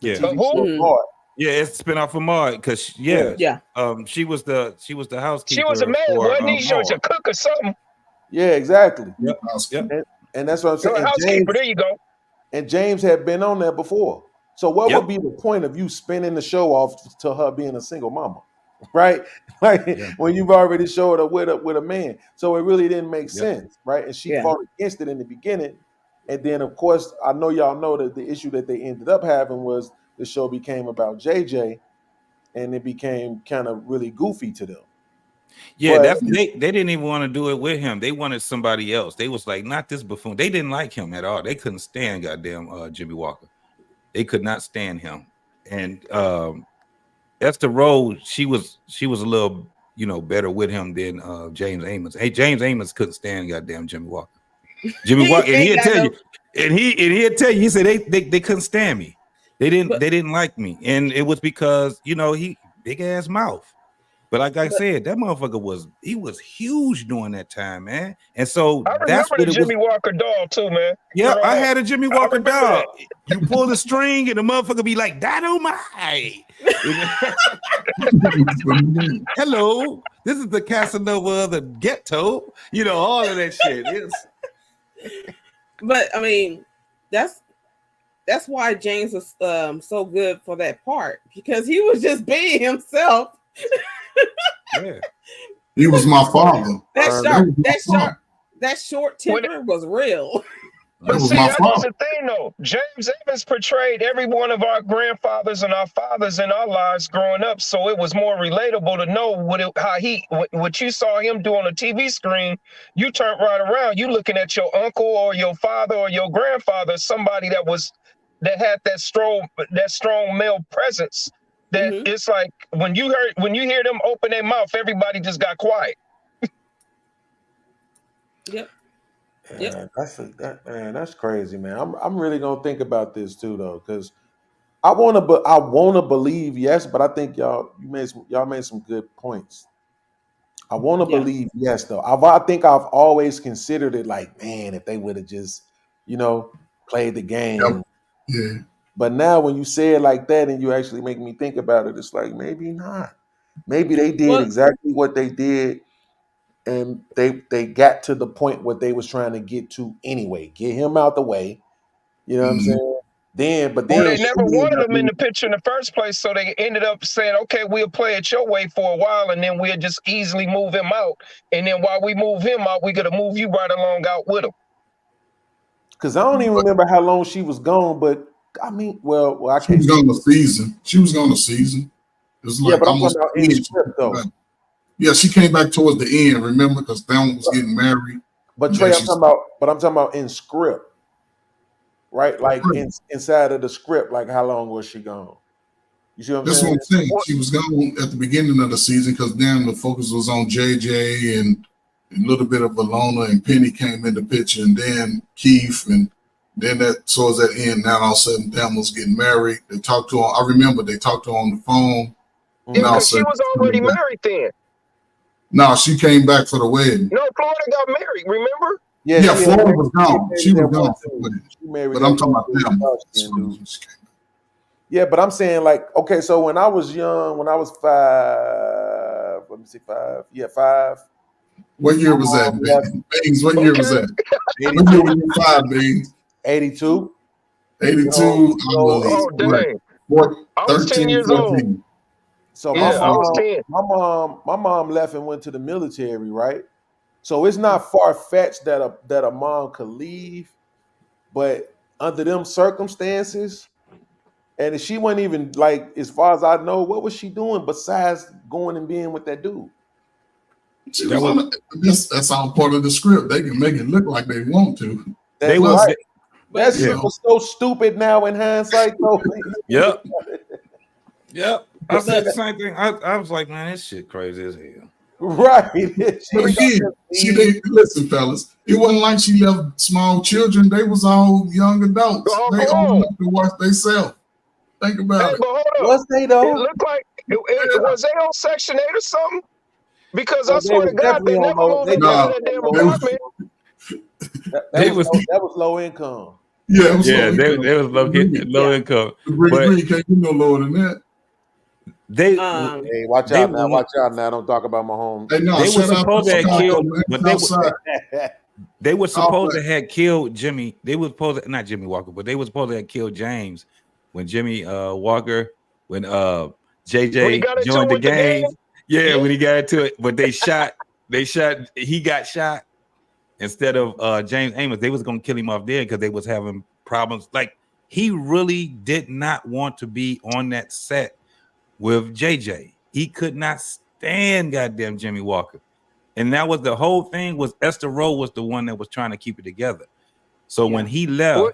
Yeah.
Maude.
Yeah, it's a spinoff of Maude because she was the housekeeper.
She was a maid, wasn't he? She was a cook or something.
Yeah, exactly.
Yep.
And that's what I'm saying.
Housekeeper, there you go.
And James had been on there before. So what would be the point of you spinning the show off to her being a single mama? Right? Like when you've already showed up with a man. So it really didn't make sense, right? And she fought against it in the beginning. And then of course, I know y'all know that the issue that they ended up having was the show became about JJ and it became kind of really goofy to them.
Yeah, they didn't even want to do it with him. They wanted somebody else. They was like, not this buffoon. They didn't like him at all. They couldn't stand goddamn Jimmy Walker. They could not stand him. And Esther Rose, she was a little, better with him than James Amos. Hey, James Amos couldn't stand goddamn Jimmy Walker. Jimmy Walker, and he'll tell you, he'll tell you, he said they couldn't stand me. They didn't like me, and it was because he big ass mouth. But like I said, that motherfucker was huge during that time, man. And so
I
that's
remember
what
the
it
Jimmy
was.
Walker doll too, man.
Yeah,
Growing
I
up.
had a Jimmy
I
Walker
remember
doll.
that.
You pull the string and the motherfucker be like, "Dynamite." Hello, this is the Casanova of the ghetto. You know, all of that shit.
But I mean, that's why James was so good for that part, because he was just being himself.
Yeah.
He was my father.
That short temper was real.
But see, that was the thing, though. James Evans portrayed every one of our grandfathers and our fathers in our lives growing up, so it was more relatable to know what you saw him do on a TV screen. You turned right around, you looking at your uncle or your father or your grandfather, somebody that had that strong male presence. That it's like when you hear them open their mouth, everybody just got quiet.
Yep.
Yeah, that's crazy, man. I'm really gonna think about this too, though, because I wanna believe yes, but I think y'all made some good points. I want to believe yes, though. I think I've always considered it like, man, if they would have just, played the game.
Yeah.
But now when you say it like that and you actually make me think about it, it's like maybe not. Maybe they did exactly what they did, and they got to the point what they was trying to get to anyway. Get him out the way. You know what I'm saying? Then
They never wanted him in the picture in the first place, so they ended up saying, okay, we'll play it your way for a while, and then we'll just easily move him out. And then while we move him out, we're going to move you right along out with him.
Because I don't even remember how long she was gone, but I mean, I
can't. She was gone a season. It was like
but
almost
I'm talking about in script, though.
Yeah, she came back towards the end, remember, because Thelma was getting married.
But Trey, I'm talking about in script. Right, like inside of the script, like how long was she gone? You see what I'm saying?
That's what I'm saying. She was gone at the beginning of the season because then the focus was on JJ and a little bit of Valona, and Penny came in the picture, and then Keith, and then towards that end, now all of a sudden Thelma's getting married. They talked to her. I remember they talked to her on the phone.
Yeah, because she was already married then.
No, she came back for the wedding.
No, Florida got married. Remember?
Yeah, Florida was gone. She was gone for the wedding. But I'm talking about Thelma.
Yeah, but I'm saying like, okay, so when I was young, when I was 5, let me see, 5. Yeah, 5.
What year was that, Beans? What year was that? What year were you 5, Beans?
82.
82.
Oh, dang. I was 10 years 14. Old.
So my mom left and went to the military, right? So it's not far-fetched that a mom could leave, but under them circumstances, and she wasn't even like, as far as I know, what was she doing besides going and being with that dude?
That's all part of the script. They can make it look like they want to.
That shit was so stupid now in hindsight, though.
Yep. I said the same thing. I was like, man, this shit crazy as hell.
Right.
But again, listen, fellas, it wasn't like she left small children. They was all young adults. They old enough to watch themselves. Think about it.
But hold on.
Was they though?
It looked like was they on Section 8 or something? Because I swear to God, they never moved into that damn apartment.
That was low income.
Yeah, it was
they was low income.
Green can't do no lower than that.
Hey,
watch out now! Watch out now! Don't talk about my home.
Hey, no,
they were supposed to have killed, but they were supposed to have killed Jimmy. They were supposed to, not Jimmy Walker, but they were supposed to have killed James when Jimmy Walker, when JJ joined the game. Yeah, when he got into it, but he got shot instead of James Amos. They was gonna kill him off there because they was having problems. Like, he really did not want to be on that set with JJ. He could not stand goddamn Jimmy Walker. And that was the whole thing. Was Esther Rowe was the one that was trying to keep it together. So when he left,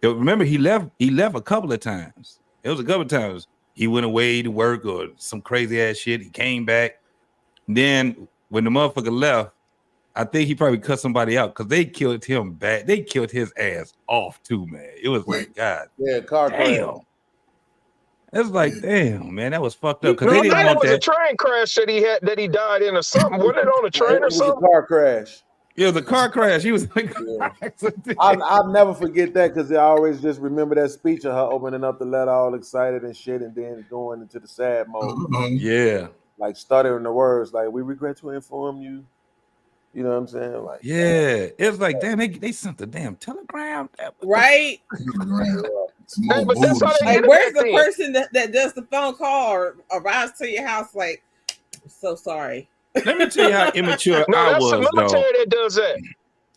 remember he left a couple of times. It was a couple of times he went away to work or some crazy ass shit. He came back. Then when the motherfucker left, I think he probably cut somebody out because they killed him bad. They killed his ass off too, man. It was like, God,
car crash.
It's like, damn, man, that was fucked up because
No,
they
I
didn't
think it
want
was a
that.
train crash that he died in or something. Wasn't it on a train
It
or
was a
something?
car crash.
It was a car crash. He was like,
I'll never forget that because I always just remember that speech of her opening up the letter all excited and shit, and then going into the sad mode.
Yeah.
Like stuttering the words, like, we regret to inform you. You know what I'm saying? Like,
yeah. It's like, damn, they sent the damn telegram.
Right?
Hey, but that's how they
Like,
get
where's
it
the
back then.
person that does the phone call or arrives to your house? Like, I'm so sorry.
Let me tell you how immature
No,
I
that's the
was,
military
though.
that does that.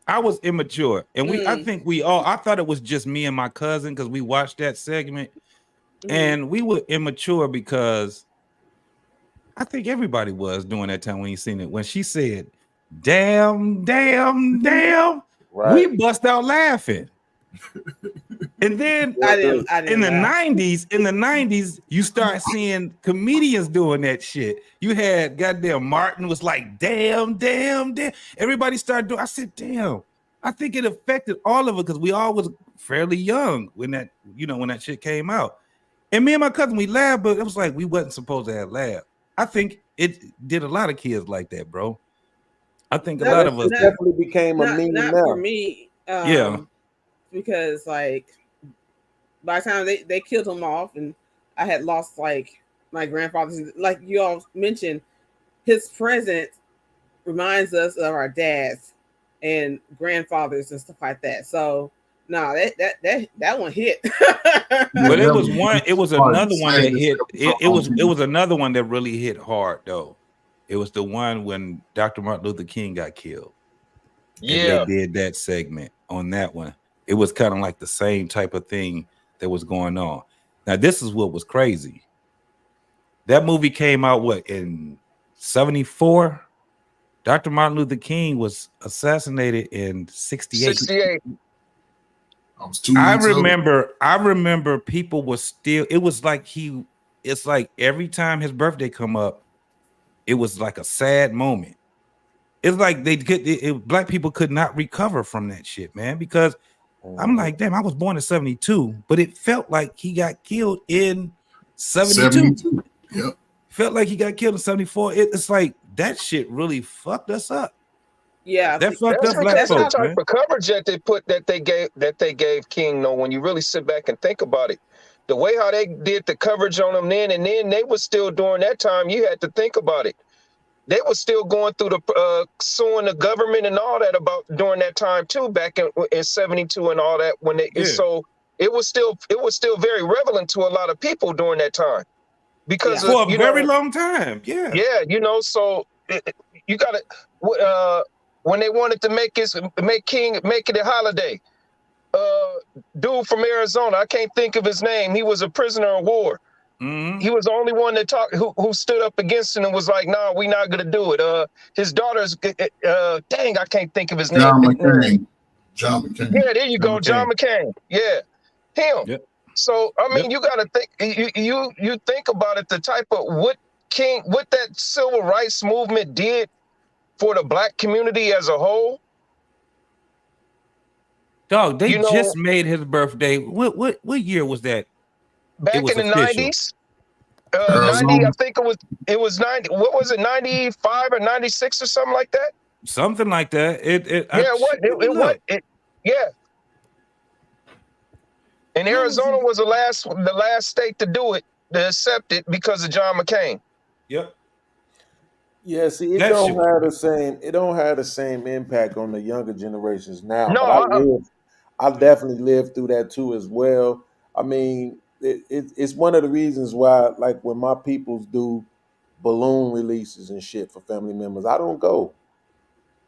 I was immature, and I think I thought it was just me and my cousin because we watched that segment, and we were immature because I think everybody was during that time when you seen it. When she said, damn, we bust out laughing. And then in the 90s, you start seeing comedians doing that shit. You had goddamn Martin was like, damn. Everybody started doing. I said, damn. I think it affected all of it because we all was fairly young when that shit came out. And me and my cousin, we laughed, but it was like we wasn't supposed to have laughed. I think it did a lot of kids like that, bro. I think a lot of us
definitely became a meme
not
now.
for me.
Yeah.
Because like by the time they killed him off, and I had lost like my grandfather, like you all mentioned, his presence reminds us of our dads and grandfathers and stuff like that. So no, that one hit.
But it was another one that hit. It was another one that really hit hard though. It was the one when Dr. Martin Luther King got killed.
Yeah,
and they did that segment on that one. It was kind of like the same type of thing that was going on. Now, this is what was crazy. That movie came out in 1974. Dr. Martin Luther King was assassinated in 1968. I remember people were still. It was like it's like every time his birthday come up, it was like a sad moment. It's like black people could not recover from that shit, man, because I'm like, damn, I was born in 1972, but it felt like he got killed in 1972.
Yep.
Felt like he got killed in 1974. It's like that shit really fucked us up.
Yeah,
that fucked up black
That's
folks,
the type
man.
of coverage that they gave King. Though, when you really sit back and think about it, the way how they did the coverage on him then, and then they was still during that time. You had to think about it. They were still going through the suing the government and all that about during that time too, back in 1972 and all that. So it was still very relevant to a lot of people during that time because
for a very long time. Yeah.
So you got to when they wanted to make it a holiday. Dude from Arizona, I can't think of his name. He was a prisoner of war.
Mm-hmm.
He was the only one that who stood up against it and was like, "No, we're not gonna do it." His daughter's dang, I can't think of his name.
John McCain.
Yeah, there you go, John McCain. Yeah, him.
Yep.
So I mean, you got to think. You think about it. The type of what that civil rights movement did for the black community as a whole.
Dog, they just made his birthday. What year was that?
Back in the 90s, 90. I think it was 90. What was it? 95 or 96 or something like that.
Something like that.
Yeah. And Arizona was the last state to do it, to accept it because of John McCain.
Yep.
Yeah, see, it don't have the same impact on the younger generations now.
No,
I definitely lived through that too as well. I mean, it's one of the reasons why, like, when my peoples do balloon releases and shit for family members, I don't go.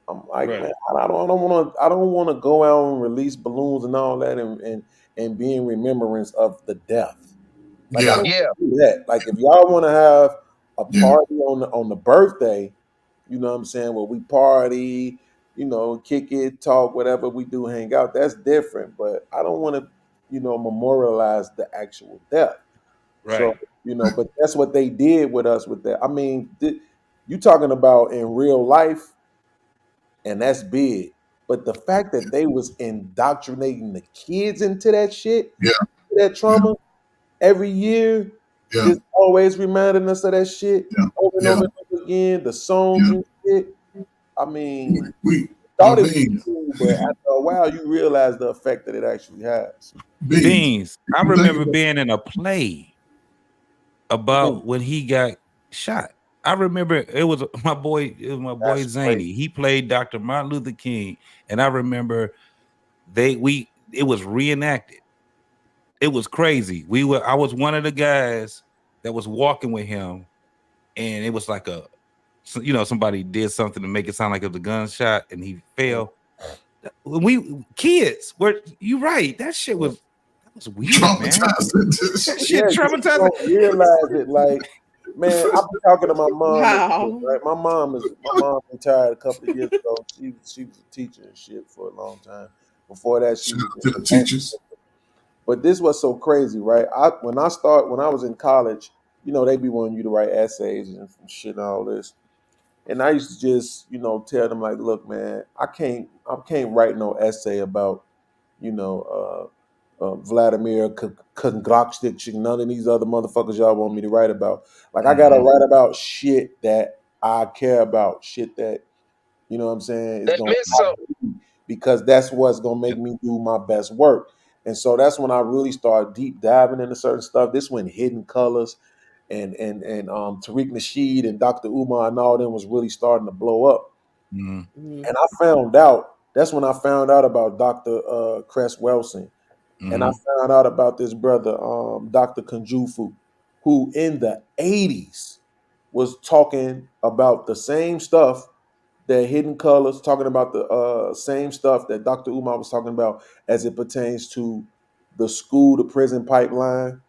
I'm like, man, I don't want to go out and release balloons and all that and be in remembrance of the death. Like, I don't do that. Like, if y'all want to have a party on the birthday, you know what I'm saying, where we party, kick it, talk, whatever we do, hang out, that's different. But I don't want to, memorialize the actual death.
Right.
So, but that's what they did with us with that. I mean, you talking about in real life, and that's big. But the fact that they was indoctrinating the kids into that shit, that trauma every year, just always reminding us of that shit over and over and over again. The songs and shit. I mean,
we
thought it was cool, but after a while, you realize the effect that it actually has.
Beans. I remember being in a play about when he got shot. I remember it was my boy Zany. He played Dr. Martin Luther King, and I remember it was reenacted. It was crazy. I was one of the guys that was walking with him, and it was like somebody did something to make it sound like it was a gunshot, and he fell. We kids were you right? That shit was weird, man. That shit traumatizing.
You realize it, like, man. I've been talking to my mom.
Wow.
Right? My mom retired a couple of years ago. She was a teacher and shit for a long time. Before that, she was
to the teachers.
But this was so crazy, right? When I was in college, they be wanting you to write essays and shit and all this. And I used to just, tell them like, look, man, I can't write no essay about, Vladimir Kondrashnik, none of these other motherfuckers y'all want me to write about. Like, I gotta write about shit that I care about, shit that, you know what I'm saying, is gonna because that's what's gonna make me do my best work. And so that's when I really started deep diving into certain stuff. This when Hidden Colors and Tariq Nasheed and Dr. Umar and all them was really starting to blow up.
Mm-hmm.
And that's when I found out about Dr. Cress Wilson.
Mm-hmm.
And I found out about this brother, Dr. Kunjufu, who in the 80s was talking about the same stuff that Hidden Colors, talking about the same stuff that Dr. Umar was talking about as it pertains to the school to prison pipeline,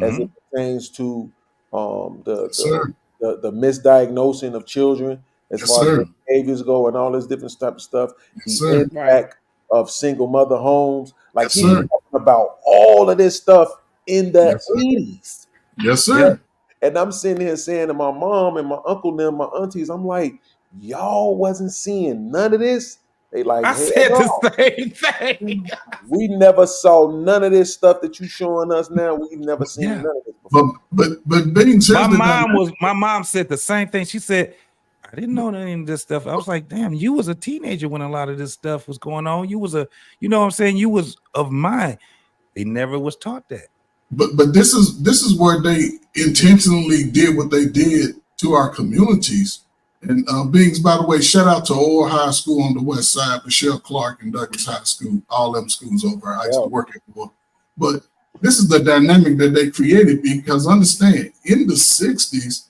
as it pertains to the misdiagnosing of children as far as their behaviors go and all this different type of stuff, the impact of single mother homes. Like he's talking about all of this stuff in the 80s.
Yes, sir.
And I'm sitting here saying to my mom and my uncle and my aunties, I'm like, y'all wasn't seeing none of this. They like,
I said the same thing.
We never saw none of this stuff that you showing us now. We've never seen none of it before.
But being
my mom said the same thing. She said, I didn't know any of this stuff. I was like, damn, you was a teenager when a lot of this stuff was going on. You was you know what I'm saying? You was of mine. They never was taught that.
But this is where they intentionally did what they did to our communities. And Bings, by the way, shout out to Orr High School on the west side, Michelle Clark and Douglas High School, all them schools over. I used to work at for. But this is the dynamic that they created, because understand, in the 60s,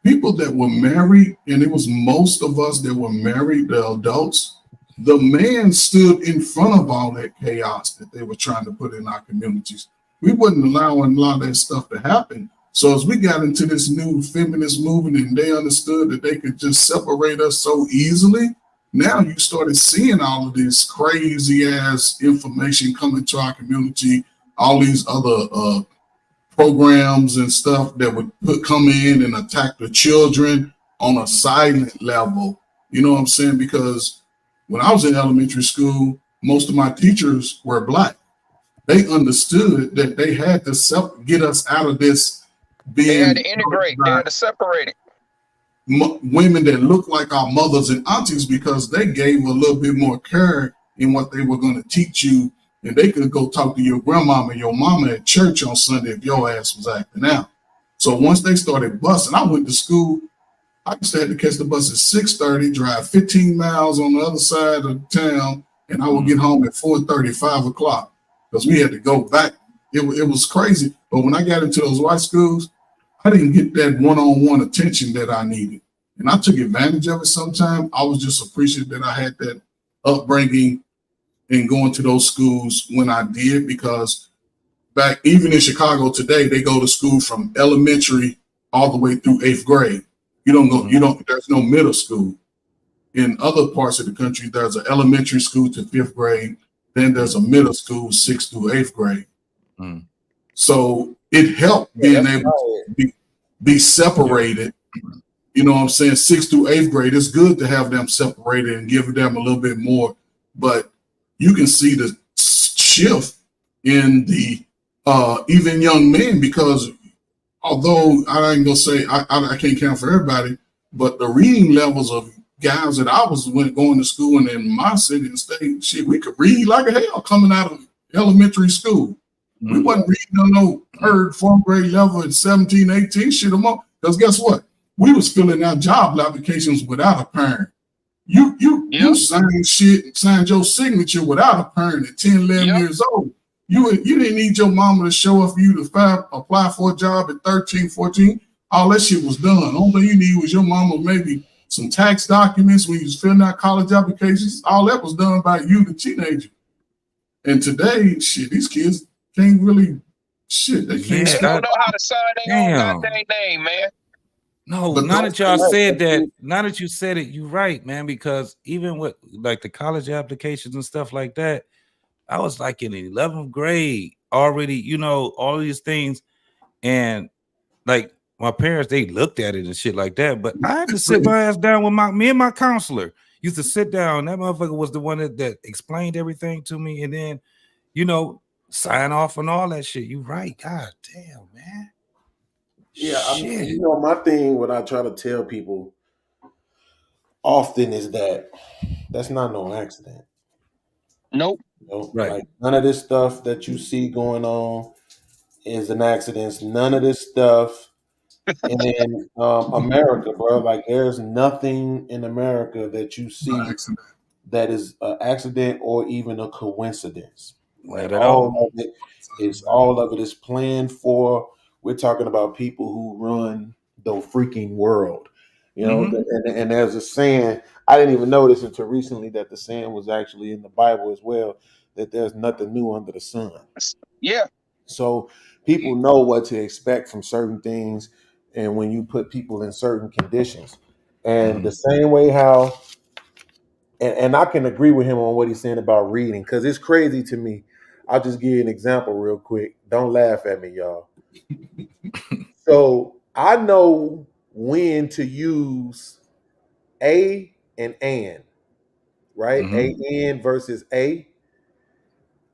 people that were married, and it was most of us that were married, the adults, the man stood in front of all that chaos that they were trying to put in our communities. We wasn't allowing a lot of that stuff to happen. So as we got into this new feminist movement and they understood that they could just separate us so easily, now you started seeing all of this crazy ass information coming to our community, all these other programs and stuff that would come in and attack the children on a silent level. You know what I'm saying? Because when I was in elementary school, most of my teachers were Black. They understood that they had to get us out of this being.
They had to integrate. They had to separate it.
Women that look like our mothers and aunties, because they gave a little bit more care in what they were going to teach you. And they could go talk to your grandmama and your mama at church on Sunday if your ass was acting out. So once they started busing, I went to school. I used to have to catch the bus at 6:30, drive 15 miles on the other side of town, and I would get home at 4:30, 5 o'clock, because we had to go back. It was crazy. But when I got into those white schools, I didn't get that one-on-one attention that I needed. And I took advantage of it sometimes. I was just appreciative that I had that upbringing and going to those schools when I did, because back even in Chicago today, they go to school from elementary all the way through 8th grade. There's no middle school. In other parts of the country, there's an elementary school to 5th grade. Then there's a middle school, 6th through 8th grade.
Mm.
So it helped being able to be separated. You know what I'm saying? 6th through 8th grade, it's good to have them separated and give them a little bit more. But you can see the shift in the even young men, because although I ain't gonna say I can't count for everybody, but the reading levels of guys that I was going to school and in my city and state, shit, we could read like a hell coming out of elementary school. We wasn't reading on no third, fourth grade level at 17, 18, shit them up. Because guess what? We was filling out job applications without a parent. You signed shit, signed your signature without a parent at 10, 11 years old. You didn't need your mama to show up for you to apply for a job at 13, 14. All that shit was done. Only thing you need was your mama, maybe some tax documents when you was filling out college applications. All that was done by you, the teenager. And today, shit, these kids can't really shit. They can't.
They don't know how to sign their own goddamn name, man.
No, now that y'all said that, now that you said it, you're right, man. Because even with like the college applications and stuff like that, I was like in the 11th grade already, you know, all these things. And like my parents, they looked at it and shit like that. But I had to sit my ass down with me and my counselor used to sit down. That motherfucker was the one that explained everything to me. And then, you know, sign off on all that shit. You right. God damn, man.
Yeah, I mean, you know, my thing, what I try to tell people often is that that's not no accident.
Nope.
You know,
right.
Like none of this stuff that you see going on is an accident. None of this stuff in America, bro. Like there's nothing in America that you see that is an accident or even a coincidence.
Not at all.
All of it is planned for. We're talking about people who run the freaking world, you know. And there's a saying, I didn't even know this until recently, that the saying was actually in the Bible as well, that there's nothing new under the sun.
Yeah.
So people know what to expect from certain things, and when you put people in certain conditions, and the same way how, and I can agree with him on what he's saying about reading, because it's crazy to me. I'll just give you an example real quick. Don't laugh at me, y'all. So I know when to use a and an, right? A-N versus a.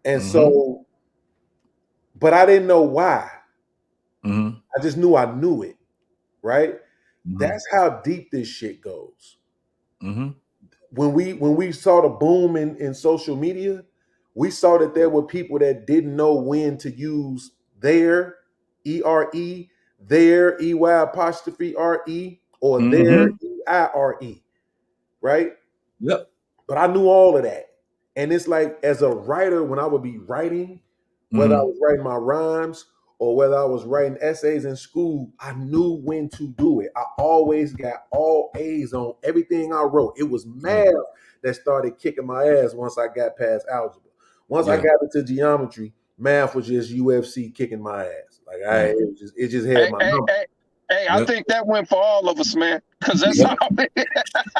And so, but I didn't know why. I just knew I knew it, right? That's how deep this shit goes. When we saw the boom in social media, we saw that there were people that didn't know when to use their E-R-E, their E-Y apostrophe R-E, or their E-I-R-E, right?
Yep.
But I knew all of that. And it's like, as a writer, when I would be writing, whether I was writing my rhymes or whether I was writing essays in school, I knew when to do it. I always got all A's on everything I wrote. It was math that started kicking my ass once I got past algebra. Once I got into geometry, math was just UFC kicking my ass. Like it just had my number.
Hey, I think that went for all of us, man. Because that's how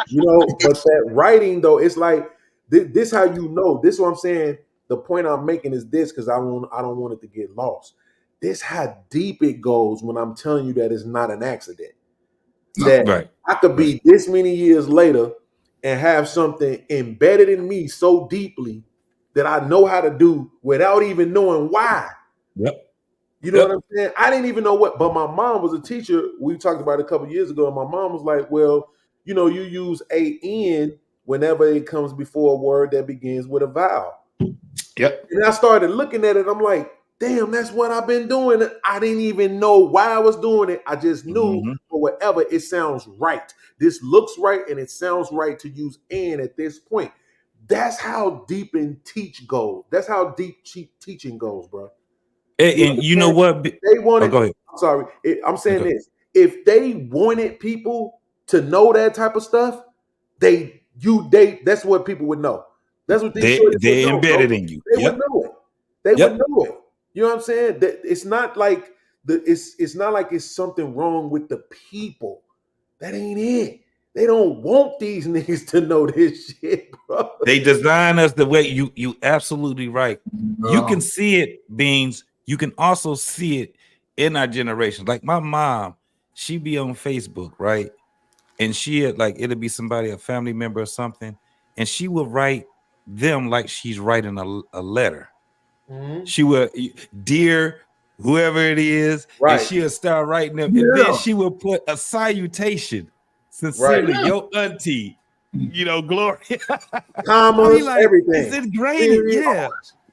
you know, but that writing though, it's like this how you know. This is what I'm saying. The point I'm making is this, because I don't want it to get lost. This how deep it goes when I'm telling you that it's not an accident. That I could be this many years later and have something embedded in me so deeply that I know how to do without even knowing why. You know what I'm saying? I didn't even know what, but my mom was a teacher. We talked about it a couple years ago, and my mom was like, well, you know, you use A-N whenever it comes before a word that begins with a vowel. And I started looking at it. I'm like, damn, that's what I've been doing. I didn't even know why I was doing it. I just knew for whatever, it sounds right. This looks right, and it sounds right to use "and" at this point. That's how deep in teach goes. That's how deep teaching goes, bro.
And you know what?
They wanted.
Go ahead.
I'm sorry. I'm saying this. If they wanted people to know that type of stuff, that's what people would know. That's what they
embedded in you.
They would know it. They would know it. You know what I'm saying? That it's not like it's not like it's something wrong with the people. That ain't it. They don't want these niggas to know this shit, bro.
They design us the way you absolutely right. You can see it, Beans. You can also see it in our generation. Like my mom, she be on Facebook, right? And she like it'll be somebody, a family member or something, and she will write them like she's writing a letter. She would, dear whoever it is,
Right.
and she'll start writing them, and then she will put a salutation, sincerely, your auntie, Gloria.
Commas,
like,
everything.
Is it graded? Yeah,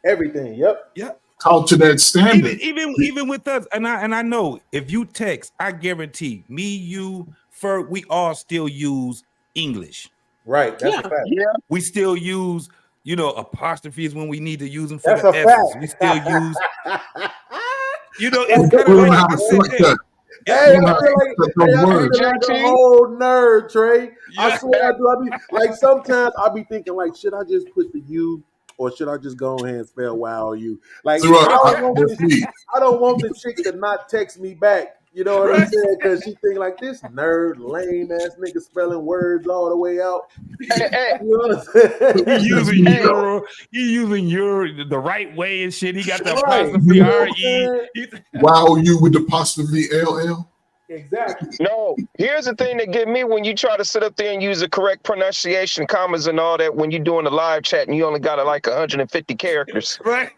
everything. Yep.
Talk to that standard.
Even with us, and I know if you text, I guarantee me, you, Ferg, we all still use English.
Right. That's a fact.
Yeah.
We still use, apostrophes when we need to use them for
That's
the
a
S's.
fact.
We still use, it's kind of like I said.
Hey, I feel like a whole nerd, Trey. I swear I do. I be like, sometimes I be thinking like, should I just put the U or should I just go ahead and spell YOU? Like, I don't want the chick to not text me back. You know what I'm saying? Because she think like, this nerd, lame ass nigga spelling words all the way out.
Hey.
You know what I'm saying?
He using your the right way and shit. He got the apostrophe R-E.
YOU with the apostrophe LL.
Exactly.
No, here's the thing that get me when you try to sit up there and use the correct pronunciation, commas, and all that when you're doing the live chat and you only got like 150 characters.
Right.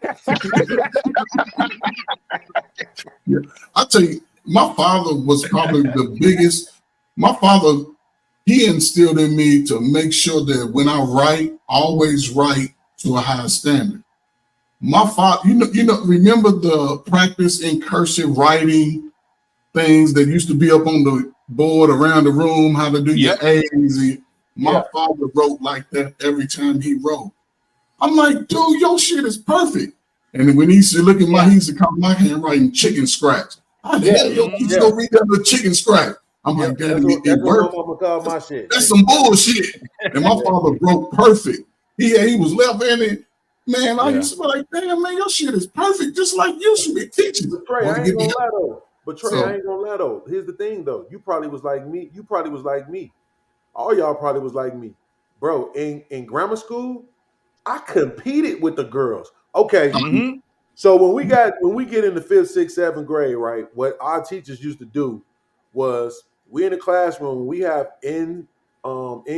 Yeah. I tell you, my father was probably the biggest. My father, he instilled in me to make sure that when I write, always write to a high standard. My father, remember the practice in cursive writing things that used to be up on the board around the room, how to do your A's. My father wrote like that every time he wrote. I'm like, dude, your shit is perfect. And when he used to look at he used to call my handwriting chicken scratch. How the hell your kids go read that with chicken scratch? I'm like, Daddy, it worked.
My shit.
That's some bullshit. And my father wrote perfect. He was left-handed. Man, I used to be like, damn, man, your shit is perfect, just like you should be teaching.
But Trey, I ain't gonna lie though. Here's the thing though. You probably was like me. All y'all probably was like me. Bro, in grammar school, I competed with the girls. Okay.
Mm-hmm.
So when we get into 5th, 6th, 7th grade, right? What our teachers used to do was we in the classroom, we have in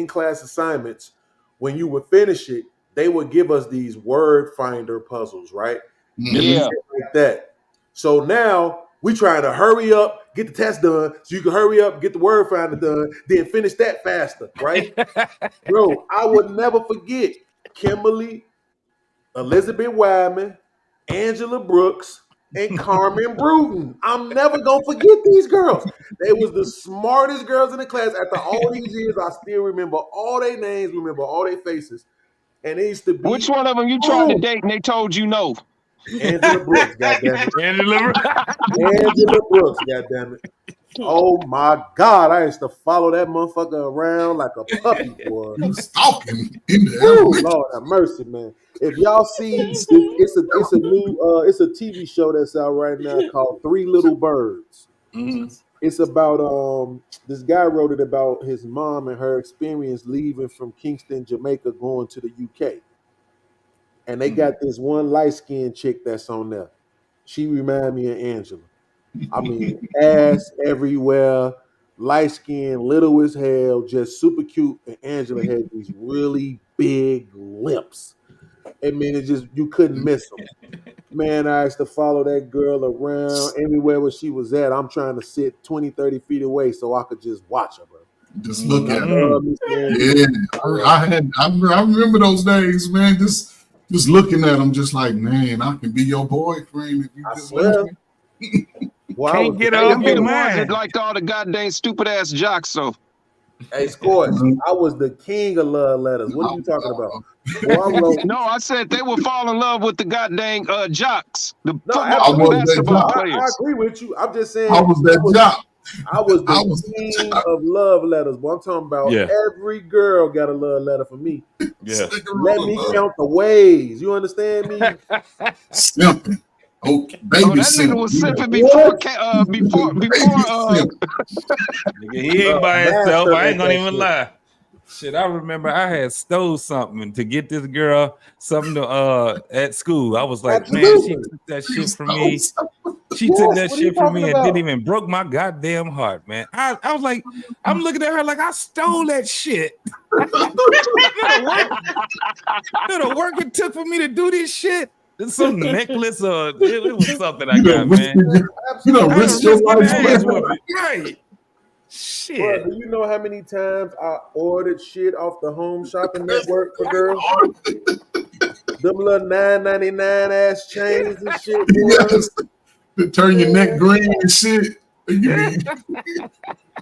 class assignments. When you would finish it, they would give us these word finder puzzles, right?
Yeah.
Like that. So now we trying to hurry up, get the test done, so you can hurry up, get the word finder done, then finish that faster, right? Bro, I would never forget Kimberly, Elizabeth Wyman, Angela Brooks, and Carmen Bruton. I'm never gonna forget these girls. They was the smartest girls in the class. After all these years, I still remember all their names, remember all their faces. And they used to be.
Which one of them you tried to date and they told you no?
Angela Brooks, goddammit.
Angela
Brooks, goddammit. Oh my God, I used to follow that motherfucker around like a puppy, boy.
Stalking in the
Lord have mercy, man. If y'all see, it's a TV show that's out right now called Three Little Birds.
Mm-hmm.
It's about this guy wrote it about his mom and her experience leaving from Kingston, Jamaica, going to the UK. And they got this one light-skinned chick that's on there. She remind me of Angela. I mean, ass everywhere, light skin, little as hell, just super cute. And Angela had these really big lips. I mean, it just, you couldn't miss them. Man, I used to follow that girl around everywhere where she was at. I'm trying to sit 20, 30 feet away so I could just watch her, bro.
Just look at her. Yeah, I remember those days, man. Just looking at them, just like, man, I can be your boyfriend if you just let me.
Well,
can't get off your
mind. Like all the goddamn stupid ass jocks. So,
hey, Scorch, I was the king of love letters. What are you talking about?
No, I said they would fall in love with the goddamn jocks, the football
and
basketball players.
I agree with you. I'm just saying.
I was that jock.
I was the king of love letters, but I'm talking about every girl got a love letter for me.
Yeah.
Let me count the ways. You understand me?
Simping. Okay, baby,
that nigga was simping before.
Nigga, he ain't by himself. I ain't gonna even lie. Shit, I remember I had stole something to get this girl something to at school. I was like, man, she took that shit from me. She took that shit from me and didn't even broke my goddamn heart, man. I was like, I'm looking at her like I stole that shit. The work it took for me to do this shit. some necklace or it was something I got, man.
You know, risk your life.
Right. Shit.
Bro, do you know how many times I ordered shit off the Home Shopping Network for girls? Them little $9.99 ass chains and shit.
Yes. To turn your neck green and shit.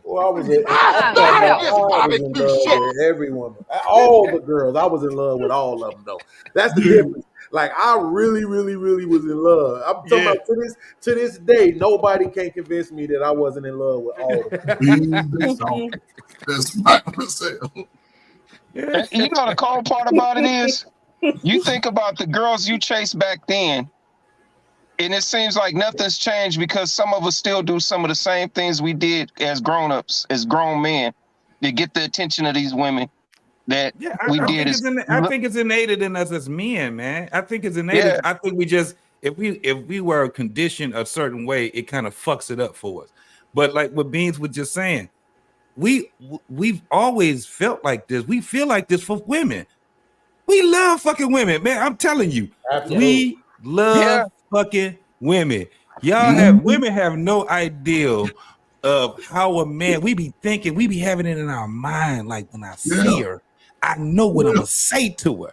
Well, I was in love with every woman. All the girls. I was in love with all of them, though. That's the difference. Like, I really, really, really was in love. I'm talking about to this day, nobody can convince me that I wasn't in love with all of them.
That's my percent.
You know the cold part about it is, you think about the girls you chased back then, and it seems like nothing's changed because some of us still do some of the same things we did as grown-ups, as grown men, to get the attention of these women. I
think it's innate in us as men, man. I think it's innate. Yeah. I think we just if we were conditioned a certain way, it kind of fucks it up for us. But like what Beans was just saying, we've always felt like this. We feel like this for women. We love fucking women, man. I'm telling you, we love fucking women. Women have no idea of how a man we be thinking. We be having it in our mind. Like when I see her, I know what I'm gonna say to her.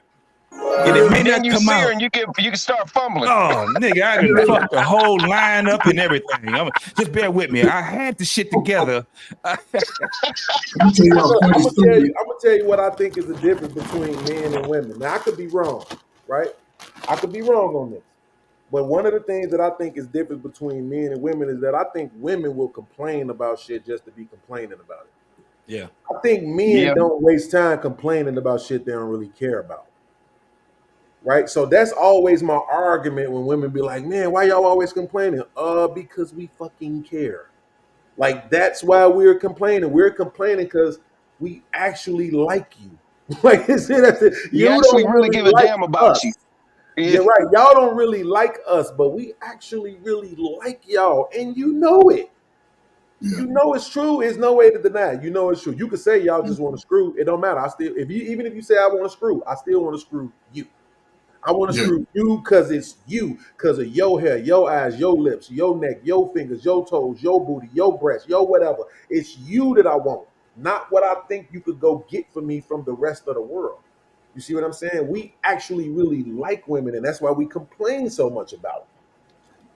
And it may not come out.
And you can start fumbling.
Oh, nigga, I done fucked the whole line up and everything. Just bear with me. I had the shit together.
I'm gonna tell you what I think is the difference between men and women. Now I could be wrong, right? I could be wrong on this. But one of the things that I think is different between men and women is that I think women will complain about shit just to be complaining about it.
Yeah.
I think men don't waste time complaining about shit they don't really care about. Right? So that's always my argument when women be like, man, why y'all always complaining? Because we fucking care. Like, that's why we're complaining. We're complaining because we actually like you. Like, you
actually really give a damn about you.
Yeah, right. Y'all don't really like us, but we actually really like y'all, and you know it. You know it's true. There's no way to deny it. You know it's true. You could say y'all just want to screw. It don't matter. Even if you say I want to screw, I still want to screw you. I want to screw you because it's you, because of your hair, your eyes, your lips, your neck, your fingers, your toes, your booty, your breast, your whatever. It's you that I want, not what I think you could go get for me from the rest of the world. You see what I'm saying? We actually really like women, and that's why we complain so much about it.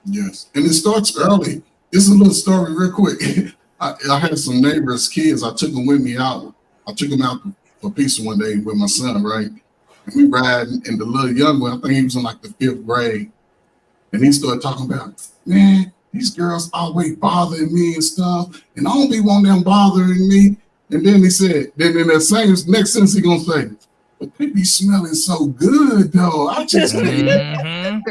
Yes, and it starts early. It's a little story real quick. I had some neighbors' kids. I took them with me out. I took them out for pizza one day with my son, right? And we riding, and the little young one, I think he was in like the 5th grade, and he started talking about, man, these girls always bothering me and stuff, and I don't be wanting them bothering me. And then he said, then in that same next sentence he gonna say, but they be smelling so good though. I just can't.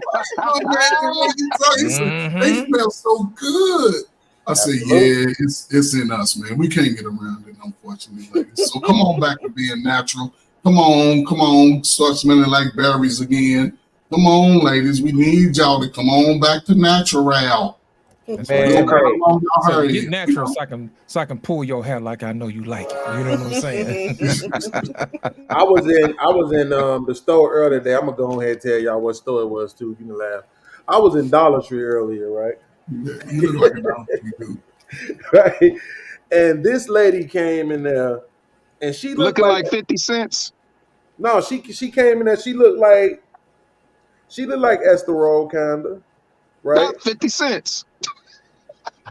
They smell so good. I said, yeah, it's in us, man. We can't get around it, unfortunately, ladies. So come on back to being natural. Come on, start smelling like berries again. Come on, ladies. We need y'all to come on back to natural.
That's man, so get natural so I can pull your hair like I know you like it. You know what I'm saying?
I was in the store earlier today. I'm gonna go ahead and tell y'all what store it was too. You can laugh. I was in Dollar Tree earlier, right?
You look like a Dollar Tree.
Right. And this lady came in there and she looked
looking like 50 cents.
No, she came in there. She looked like Esther Roll, kinda, right?
Not 50 cents.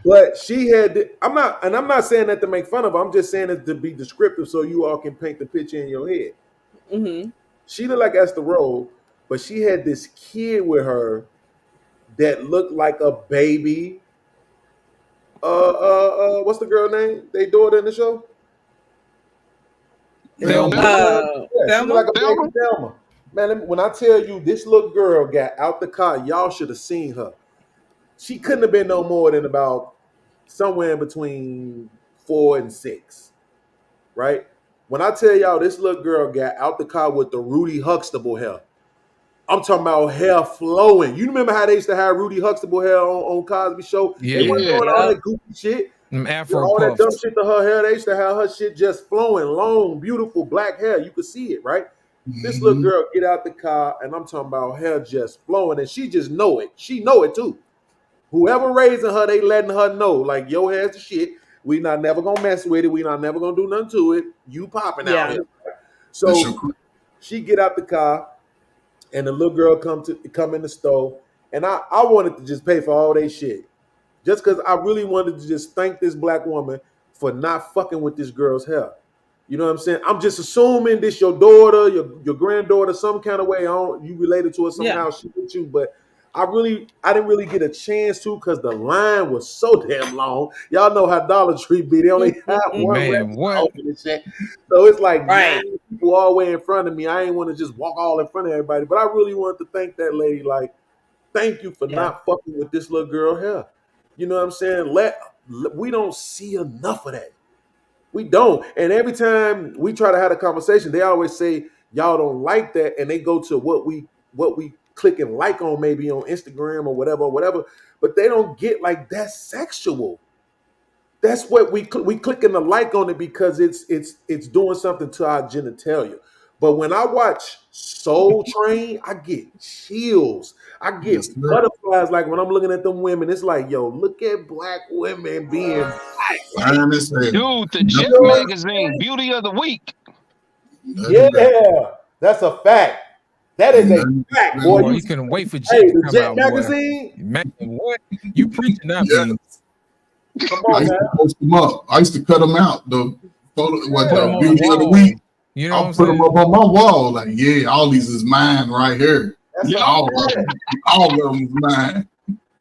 But she had. I'm not saying that to make fun of her. I'm just saying it to be descriptive, so you all can paint the picture in your head. Mm-hmm. She looked like Esther Roll, but she had this kid with her that looked like a baby. What's the girl name? They daughter in the show.
Thelma.
Like a baby Thelma. Man, when I tell you this little girl got out the car, y'all should have seen her. She couldn't have been no more than about somewhere in between 4 and 6, right? When I tell y'all this little girl got out the car with the Rudy Huxtable hair, I'm talking about hair flowing. You remember how they used to have Rudy Huxtable hair on Cosby Show?
Yeah.
They weren't doing all that goofy shit.
Afro
all that dumb
puffs.
shit to her hair. They used to have her shit just flowing, long, beautiful black hair. You could see it, right? This little girl get out the car, and I'm talking about hair just flowing, and she just know it. She know it too. Whoever raising her, they letting her know, like, your hair's the shit. We not never gonna mess with it. We not never gonna do nothing to it. You popping out here. So she get out the car, and the little girl come in the store, and I wanted to just pay for all they shit. Just because I really wanted to just thank this black woman for not fucking with this girl's hair. You know what I'm saying? I'm just assuming this your daughter, your granddaughter, some kind of way. You related to her somehow. She with you, but I didn't really get a chance to because the line was so damn long. Y'all know how Dollar Tree be. They only have one open and shit. So it's like 9 people all the way in front of me. I ain't want to just walk all in front of everybody, but I really wanted to thank that lady. Like, thank you for not fucking with this little girl hair. You know what I'm saying? We don't see enough of that. We don't. And every time we try to have a conversation, they always say y'all don't like that, and they go to what we click and like on, maybe on Instagram or whatever. But they don't get like that's sexual. That's what we clicking the like on it because it's doing something to our genitalia. But when I watch Soul Train, I get chills. I get butterflies. Like when I'm looking at them women, it's like, yo, look at black women being black.
Dude, the Jet magazine, Beauty of the Week.
Yeah, that's a fact. That is a fact, boy.
You couldn't wait for Jet to come
Jet
out,
magazine.
Boy. Man, what? You preaching that, man.
Come on,
I used to post them up. I used to cut them out. The photo, the Beauty of the Week.
You know,
I'll put them up on my wall. Like, yeah, all these is mine right here. All of them is mine.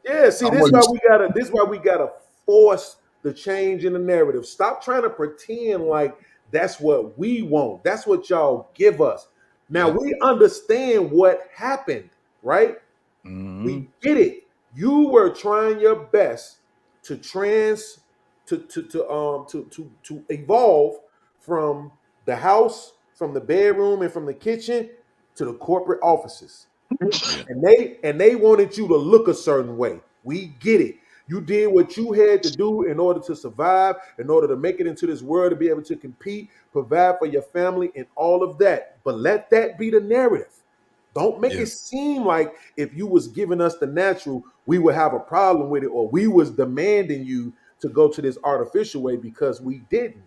Yeah, see, this is why we gotta force the change in the narrative. Stop trying to pretend like that's what we want. That's what y'all give us. Now we understand what happened, right? We get it. You were trying your best to evolve from the house, from the bedroom, and from the kitchen to the corporate offices. And they wanted you to look a certain way. We get it. You did what you had to do in order to survive, in order to make it into this world, to be able to compete, provide for your family, and all of that. But let that be the narrative. Don't make it seem like if you was giving us the natural, we would have a problem with it, or we was demanding you to go to this artificial way, because we didn't.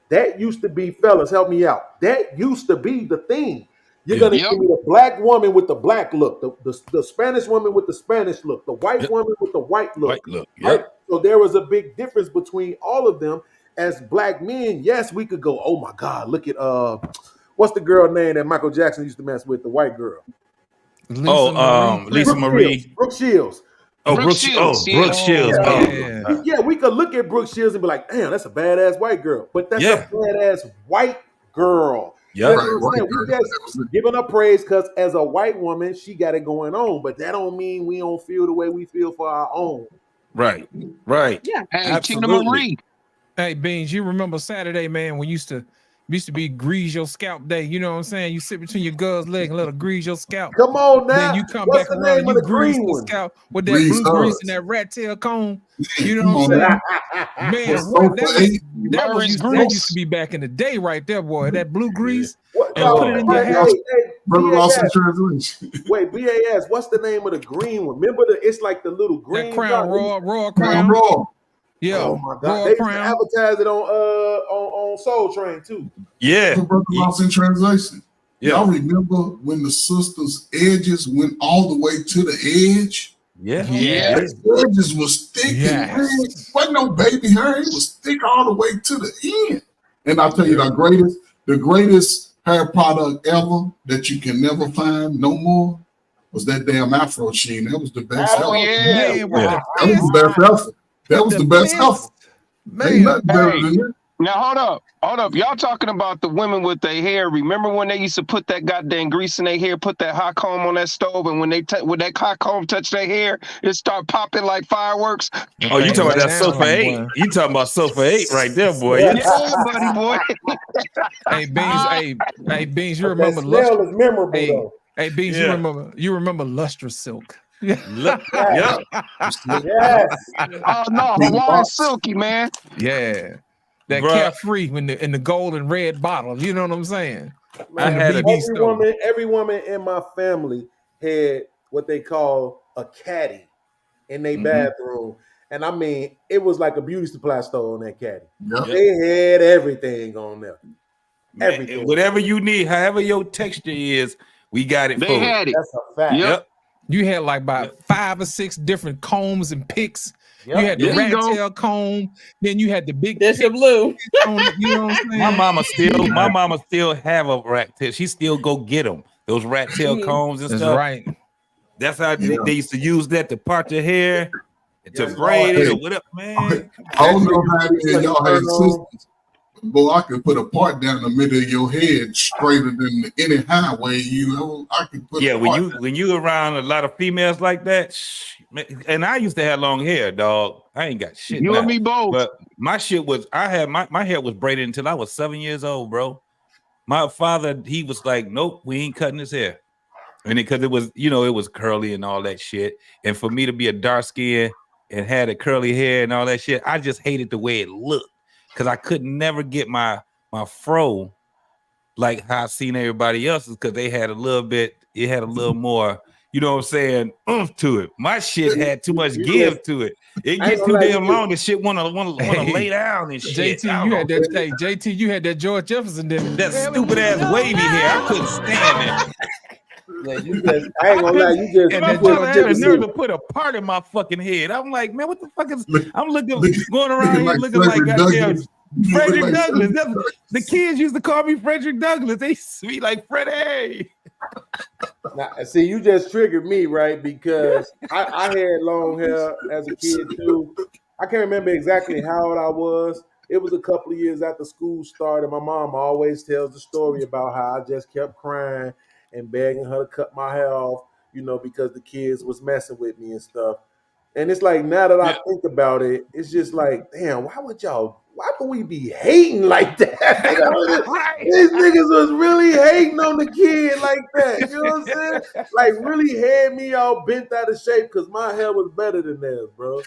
That used to be, fellas, help me out. That used to be the thing. You're gonna give me the black woman with the black look, the Spanish woman with the Spanish look, the white woman with the white look. Right? So there was a big difference between all of them. As black men, yes, we could go, oh my God, look at what's the girl name that Michael Jackson used to mess with, the white girl?
Lisa Marie.
Brooke Shields.
Brooke Shields.
Yeah, we could look at Brooke Shields and be like, damn, that's a badass white girl. But that's a badass white girl.
Yeah,
we just giving her praise because as a white woman, she got it going on. But that don't mean we don't feel the way we feel for our own.
Right.
Yeah.
Hey, Tina Marie.
Hey, Beans, you remember Saturday, man, when used to be grease your scalp day. You know what I'm saying? You sit between your girl's leg and let her grease your scalp.
Come on now.
Then you come back around and you grease the scalp with that blue grease and that rat tail comb. You know what I'm saying? Man, that used to be back in the day right there, boy. That blue grease. And put it in your hair.
Wait, BAS, what's the name of the green one? Remember it's like the little green.
That Crown Royal Crown. Yeah.
Oh my God. They used to advertise it on Soul Train too.
Yeah.
Lost in translation. Yeah. Y'all remember when the sisters' edges went all the way to the edge?
Yeah.
The edges was thick and red. Wasn't no baby hair. It was thick all the way to the end. And I'll tell you the greatest hair product ever that you can never find no more was that damn Afro Sheen. That was the best ever.
Yeah.
That was the best ever. That was the best ever. Ain't nothing better than that.
Now hold up. Y'all talking about the women with their hair. Remember when they used to put that goddamn grease in their hair, put that hot comb on that stove, and when that hot comb touched their hair, it start popping like fireworks?
Oh, you talking about that Sofa 8? You talking about Sofa 8 right there, boy.
Yeah, buddy, boy.
Hey, Beans, you remember
Lustrous? Is memorable though.
Hey, Beans, you remember Lustrous Silk?
Yes.
Oh no, Hawaiian Silky, man.
Yeah. That Carefree in the gold and red bottle. You know what I'm saying?
Man, every woman in my family had what they call a caddy in their bathroom. And I mean, it was like a beauty supply store on that caddy.
Yep.
They had everything on there.
Man, whatever you need, however your texture is, we got it.
They had it.
That's a fact.
Yep.
You had like about 5 or 6 different combs and picks.
Yep.
You had the
There you
rat
go.
tail comb. Then you had the big.
That's your blue.
You know what I'm saying?
My mama still have a rat tail. She still go get them. Those rat tail combs and
That's
stuff.
right.
That's how they used to use that to part your hair, to braid it or whatever, man.
I don't know how many y'all had sisters. Boy, I could put a part down the middle of your head straighter than any highway. You know, I could put.
Yeah,
a part
when you around a lot of females like that, and I used to have long hair, dog. I ain't got shit.
You
now.
and me both.
But my shit was, I had my hair was braided until I was 7 years old, bro. My father, he was like, nope, we ain't cutting his hair. And because it was, you know, it was curly and all that shit. And for me to be a dark skin and had a curly hair and all that shit, I just hated the way it looked. Because I could never get my fro like how I seen everybody else's, because they had a little bit, it had a little more, you know what I'm saying, oomph to it. My shit had too much give to it. It get too damn long, the shit wanna lay down and shit.
JT, you had that. Hey, JT, you had that George Jefferson.
That stupid ass wavy hair. I couldn't stand it.
Yeah, you just, I ain't gonna lie, you just.
And my father had a nerve to put a part in my fucking head. I'm like, man, what the fuck is? I'm going around here looking like goddamn Frederick Douglass. The kids used to call me Frederick Douglass. They used to be like, Freddie.
Now, see, you just triggered me, right? Because I had long hair as a kid too. I can't remember exactly how old I was. It was a couple of years after school started. My mom always tells the story about how I just kept crying and begging her to cut my hair off, you know, because the kids was messing with me and stuff. And it's like, now that I think about it, it's just like, damn, why would we be hating like that? These niggas was really hating on the kid like that. You know what I'm saying? Like, really had me all bent out of shape because my hair was better than theirs, bro.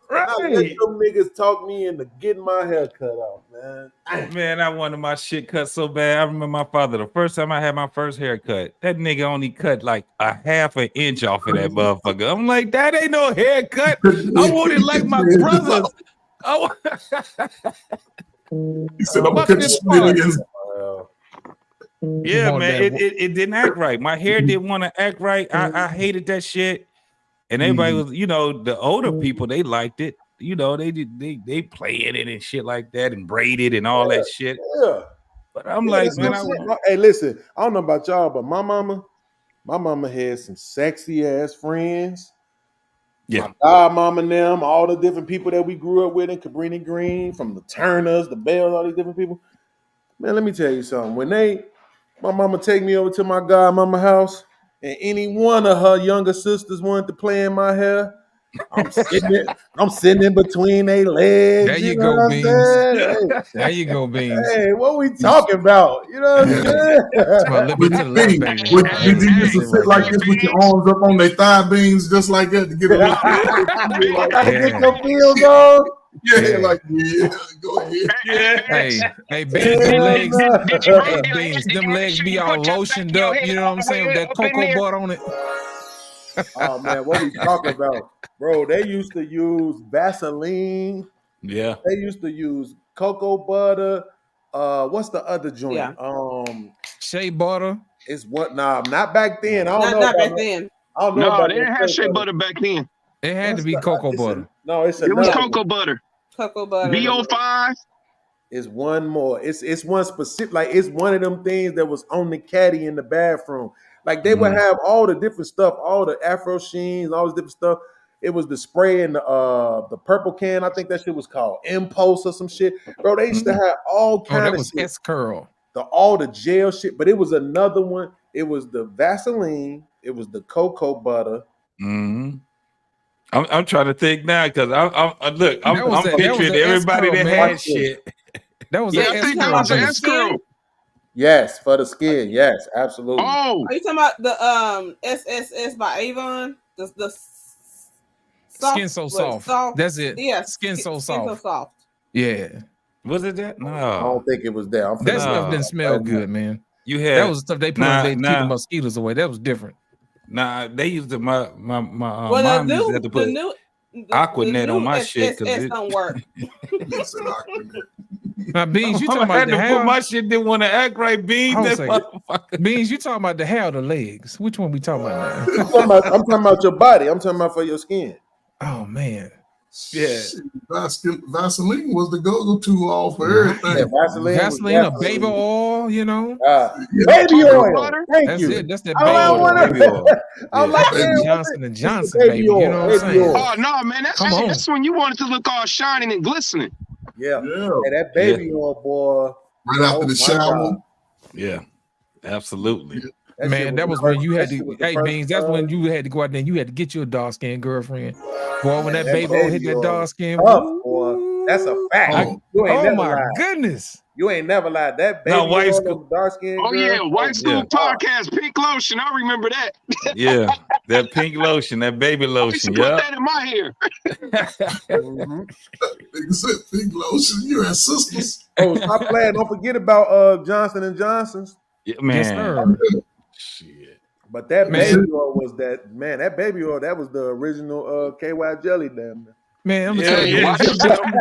Right. I let them niggas talk me into getting my hair cut off, man.
Man, I wanted my shit cut so bad. I remember my father, the first time I had my first haircut, that nigga only cut like a half an inch off of that motherfucker. I'm like, that ain't no haircut. I want it like my brother's.
He said, I'm gonna cut this nigga.
Yeah, man, it didn't act right. My hair didn't want to act right. I hated that shit. And everybody was, you know, the older people, they liked it. You know, they played it and shit like that and braided and all that shit.
Yeah.
But I'm like, man,
hey, listen, I don't know about y'all, but my mama had some sexy ass friends.
Yeah.
My godmama and them, all the different people that we grew up with in Cabrini Green, from the Turners, the Bells, all these different people. Man, let me tell you something. When my mama take me over to my godmama house, and any one of her younger sisters wanted to play in my hair, I'm sitting in between their legs.
There you go, Beans.
Hey,
there you go, Beans.
Hey, what we talking about? You know what I'm saying?
Did you used to sit like this with your arms up on their thigh beams just like that to get
get your feels on?
Yeah, like, yeah, go ahead.
Yeah.
Hey, Beans, them legs be all lotioned up, you know what I'm saying, with that cocoa butter on it.
Oh man, what we talking about? Bro, they used to use Vaseline.
Yeah.
They used to use cocoa butter. What's the other joint?
Yeah.
Shea butter.
It's what? Nah, not back then. I don't know.
Not back then.
I don't know.
No, they didn't have shea butter back then.
It had to be cocoa butter.
It was cocoa butter.
Cocoa butter.
VO5.
It's one more. It's one specific. Like, it's one of them things that was on the caddy in the bathroom. Like, they would have all the different stuff, all the Afro Sheens, all this different stuff. It was the spray in the purple can. I think that shit was called Impulse or some shit. Bro, they used to have all kinds of shit.
That was S-Curl.
All the gel shit, but it was another one. It was the Vaseline. It was the cocoa butter.
Mm-hmm. I'm trying to think now because I'm picturing everybody that had shit.
That was
S-Curl.
Yes, for the skin. Yes, absolutely.
Oh,
are you talking about the SSS by Avon? The soft,
Skin So Soft. That's it.
Yeah,
Skin So
Skin So
Soft.
Soft.
Yeah.
Was it that? No,
I don't think it was that.
That stuff didn't smell good, man.
You had
that was stuff they put on there to keep the mosquitoes away. That was different.
Nah, they used to my
Well,
mom used to have to put Aquanet on my shit
because it don't work.
Now, Beans, you talking
I
about
had
the
to
hair?
put my shit didn't want to act right. Beans,
Hold on a
that
second.
motherfucker.
Beans, you talking about the hair or the legs? Which one we talking about now?
I'm talking about your body. I'm talking about for your skin.
Oh man.
Yeah.
Vaseline was the go-to all for everything.
Yeah,
Vaseline or baby oil, you know.
Baby oil. Thank
That's
you.
it. That's that
I
baby
don't
oil.
wanna-
Baby oil.
I'm like,
That's
man,
Johnson and Johnson,
baby
baby. You
oil,
know what I'm
baby
saying?
oil.
Oh no, man, that's when you wanted to look all shining and glistening.
Yeah. And that baby oil, boy.
Right after the
my
shower.
God.
Yeah, absolutely.
Man, that was when you had to. Hey, Beans, that's when you had to go out there and you had to get your dark skinned girlfriend. Boy, when that baby oil hit that dark skin,
boy, that's a fact. You ain't never
my
lied.
goodness.
You ain't never lied. That baby
No, white
oil,
school-
them dark skin
Oh yeah, White School
yeah.
Podcast, Pink Lotion. I remember that.
Yeah, that pink lotion, that baby
I used to
lotion.
put
Yeah.
that in my hair.
Nigga said pink lotion. You had sisters.
Oh, stop playing. Don't forget about Johnson and Johnson's.
Yeah, man.
Yes, sir.
Shit.
But that
Man.
baby oil was that baby oil, that was the original KY jelly, damn.
Man, I'm
Yeah,
telling you,
yeah.
Beans,
I don't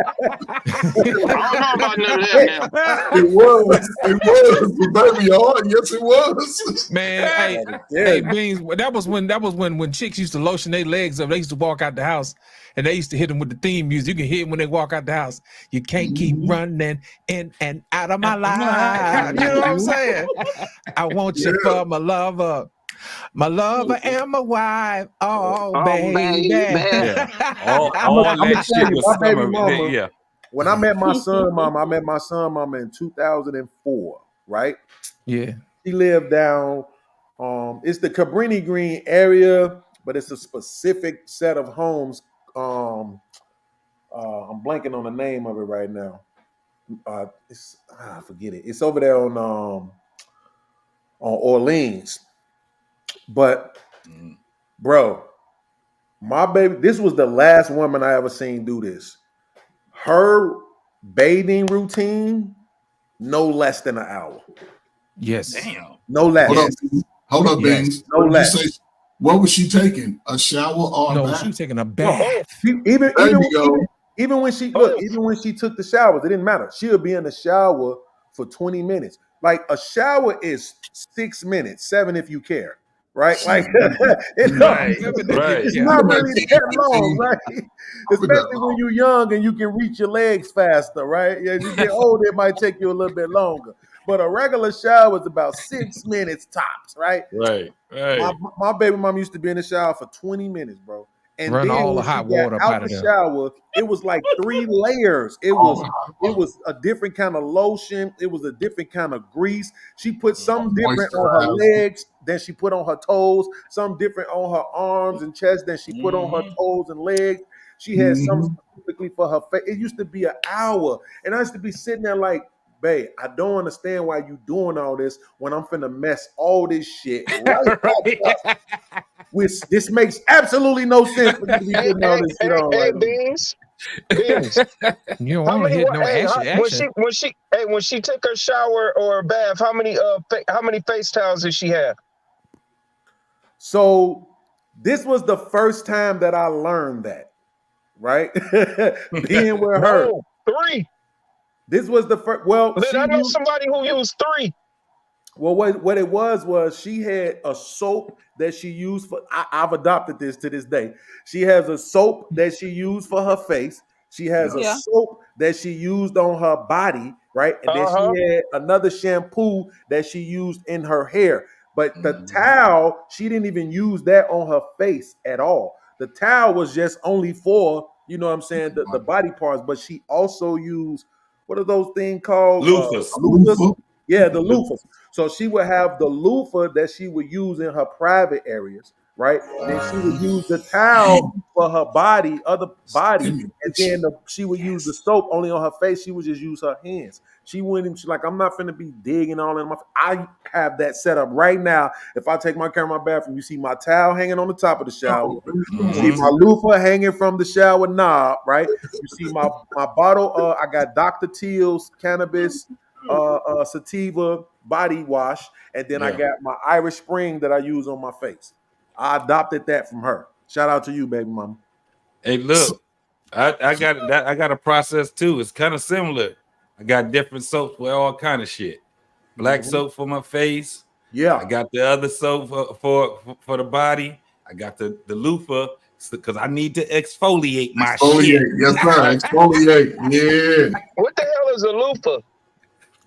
know about none of that now.
It was the baby oil. Yes, it was.
man, hey, Beans, that was when chicks used to lotion their legs up. They used to walk out the house and they used to hit them with the theme music. You can hear them when they walk out the house. You can't keep running in and out of my life. You know what I'm saying? I want you for my lover. My lover and my wife. Oh, baby.
Yeah. All that shit was
my baby
summer.
mama,
Yeah.
when I met my son mama in 2004, right?
Yeah.
She lived down, it's the Cabrini Green area, but it's a specific set of homes. I'm blanking on the name of it right now. I forget it. It's over there on Orleans. But bro, my baby, this was the last woman I ever seen do this. Her bathing routine, no less than an hour.
Yes.
Damn.
No less.
Hold up,
Yes.
Beans.
No less.
What was she taking? A shower or a
No,
bath?
she was taking a bath.
Even when she took the showers, it didn't matter. She'll be in the shower for 20 minutes. Like a shower is 6 minutes, 7 if you care. Right? Like it's not really that long, right? Especially when you're young and you can reach your legs faster, right? As you get older, it might take you a little bit longer. But a regular shower is about 6 minutes tops, right?
Right.
My baby mom used to be in the shower for 20 minutes, bro. And
Run
then
all the
when she
hot
got
water
out
out of
the
there.
shower, it was like 3 layers. It was a different kind of lotion. It was a different kind of grease. She put some different on her legs than she put on her toes. Some different on her arms and chest than she put on her toes and legs. She had some specifically for her face. It used to be an hour, and I used to be sitting there like, babe, I don't understand why you doing all this when I'm finna mess all this shit right up. This makes absolutely no sense for you to be doing all this shit on.
Hey, Beans.
You don't want to hit no action.
When she took her shower or a bath, how many face towels did she have?
So this was the first time that I learned that, right? Being with her.
No, 3.
This was the first. Well,
I know somebody who used 3.
Well, what it was she had a soap that she used for. I've adopted this to this day. She has a soap that she used for her face. She has a soap that she used on her body, right? And then she had another shampoo that she used in her hair. But the towel, she didn't even use that on her face at all. The towel was just only for, you know what I'm saying, the body parts. But she also used, what are those things called?
Loofahs.
Yeah, the loofahs. So she would have the loofah that she would use in her private areas, right? Then she would use the towel for her other body, and then she would use the soap only on her face. She would just use her hands. She's like, I'm not finna be digging all in my. I have that set up right now. If I take my camera in my bathroom, you see my towel hanging on the top of the shower. You see my loofah hanging from the shower knob, right? You see my bottle. I got Dr. Teal's cannabis sativa body wash, and then I got my Irish Spring that I use on my face. I adopted that from her. Shout out to you, baby mama.
Hey, look, I got that. I got a process too. It's kind of similar. I got different soaps for all kind of shit. Black soap for my face.
Yeah.
I got the other soap for the body. I got the loofah because I need to exfoliate my shit.
Yes, sir. Exfoliate. Yeah.
What the hell is a loofah?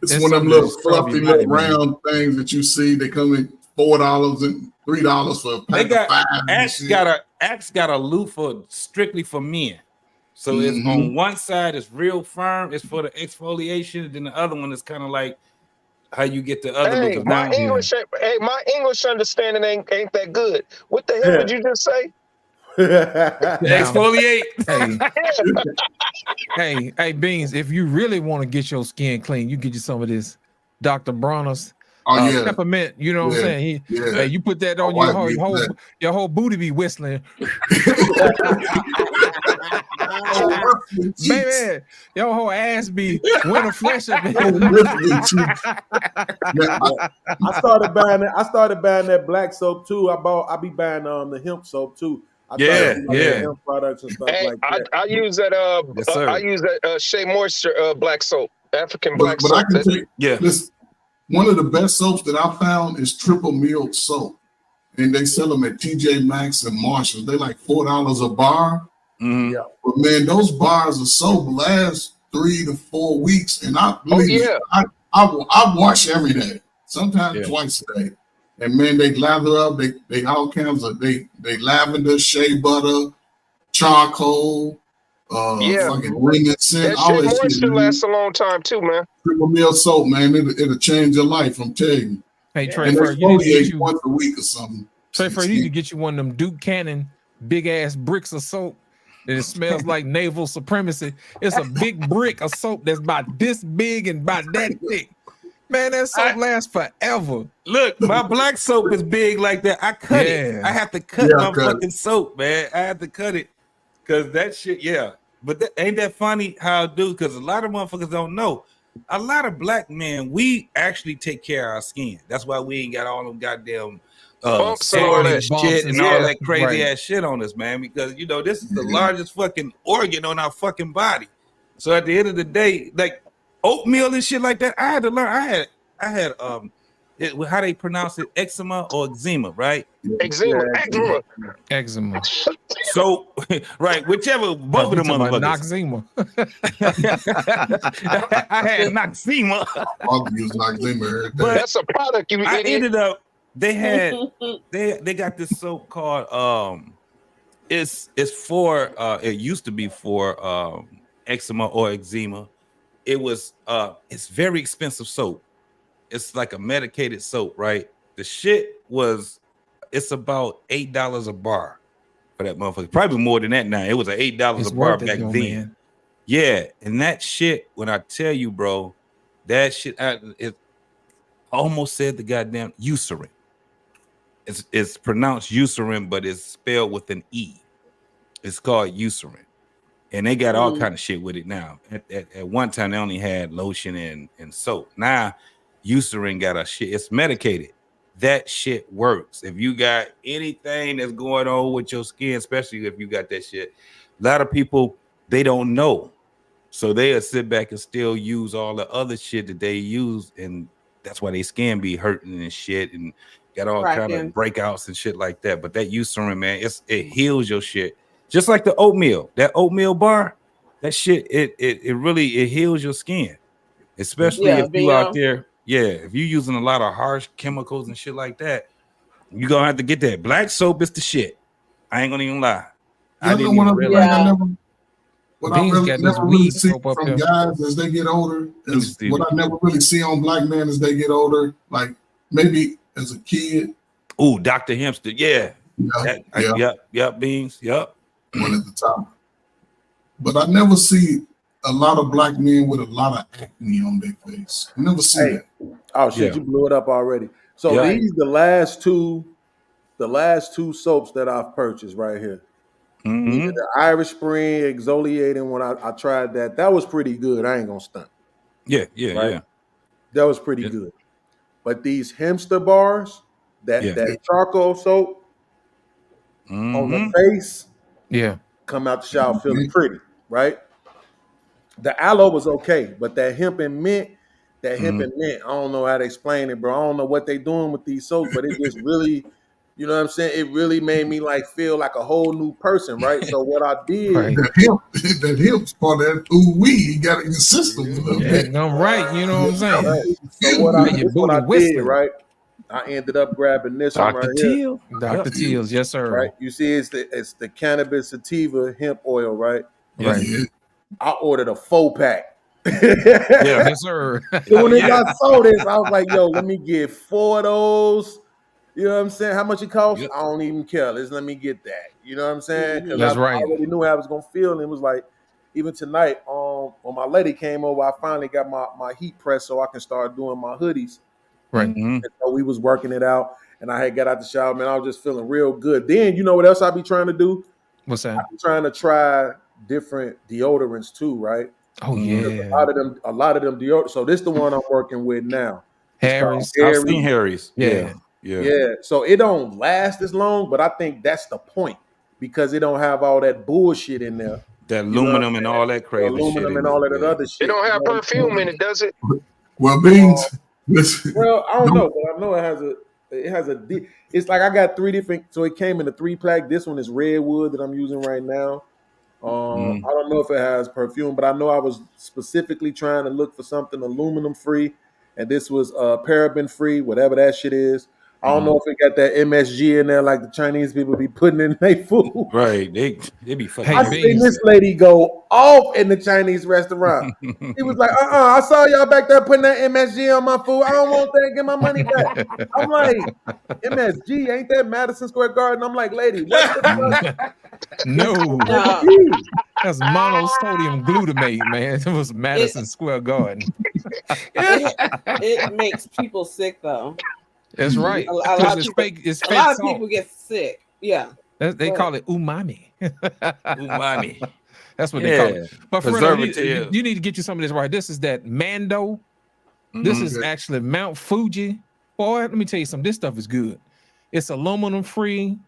It's one of them little fluffy little round things that you see. They come in $4 and $3 for a pack of 5.
Axe got a loofah strictly for men. So it's on one side, it's real firm, it's for the exfoliation, then the other one is kind of like how you get the other loofah.
My English understanding ain't that good. What the hell did you just say?
Exfoliate.
Hey, Beans, if you really want to get your skin clean, you get you some of this Dr. Bronner's peppermint. You know what I'm saying? Hey, you put that on your whole booty be whistling. Baby, your whole ass be winter fresh up.
I started buying that black soap too. I be buying the hemp soap too. Hemp products and stuff like that.
I use that I use that Shea Moisture black soap, African black soap.
I can take this. One of the best soaps that I found is Triple Milled soap, and they sell them at TJ Maxx and Marshalls. They're like $4 a bar.
Yeah,
but man, those bars of soap last 3 to 4 weeks, and I wash every day, sometimes twice a day. And man, they lather up. They all kinds of they lavender, shea butter, charcoal, fucking ring scent.
That Shea Moisture lasts a long time too, man.
Triple Milled soap, man, it'll change your life. I'm telling you.
Hey Trey, you need to get you
once a week or something.
Trey, you need to get you one of them Duke Cannon big ass bricks of soap. And it smells like naval supremacy. It's a big brick of soap that's about this big and about that thick. Man, that soap lasts forever.
Look, my black soap is big like that. I cut it. I have to cut my fucking soap, man. I have to cut it because that shit, But ain't that funny how I do? Because a lot of motherfuckers don't know. A lot of black men, we actually take care of our skin. That's why we ain't got all them goddamn
bumps and all that
shit and all that crazy ass shit on us, man. Because this is the largest fucking organ on our fucking body. So at the end of the day, like oatmeal and shit like that, I had to learn. I had how they pronounce it, eczema or eczema, right?
Eczema.
So right, whichever, both of them motherfuckers.
Noxzema.
I had Noxzema.
But that's a product you
ended up. They got this soap called it's for it used to be for eczema or eczema. It was it's very expensive soap. It's like a medicated soap, right? The shit it's about $8 a bar for that motherfucker. Probably more than that now. It was $8 a bar back then. Man. Yeah, and that shit, when I tell you, bro, that shit it almost said the goddamn Eucerin. It's pronounced Eucerin, but it's spelled with an E. It's called Eucerin. And they got all kind of shit with it now. At one time, they only had lotion and soap. Now, Eucerin got a shit. It's medicated. That shit works. If you got anything that's going on with your skin, especially if you got that shit, a lot of people, they don't know. So they'll sit back and still use all the other shit that they use. And that's why their skin be hurting and shit and got all kind of breakouts and shit like that. But that Eucerin, man, it heals your shit. Just like the oatmeal. That oatmeal bar, that shit, it really heals your skin. Especially if you out there, if you're using a lot of harsh chemicals and shit like that, you're gonna have to get that. Black soap is the shit. I ain't gonna even lie. I didn't even realize.
What I never really see from guys as they get older is what I never really see on black men as they get older. Like maybe as a kid.
Oh, Dr. Hempster, Beans,
one at the top. But I never see a lot of black men with a lot of acne on their face. I never see that.
Oh shit, you blew it up already. So these the last two soaps that I've purchased right here.
Mm-hmm.
The Irish Spring exfoliating when I tried that. That was pretty good. I ain't gonna stunt.
Yeah.
That was pretty good. But these hamster bars, that charcoal soap on the face, come out the shower feeling pretty, right? The aloe was okay, but that hemp and mint, I don't know how to explain it, bro. I don't know what they doing with these soaps, but it just really, you know what I'm saying? It really made me like feel like a whole new person, right? So what I did,
that hemp's part of that ooh wee, you got in your system a little bit.
I'm right, you know what I'm saying?
Right. So what I did, right? I ended up grabbing this one right here.
Dr. Teal's, yes, sir.
Right. You see, it's the cannabis sativa hemp oil, right?
Right.
I ordered a 4-pack.
Yes, sir.
So when I saw this, I was like, yo, let me get 4 of those. You know what I'm saying? How much it costs? I don't even care. Let me get that. You know what I'm saying? Because I already knew how I was gonna feel. And it was like, even tonight, when my lady came over, I finally got my heat press so I can start doing my hoodies.
Right.
And so we was working it out, and I had got out the shower, man. I was just feeling real good. Then you know what else I be trying to do?
What's that?
I be trying to try different deodorants too, right?
Oh yeah.
A lot of them deodorants. So this is the one I'm working with now.
Harry's.
I've seen Harry's.
Yeah. So it don't last as long, but I think that's the point because it don't have all that bullshit in there.
That aluminum and all that crazy
aluminum
shit.
and all that other shit.
It don't have perfume in it, does it?
Well, Beans. Listen,
well, I don't know, but I know it has a. It's like I got 3 different. So it came in a 3-pack. This one is redwood that I'm using right now. I don't know if it has perfume, but I know I was specifically trying to look for something aluminum free, and this was paraben free, whatever that shit is. I don't know if it got that MSG in there like the Chinese people be putting in their food.
Right. They be fucking.
I seen this lady go off in the Chinese restaurant. He was like, I saw y'all back there putting that MSG on my food. I don't want that. Get my money back. I'm like, MSG, ain't that Madison Square Garden? I'm like, lady, what the fuck?
No. That's monosodium glutamate, man. It was Madison Square Garden.
It makes people sick though.
That's right.
A lot of people get sick. Yeah.
They call it umami.
Umami.
That's what they call it. But you need to get you some of this right. This is that Mando. This is actually Mount Fuji. Boy, let me tell you something. This stuff is good. It's aluminum free.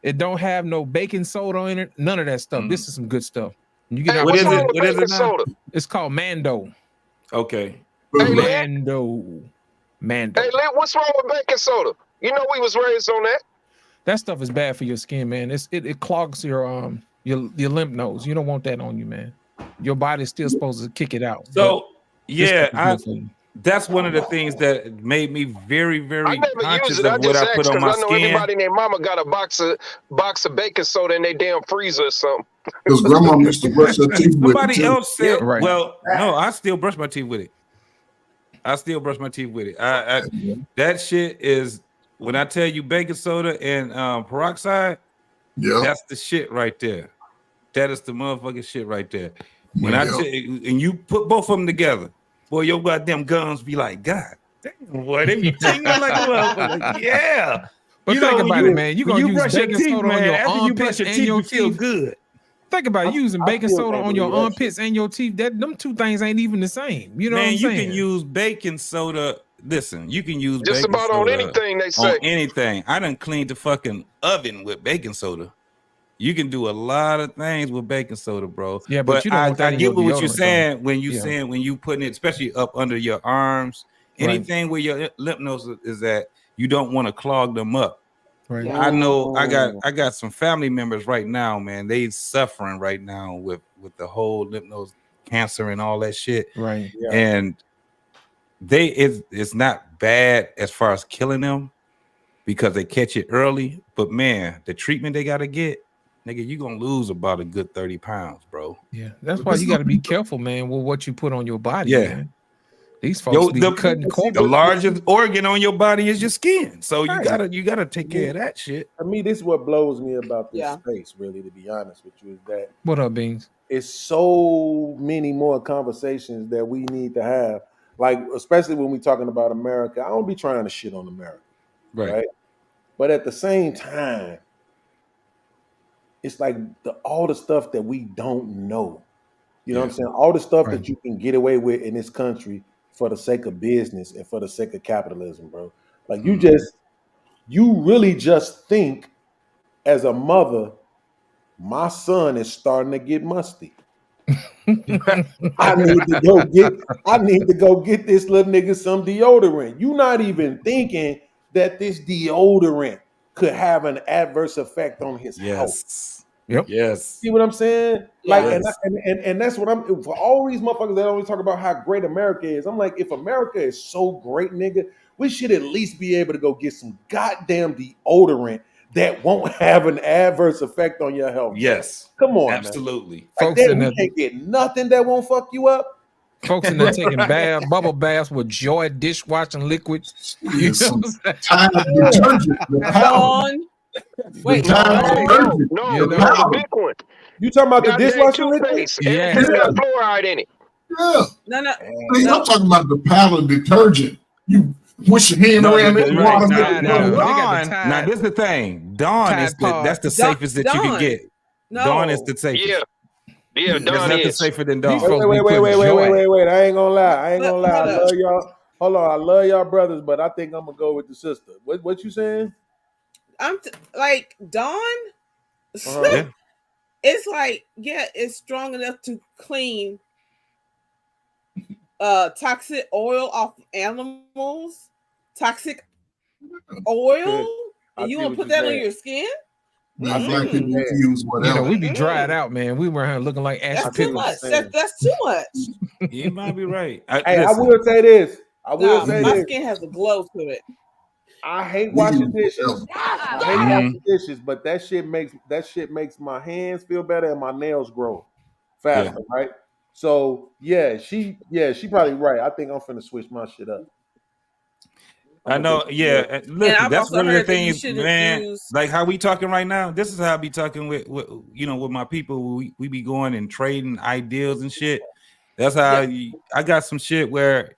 It don't have no baking soda in it. None of that stuff. This is some good stuff. You get
what is it? What is it now?
It's called Mando.
Okay.
Mando.
Hey, Lit, what's wrong with baking soda? You know we was raised on that.
That stuff is bad for your skin, man. It clogs your lymph nodes. You don't want that on you, man. Your body's still supposed to kick it out.
So that's one of the things that made me very, very conscious of what I put on my skin.
I know anybody named Mama got a box of baking soda in their damn freezer or something.
Because grandma used to brush her teeth with it.
Somebody else said, well, no, I still brush my teeth with it. That shit is, when I tell you baking soda and peroxide, that's the shit right there. That is the motherfucking shit right there. When I tell you, and you put both of them together, boy, your goddamn gums be like, God damn, boy, they be tingling like a motherfucker. Yeah.
But think about it, man. You gonna use baking soda on your
after you brush
armpits
your
and
teeth,
your
you feel
teeth.
good.
Think about it, using baking soda on your armpits and your teeth. Them two things ain't even the same. You know what I'm saying?
You can use baking soda. Listen, you can use
just
baking
about
soda
on anything they say.
On anything. I done cleaned the fucking oven with baking soda. You can do a lot of things with baking soda, bro.
Yeah, but you don't want that
I
in
get
your
what you're
deodorant,
saying
though.
when you saying when you putting it, especially up under your arms, anything where your lymph nodes is at, you don't want to clog them up.
Right.
I know I got some family members right now, man. They suffering right now with the whole lymph nodes cancer and all that shit.
Right.
Yeah.
And it's not bad as far as killing them because they catch it early, but man, the treatment they gotta get, nigga, you gonna lose about a good 30 pounds, bro.
Yeah, that's why you gotta be careful, man, with what you put on your body.
Yeah.
Man. These folks be cutting corners.
The largest organ on your body is your skin, so you gotta take care of that shit.
I mean, this is what blows me about this space, really, to be honest with you, is that
What up, Beans?
it's so many more conversations that we need to have. Like, especially when we're talking about America. I don't be trying to shit on America. Right. But at the same time, it's like all the stuff that we don't know. You know what I'm saying? All the stuff that you can get away with in this country for the sake of business and for the sake of capitalism, bro. Like you really just think as a mother, my son is starting to get musty. I need to go get this little nigga some deodorant. You not even thinking that this deodorant could have an adverse effect on his health.
Yep.
Yes.
See what I'm saying? Like,
Yes.
and that's what I'm for all these motherfuckers that always talk about how great America is. I'm like, if America is so great, nigga, we should at least be able to go get some goddamn deodorant that won't have an adverse effect on your health.
Yes.
Come on,
absolutely.
Man. Like that, we can't get nothing that won't fuck you up.
Folks in there taking bubble baths with Joy dishwashing liquid. You know
Dawn.
Wait,
no, the big one.
You talking about the
Goddamn
dishwashing liquid?
toothpaste.
Yeah.
Everything got fluoride in it.
Yeah.
No.
See, I'm talking about the powder detergent. You push your hand around it.
Now, this is the thing. Dawn is that's the safest that you can get.
No.
Dawn is the safest.
Yeah,
There's
Dawn
nothing
is
safer than Dawn.
Wait. I ain't gonna lie. I love y'all. Hold on. I love y'all brothers, but I think I'm gonna go with the sister. What you saying?
I'm like Dawn.
Yeah.
It's like, it's strong enough to clean toxic oil off animals, toxic oil, and you want to put that on your skin?
Black people use whatever.
You know, we be dried out, man. We were looking like ashy pickles.
That's too much.
You might be right.
I will say this.
My skin has a glow to it.
I hate washing dishes. Washing dishes, but that shit makes my hands feel better and my nails grow faster, right? So she probably right. I think I'm finna switch my shit up.
I know, Listen, that's one of the things, man. Like how we talking right now. This is how I be talking with my people. We be going and trading ideals and shit. That's how I got some shit where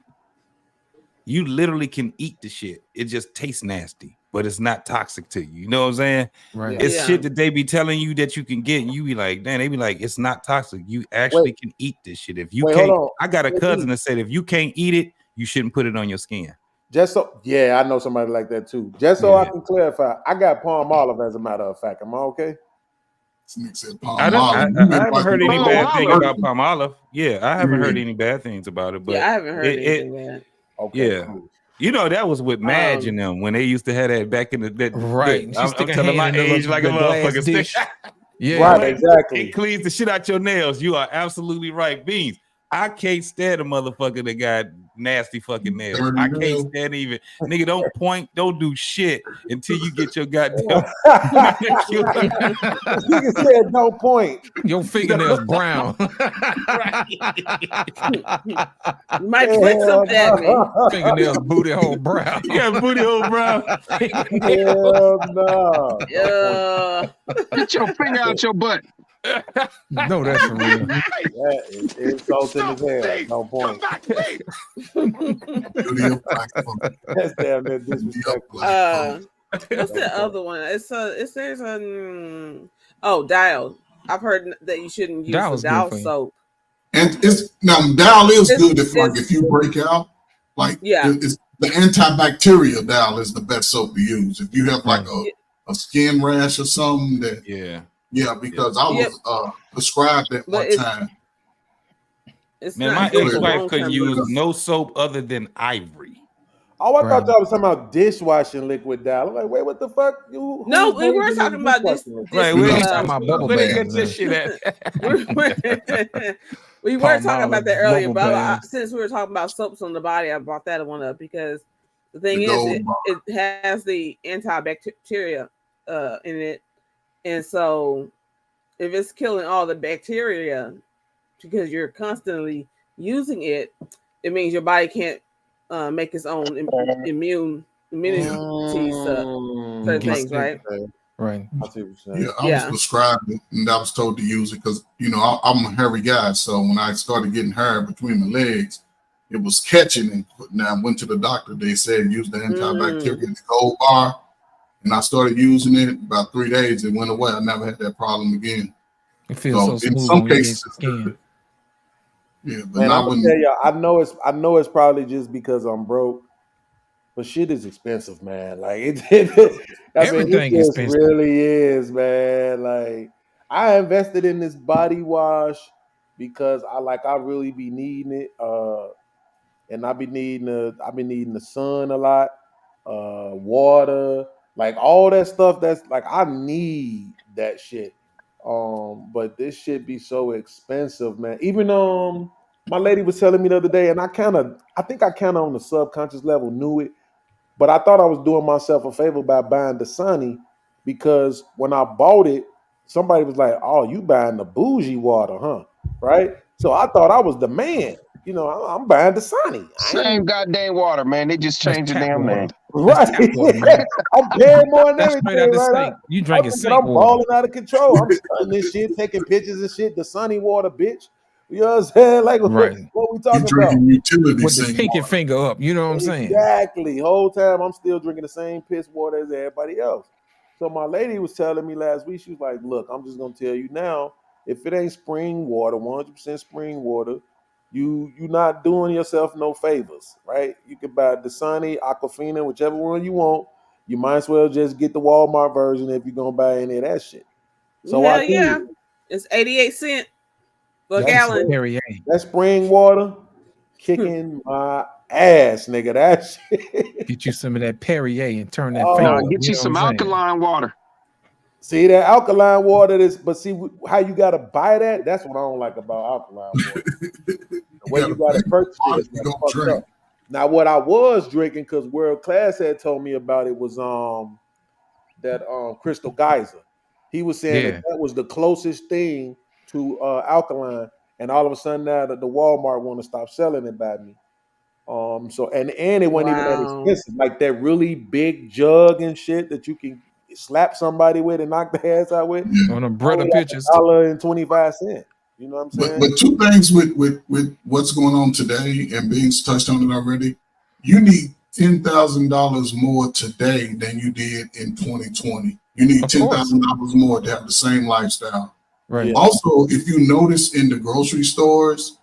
you literally can eat the shit. It just tastes nasty, but it's not toxic to you. You know what I'm saying?
Right.
It's shit that they be telling you that you can get, and you be like, damn, they be like, it's not toxic. You actually can eat this shit. If you can't, I got a cousin that said if you can't eat it, you shouldn't put it on your skin.
Just so, I know somebody like that too. Just so I can clarify, I got palm olive as a matter of fact. Am I okay?
I haven't heard any bad thing about palm olive. Yeah, I haven't heard any bad things about it. But
I haven't heard anything bad.
Okay,
cool. You know, that was with Madge and them when they used to have that back in the day.
Right.
I'm telling my age like a motherfucker.
Yeah,
right, exactly.
It cleans the shit out your nails. You are absolutely right, Beans. I can't stand a motherfucker that got nasty fucking nails. I can't stand even. Nigga, don't point, don't do shit until you get your goddamn.
Nigga said no point.
Your fingernails brown.
Might flex up that man.
Fingernails booty hole brown.
Yeah, booty hole brown.
Hell no.
Yeah.
Get your finger out your butt.
No, that's for real.
That is insulting as hell. No point. That's damn near disrespectful.
What's the other one? It says Dial. I've heard that you shouldn't use the Dial soap.
And Dial is good if you break out. Like it's the antibacterial Dial is the best soap to use. If you have like a skin rash or something that because I was prescribed that one time.
Man, my ex-wife couldn't use no soap other than Ivory.
Oh, I thought y'all was talking about dishwashing liquid Dial. I'm like, wait, what the fuck?
No, we were talking about this.
Right, we ain't talking about bubble baths. This shit at.
We were talking about that earlier, but since we were talking about soaps on the body, I brought that one up because the thing is, it has the antibacteria in it. And so if it's killing all the bacteria because you're constantly using it, it means your body can't make its own immunity certain things, right?
Right.
I was prescribed it and I was told to use it because, I'm a hairy guy. So when I started getting hair between my legs, it was catching. And now I went to the doctor. They said use the antibacterial in the gold bar. And I started using it about 3 days. It went away. I never had that problem again.
It feels so smooth
in some cases. Yeah, but
Man,
not
I'm gonna
when
tell y'all, I know it's probably just because I'm broke, but shit is expensive, man. Like
Everything
it just
expensive.
really is, man. Like I invested in this body wash because I really be needing it. And I've been needing the sun a lot, water, like all that stuff. That's like I need that shit. But this shit be so expensive, man. Even my lady was telling me the other day, and I think I kind of on the subconscious level knew it, but I thought I was doing myself a favor by buying Dasani because when I bought it, somebody was like, "Oh, you buying the bougie water, huh?" Right? So I thought I was the man. You know, I'm buying Dasani.
Same goddamn water, man. They just changed the damn name.
Right. I'm paying more than
That's straight
everything,
out the
right?
sink. You drinking
I'm
sink water.
balling out of control. I'm stunting this shit, taking pictures and shit. Dasani water, bitch. You know what I'm saying? Like,
Right.
what we
you
talking about?
drinking utility
With the
sink
pinky
water.
finger up. You know what I'm saying?
Exactly. Whole time I'm still drinking the same piss water as everybody else. So my lady was telling me last week, she was like, look, I'm just gonna tell you now, if it ain't spring water, 100% spring water, you're not doing yourself no favors, right? You can buy Dasani, Aquafina, whichever one you want. You might as well just get the Walmart version if you're gonna buy any of that shit. So
Hell
I did.
yeah. It's 88 cents a gallon.
That spring water kicking my ass, nigga. That shit.
Get you some of that Perrier and turn that
Oh,
finger
No,
up.
get you
know
some
what I'm saying?
alkaline water.
See that alkaline water but see how you gotta buy that? That's what I don't like about alkaline water. The way you gotta purchase it is like fucked up. Now what I was drinking, because World Class had told me about it, was that Crystal Geyser. He was saying that was the closest thing to alkaline, and all of a sudden now that the Walmart want to stop selling it by me. So and it wasn't even that expensive, like that really big jug and shit that you can slap somebody with and knock the ass out with.
On them Brita pictures.
$1.25. You know what I'm saying?
But two things with what's going on today, and Beans touched on it already. You need $10,000 more today than you did in 2020. You need $10,000 more to have the same lifestyle.
Right.
Also, if you notice in the grocery stores,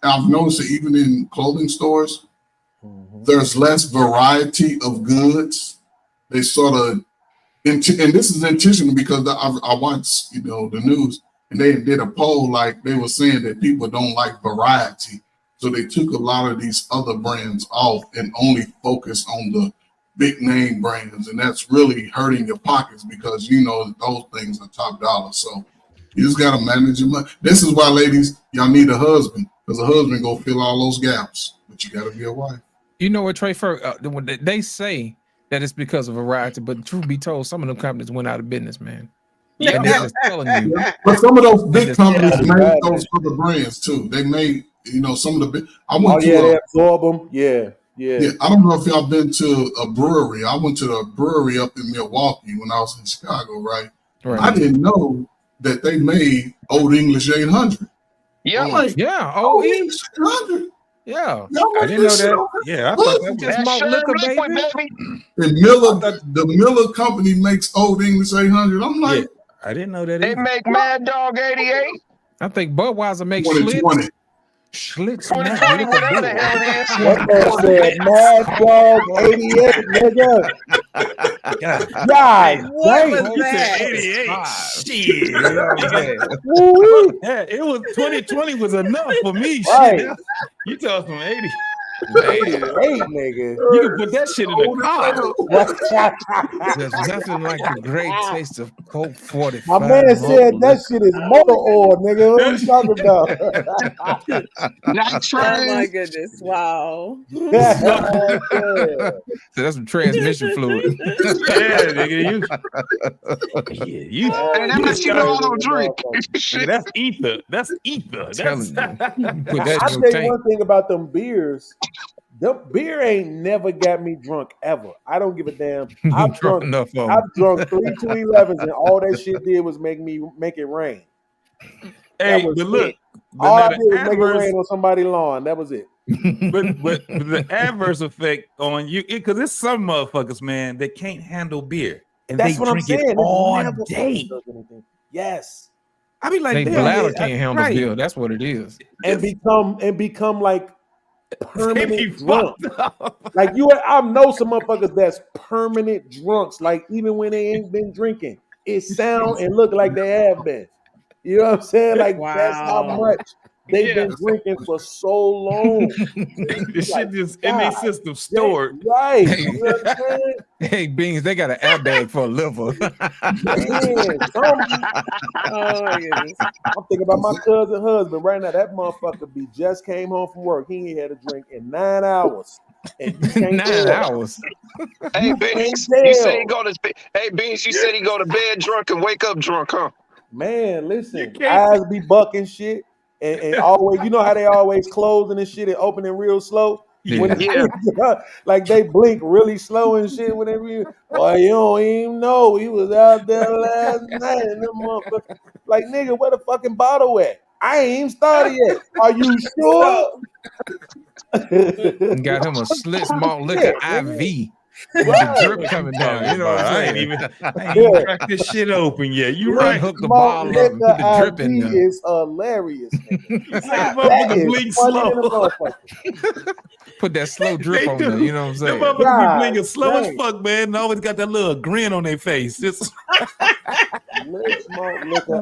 I've noticed it even in clothing stores, there's less variety of goods. They sort of, and this is intentional because I watched, the news, and they did a poll, like they were saying that people don't like variety. So they took a lot of these other brands off and only focused on the big name brands. And that's really hurting your pockets because, those things are top dollar. So you just got to manage your money. This is why, ladies, y'all need a husband, because a husband go fill all those gaps, but you got to be a wife.
You know what, Trey? They say that it's because of variety, but truth be told, some of them companies went out of business, man.
Yeah.
And they're just telling you.
But some of those big companies made those other brands too. They made, some of the big. I went to
they absorb them. Yeah.
I don't know if y'all been to a brewery. I went to a brewery up in Milwaukee when I was in Chicago, right? I didn't know that they made Old English 800.
Yeah,
Old English 800.
Yeah,
I
didn't know that. Yeah, I thought that was just malt liquor, baby.
And the Miller Company makes Old English 800. I'm like,
I didn't know that.
They make Mad Dog 88.
I think Budweiser makes
2020.
Schlitz.
2020, whatever the hell it is.
That man said Mad Dog 88, nigga. God,
what was that?
88. Yeah, it was 2020 was enough for me.
Right.
Shit. You tell us from 80.
88, nigga.
You can put that shit in the car.
There's nothing like the great taste of Coke 45.
My man said that shit is motor oil, nigga. What are you talking about?
Oh my goodness! Wow.
So that's some transmission fluid.
Yeah, nigga, you.
And that much you know I don't drink.
That's ether. That's ether.
Telling you. Put
I
that in
tell
your
you one
tank.
thing about them beers. The beer ain't never got me drunk ever. I don't give a damn. I've drunk 3 211s and all that shit did was make it rain.
Hey, but look,
all I did was make it rain on somebody's lawn. That was it.
but the adverse effect on you, because it's some motherfuckers, man, that can't handle beer and
That's
they
what I'm
drink
saying.
it all
Never
day.
does anything. Yes.
I be like,
they
damn,
bladder
I-
can't handle
right.
Bill. That's what it is.
and become like
They be
permanent drunk.
fucked up.
Like I know some motherfuckers that's permanent drunks. Like even when they ain't been drinking, it sound and look like they have been. You know what I'm saying? Like that's how
Wow.
much they've been drinking for so long.
The shit just in their system stored.
Right.
Hey,
You know what I'm saying?
hey, Beans, they got an airbag for a liver.
Man,
Oh my goodness.
I'm thinking about my cousin husband right now. That motherfucker just came home from work. He ain't had a drink in 9 hours. And you can't
9
tell.
hours.
Hey,
You
Beans,
can't
you said he
tell.
go to Hey, Beans, you said he go to bed drunk and wake up drunk, huh?
Man, listen, eyes be bucking shit. And always, you know how they always closing and shit and opening real slow? When like they blink really slow and shit when they boy, you don't even know he was out there last night and them motherfuckers. Like, nigga, where the fucking bottle at? I ain't even started yet. Are you sure?
And got him a slit malt liquor IV. With the drip coming down. You know what I'm
I
saying?
ain't even cracked this shit open yet. You right.
Hook the bottle up and put the drip in there.
Is hilarious.
That
That
motherfucker
is
blink
funny than a
slow.
motherfucker.
Put that slow drip
They
on
do.
there. You know what I'm
That
saying?
motherfucker
God
be blinking slow as
dang.
fuck, man. And always got that little grin on their face. Just
Let's smoke liquor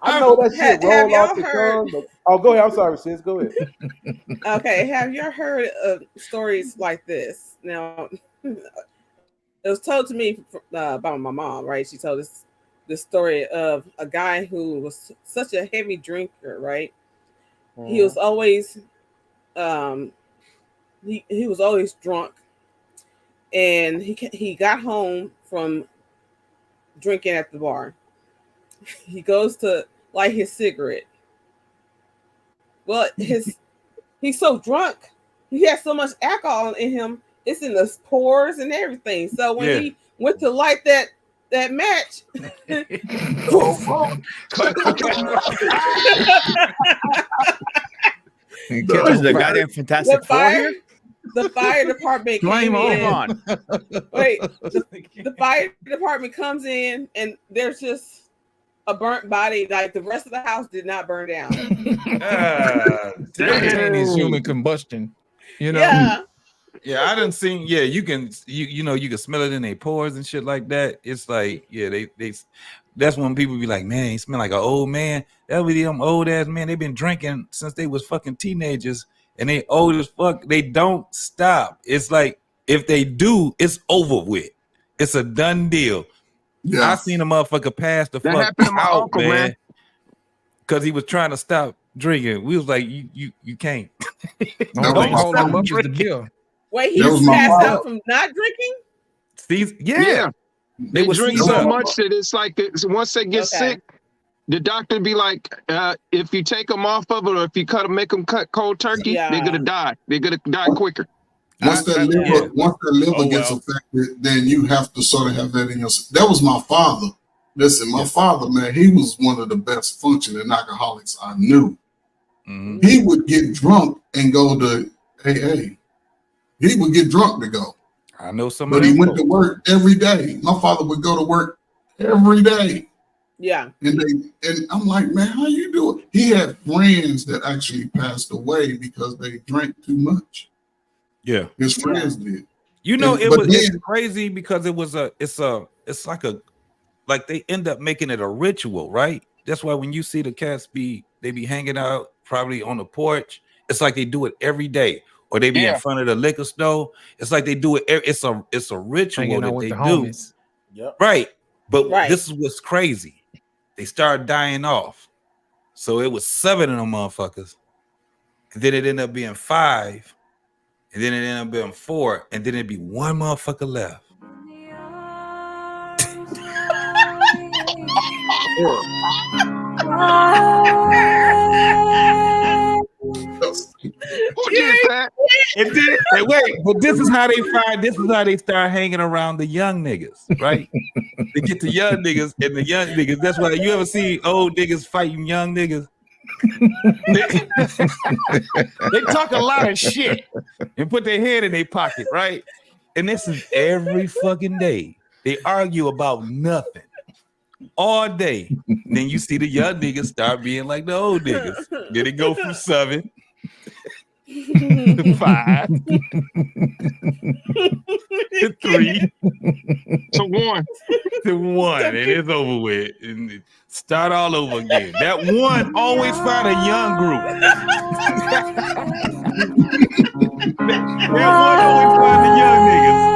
I know that shit
Have
roll
y'all
off the
heard-
tongue. But, oh, go ahead. I'm sorry, sis. Go ahead.
Okay, have you heard of stories like this? Now, it was told to me by my mom, right? She told us this story of a guy who was such a heavy drinker, right? He was always, he was always drunk, and he got home from drinking at the bar. He goes to light his cigarette. Well, he's so drunk. He has so much alcohol in him. It's in the pores and everything. So when he went to light that match,
What is the goddamn Fantastic Four here?
the fire department
Blame
came in.
on.
Wait, the fire department comes in and there's just a burnt body. Like the rest of the house did not burn down.
Spontaneous human combustion. You know?
Yeah.
Yeah, I done seen. Yeah, you can you can smell it in their pores and shit like that. It's like, yeah, they that's when people be like, man, he smell like an old man. That was them old ass man. They've been drinking since they was fucking teenagers, and they old as fuck. They don't stop. It's like if they do, it's over with. It's a done deal.
Yeah.
I seen a motherfucker pass the
That
fuck
happened to my
out,
uncle,
man,
man.
because he was trying to stop drinking. We was like, you can't.
Don't hold him up is the bill.
Wait, he
That
was
was my
passed
fault.
out from not drinking?
Yeah.
They
was
drink
seized
so
up.
much that it's like once they get sick, the doctor be like, if you take them off of it or if you make them cut cold turkey, they're gonna die. They're gonna die quicker.
Once that liver gets affected, then you have to sort of have that in your. That was my father. Listen, my father, man, he was one of the best functioning alcoholics I knew.
Mm-hmm.
He would get drunk and go to AA. He would get drunk to go.
I know some
But
of
he
them
went to
folks.
work every day. My father would go to work every day.
Yeah.
And I'm like, man, how you do it? He had friends that actually passed away because they drank too much.
Yeah.
His friends did.
You know,
And-
it
but
was
then-
it's crazy because it's like they end up making it a ritual, right? That's why when you see the cats they be hanging out probably on the porch, it's like they do it every day, or they be in front of the liquor store. It's like they do it. It's a ritual
Hanging out
that
with
they
the
do,
homies.
Yep.
right? But
Right.
this is what's crazy. They start dying off. So it was 7 of them motherfuckers, and then it ended up being 5, and then it ended up being 4, and then it'd be 1 motherfucker left.
Who did that?
And wait, but this is how they start hanging around the young niggas, right? They get the young niggas, and the young niggas. That's why you ever see old niggas fighting young niggas. They talk a lot of shit and put their head in their pocket, right? And this is every fucking day. They argue about nothing all day. Then you see the young niggas start being like the old niggas. Then it go from 7 to 5 to 3
to 1
to 1, and it's over with. And start all over again. That one always find a young group. that one always find the young niggas.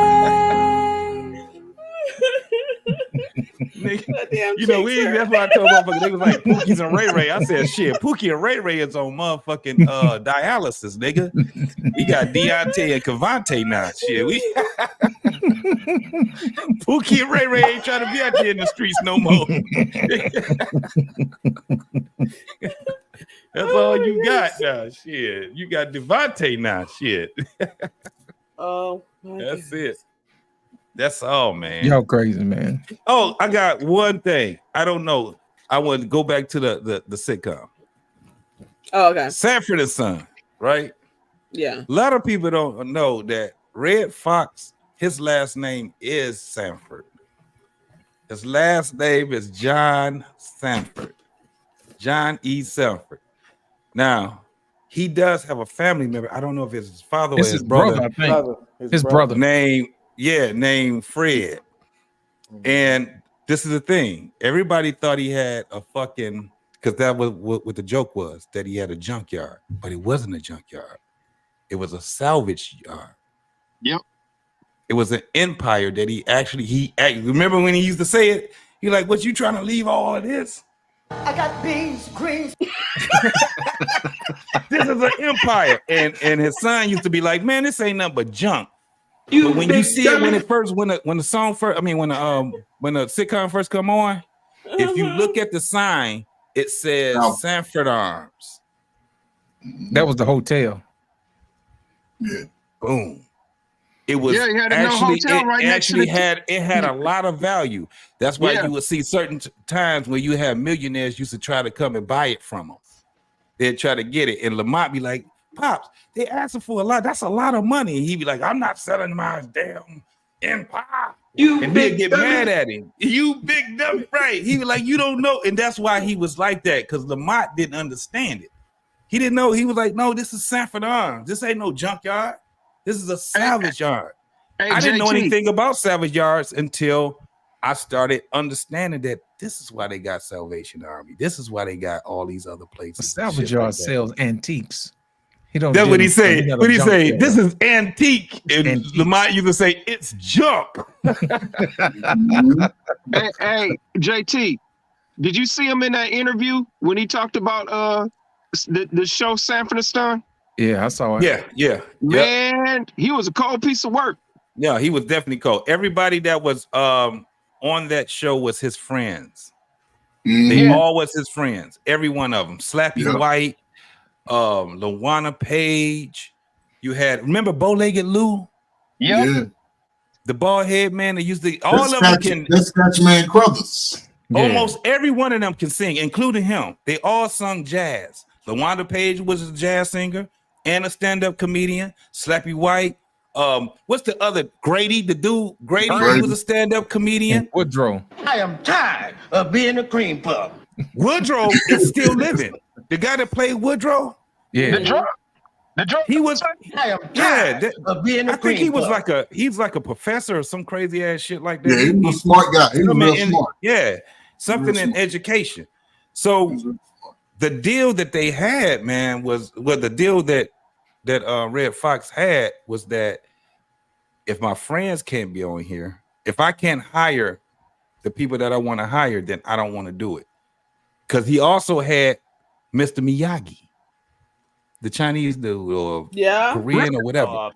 You know, that's why I told motherfuckers they was like Pookie's and Ray Ray. I said, shit, Pookie and Ray Ray is on motherfucking dialysis, nigga. We got Deontay and Cavante now. Shit, Pookie and Ray Ray ain't trying to be out there in the streets no more. That's all you got now. Shit. You got Devontae now. Shit.
Oh,
that's it. That's all, man.
Y'all crazy, man.
Oh, I got one thing. I don't know. I want to go back to the sitcom.
Oh, okay.
Sanford and Son, right?
Yeah.
A lot of people don't know that Red Fox, his last name is Sanford. His last name is John Sanford. John E. Sanford. Now, he does have a family member. I don't know if it's his father or his brother.
I think. His brother.
Named Fred. And this is the thing. Everybody thought he had a fucking, because that was what the joke was, that he had a junkyard, but it wasn't a junkyard. It was a salvage yard.
Yep.
It was an empire that he remember when he used to say it? He like, what, you trying to leave all of this?
I got beans, greens.
This is an empire. And his son used to be like, man, this ain't nothing but junk. But when you see it when the sitcom first come on, if you look at the sign, it says Sanford Arms.
That was the hotel.
Yeah.
Boom. It was
he had a hotel right next to
it had a lot of value. That's why you would see certain times where you have millionaires used to try to come and buy it from them. They'd try to get it, and Lamont be like, Pops, they asking for a lot. That's a lot of money. And he'd be like, I'm not selling my damn empire. And they'd get mad at him. You big dumb, right? He'd be like, you don't know. And that's why he was like that, because Lamont didn't understand it. He didn't know. He was like, no, this is Sanford Arms. This ain't no junkyard. This is a salvage yard. I didn't know anything about salvage yards until I started understanding that this is why they got Salvation Army. This is why they got all these other places.
A salvage yard sells antiques.
That's what he say. What he say? This is antique. And Lamont used to say, it's junk.
hey, JT, did you see him in that interview when he talked about the show Sanford and Son?
Yeah, I saw it.
Yeah.
Man, he was a cold piece of work.
Yeah, he was definitely cold. Everybody that was on that show was his friends. They all was his friends. Every one of them. Slappy White, Lawana Page. You had, remember Bow-Legged Lou?
Yeah.
The bald head man that used to, all of them can.
That's Scratchman Crothers.
Almost every one of them can sing, including him. They all sung jazz. LaWanda Page was a jazz singer and a stand-up comedian. Slappy White. What's the other? Grady, the dude. Grady was a stand-up comedian.
And Woodrow.
I am tired of being a cream puff.
Woodrow is still living. The guy that played Woodrow.
Yeah.
The drunk.
He was.
I am tired of being a
I think
cream
he was
puff.
he's like a professor or some crazy ass shit like that.
Yeah, he was a smart guy. He was real smart.
Yeah, something in education. So the deal that they had, man, was the deal that Red Fox had was that if my friends can't be on here, if I can't hire the people that I want to hire, then I don't want to do it. Because he also had Mr. Miyagi, the Chinese dude or Korean or whatever.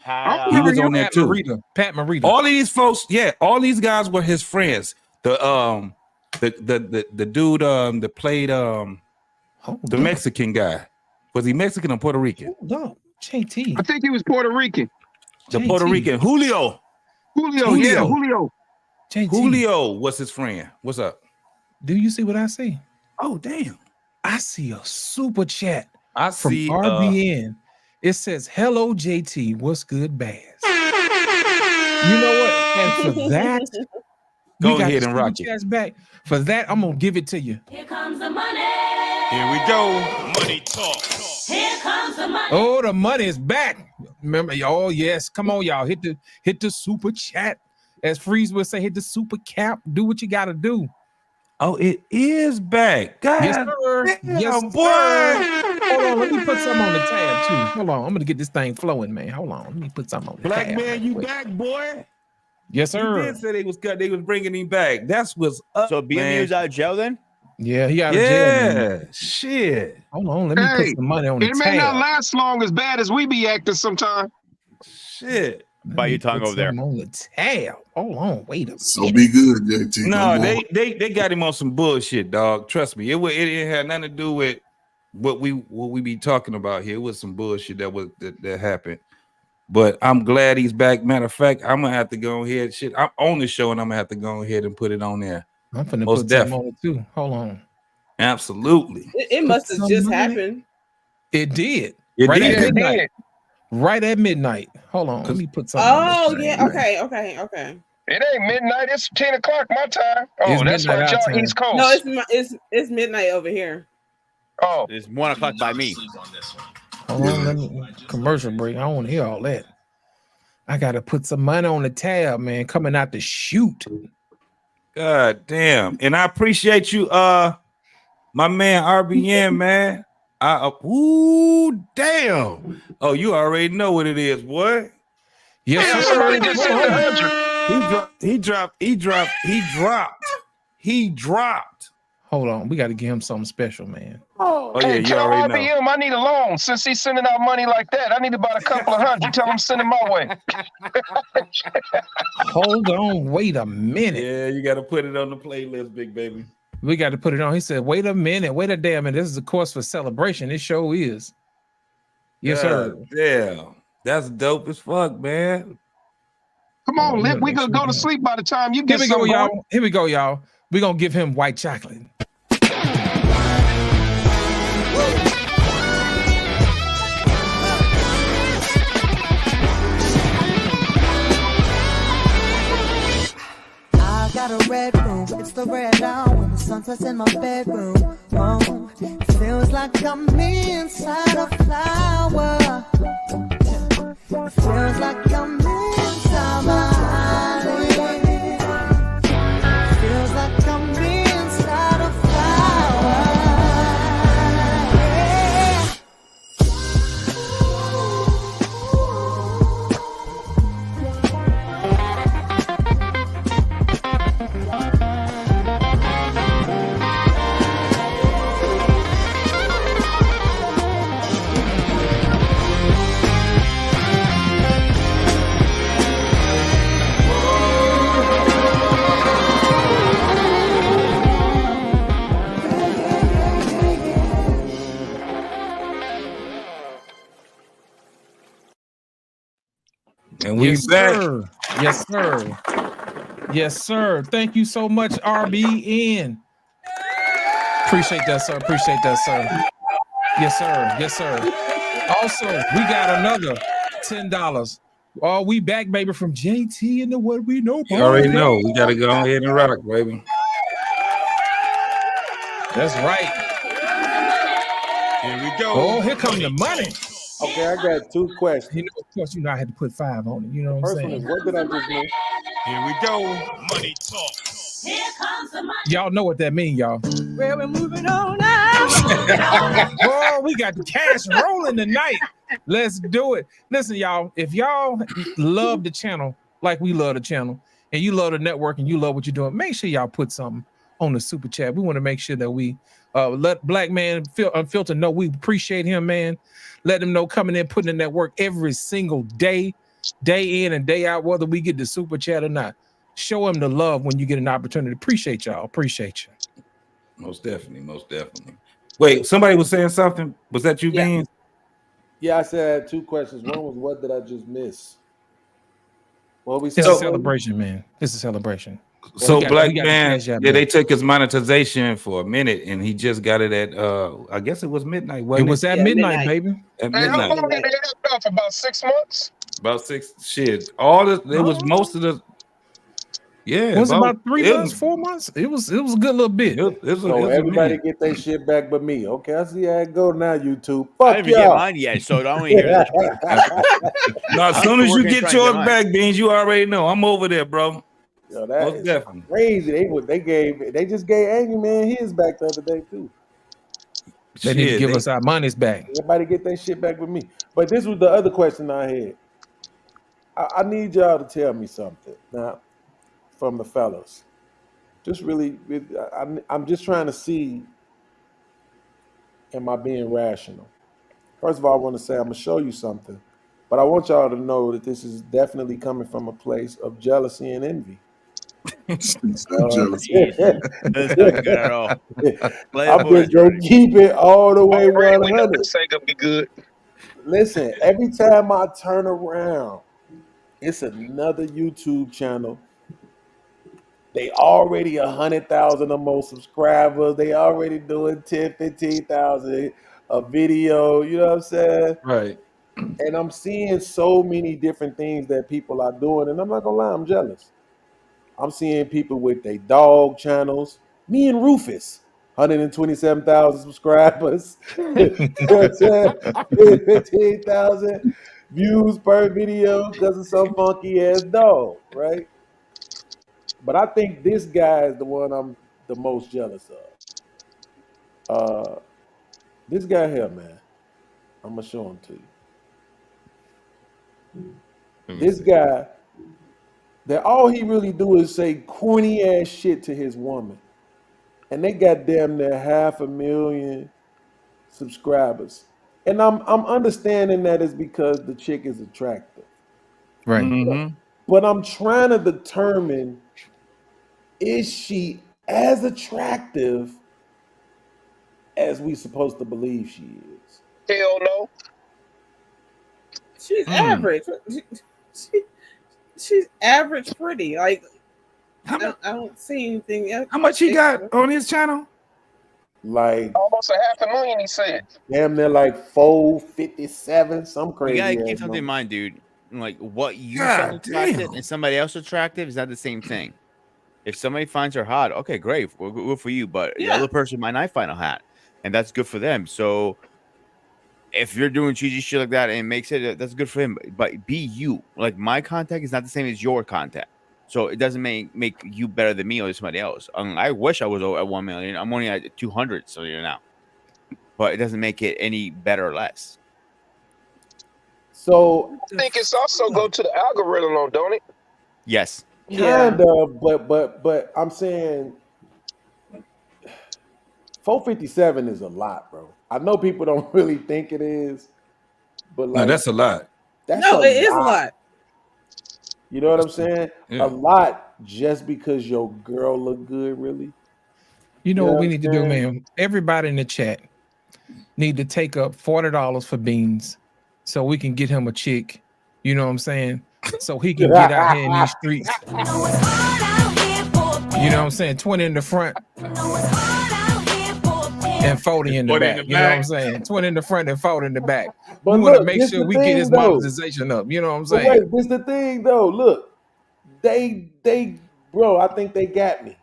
He was on there too.
Pat Morita.
All these folks, all these guys were his friends. The dude that played the Mexican guy. Was he Mexican or Puerto Rican?
No, JT.
I think he was Puerto Rican.
The Puerto Rican Julio.
Julio.
JT.
Julio was his friend. What's up?
Do you see what I see?
Oh, damn.
I see a super chat
from
RBN. It says, hello, JT. What's good, Baz? You know what? And
Go ahead and rock
it. Back. For that, I'm gonna give it to you.
Here comes the money.
Here we go.
Money talk. Here comes the money.
Oh, the money is back. Remember, oh yes, come on, y'all. Hit the super chat. As Freeze would say, hit the super cap. Do what you gotta do.
Oh, it is back. God
yes, sir.
Damn,
yes,
boy.
Sir. Hold on, let me put something on the tab too. Hold on, I'm gonna get this thing flowing, man. Hold on, let me put something on the
Black
tab.
man, you back, boy?
Yes, sir.
He did say they was bringing him back. That's what's up.
So BMU was out of jail then?
Yeah, he out of jail. Man.
Shit.
Hold on, let me put some money on the tab.
It may not last long as bad as we be acting sometimes.
Shit.
Bite your tongue over there.
On the tab. Hold on, wait a minute.
So be good, JT.
No, they got him on some bullshit, dog. Trust me. It had nothing to do with what we be talking about here. It was some bullshit that happened. But I'm glad he's back. Matter of fact, I'm gonna have to go ahead. Shit, I'm on the show and I'm gonna have to go ahead and put it on there.
I'm finna
Most
put
definitely.
some on it too. Hold on.
Absolutely.
It must have just happened.
It did.
It
right
did.
at midnight. Right at midnight. Hold on. Let me put something.
Oh yeah. Okay.
It ain't midnight. It's 10 o'clock my time. Oh,
It's
that's
midnight
right,
our
y'all
time.
East Coast.
No, it's midnight over here.
Oh,
it's 1 o'clock by me.
Hold on. Let me commercial break. I don't want to hear all that. I gotta put some money on the tab, man. Coming out to shoot.
God damn. And I appreciate you, my man RBN, man. Ooh, damn. Oh, you already know what it is, boy.
Yes,
yeah,
sir.
somebody just sent the 100.
He dropped.
Hold on. We got to give him something special, man.
Oh yeah,
Hey,
you
tell
already know.
RBM I need a loan. Since he's sending out money like that, I need about a couple of hundred. Tell him send it my way.
Hold on. Wait a minute.
Yeah, you got to put it on the playlist, big baby.
We got to put it on. He said, wait a minute. Wait a damn minute. This is a course for celebration. This show is. Yes, sir.
Damn. That's dope as fuck, man.
Come on, Lip. We gonna go to sleep by the time you get
Here we go,
some.
y'all. Here we go, y'all. We're going to give him white chocolate.
I got a red room, it's the red now when the sun sets in my bedroom. Oh, it feels like I'm inside a flower. It feels like I'm inside my island. It feels like I'm inside a flower. Yeah.
And we
Yes,
back.
sir. Yes, sir. Yes, sir. Thank you so much, RBN. Appreciate that, sir. Appreciate that, sir. Yes, sir. Yes, sir. Also, we got another $10. Oh, we back, baby, from JT and the What We Know.
You already know. We got to go ahead and rock, baby.
That's right.
Here we go.
Oh, here comes the money.
Okay, I got two questions.
You know, of course, you know I had to put 5 on it. You know what I'm
First one
saying?
is, what did I just miss?
Here we go.
Money talk. Here comes the money.
Y'all know what that means, y'all.
Well, we're moving on now.
Oh, we got the cash rolling tonight. Let's do it. Listen, y'all, if y'all love the channel like we love the channel, and you love the network and you love what you're doing, make sure y'all put something on the super chat. We want to make sure that we let Black Man Unfiltered know we appreciate him, man. Let him know coming in, putting in that work every single day, day in and day out, whether we get the super chat or not. Show him the love when you get an opportunity. Appreciate y'all. Appreciate you.
Most definitely. Most definitely. Wait, somebody was saying something. Was that you, Ben?
Yeah, I said two questions. One was, what did I just miss? What we
It's a
said.
celebration, man. It's a celebration.
So
We got
Black
the
Man,
Cash App,
yeah,
man.
they took his monetization for a minute, and he just got it at I guess it was midnight.
It
Wasn't
was at midnight, baby.
At
Hey, how
midnight.
long did they have that for? About 6 months?
About 6 shit. All the it was most of the Yeah,
Was it about 3 months, 4 months? It was a good little bit.
So everybody get their shit back but me. Okay, I see how it go now, YouTube.
I
Fuck
didn't even get
y'all.
mine yet, so don't even hear that.
No, as soon as you get yours back, Beans, you already know. I'm over there, bro.
Yo, that
Most
is
definitely.
crazy. They just gave Angry Man his back the other day too.
They need to give us our monies back.
Everybody get their shit back with me. But this was the other question I had. I need y'all to tell me something now from the fellas. Just really, I'm just trying to see, am I being rational? First of all, I want to say I'm going to show you something. But I want y'all to know that this is definitely coming from a place of jealousy and envy.
That's not good at all.
I'm just going to keep it all the way 100.
This ain't gonna be good.
Listen, every time I turn around, it's another YouTube channel. They already 100,000 or more subscribers. They already doing 10, 15,000 a video. You know what I'm saying?
Right.
And I'm seeing so many different things that people are doing, and I'm not gonna lie, I'm jealous. I'm seeing people with their dog channels. Me and Rufus, 127,000 subscribers. You know what I'm saying? 15,000 views per video because of some funky ass dog, right? But I think this guy is the one I'm the most jealous of. This guy here, man. I'm gonna show him to you. This guy, that all he really do is say corny ass shit to his woman, and they got damn near 500,000 subscribers. And I'm understanding that is because the chick is attractive,
right?
Mm-hmm.
But I'm trying to determine, is she as attractive as we supposed to believe she is?
Hell no.
She's average. She's average pretty. Like I don't see anything else.
How much he got on his channel?
Like
almost 500,000, he said.
Damn, they're like 457, some crazy.
You gotta keep
ass
something in
number.
mind, dude. Like what you
God
find attractive
damn.
and somebody else attractive is not the same thing. If somebody finds her hot, okay, great, well, good for you. But the other person might not find her hot, and that's good for them. So if you're doing cheesy shit like that and it makes it, that's good for him. But be you. Like my contact is not the same as your contact, so it doesn't make you better than me or somebody else. I wish I was at 1 million. I'm only at 200, so you're now. But it doesn't make it any better or less.
So
I think it's also go to the algorithm, though, don't it?
Yes.
Kind of, but I'm saying 457 is a lot, bro. I know people don't really think it is, but like
No, that's a lot.
that's
No, it is a lot.
You know what I'm saying?
Yeah.
A lot just because your girl look good, really.
You know
Yeah,
what we need to do,
man.
man? Everybody in the chat need to take up $40 for Beans so we can get him a chick. You know what I'm saying? So he can get out here in these streets. You know what I'm saying? 20 in the front and 40 in the
40 in
back.
the
You know what I'm
back.
saying? 20 in the front and 40 in the back.
But
We want to
look,
make
this
sure
the
we get
thing,
his
though.
monetization up. You know what I'm
But
saying?
wait, this the thing though. Look, they, bro, I think they got me.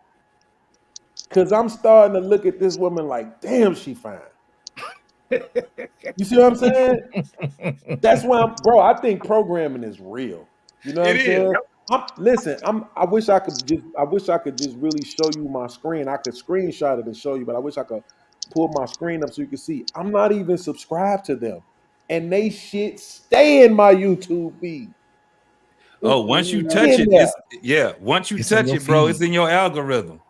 Cause I'm starting to look at this woman like, damn, she fine. You see what I'm saying? That's why I think programming is real. You know what I'm saying? I wish I could just really show you my screen. I could screenshot it and show you, but I wish I could pull my screen up so you can see. I'm not even subscribed to them. And they shit stay in my YouTube feed.
Oh, once you touch it, once you touch it, bro, it's in your algorithm.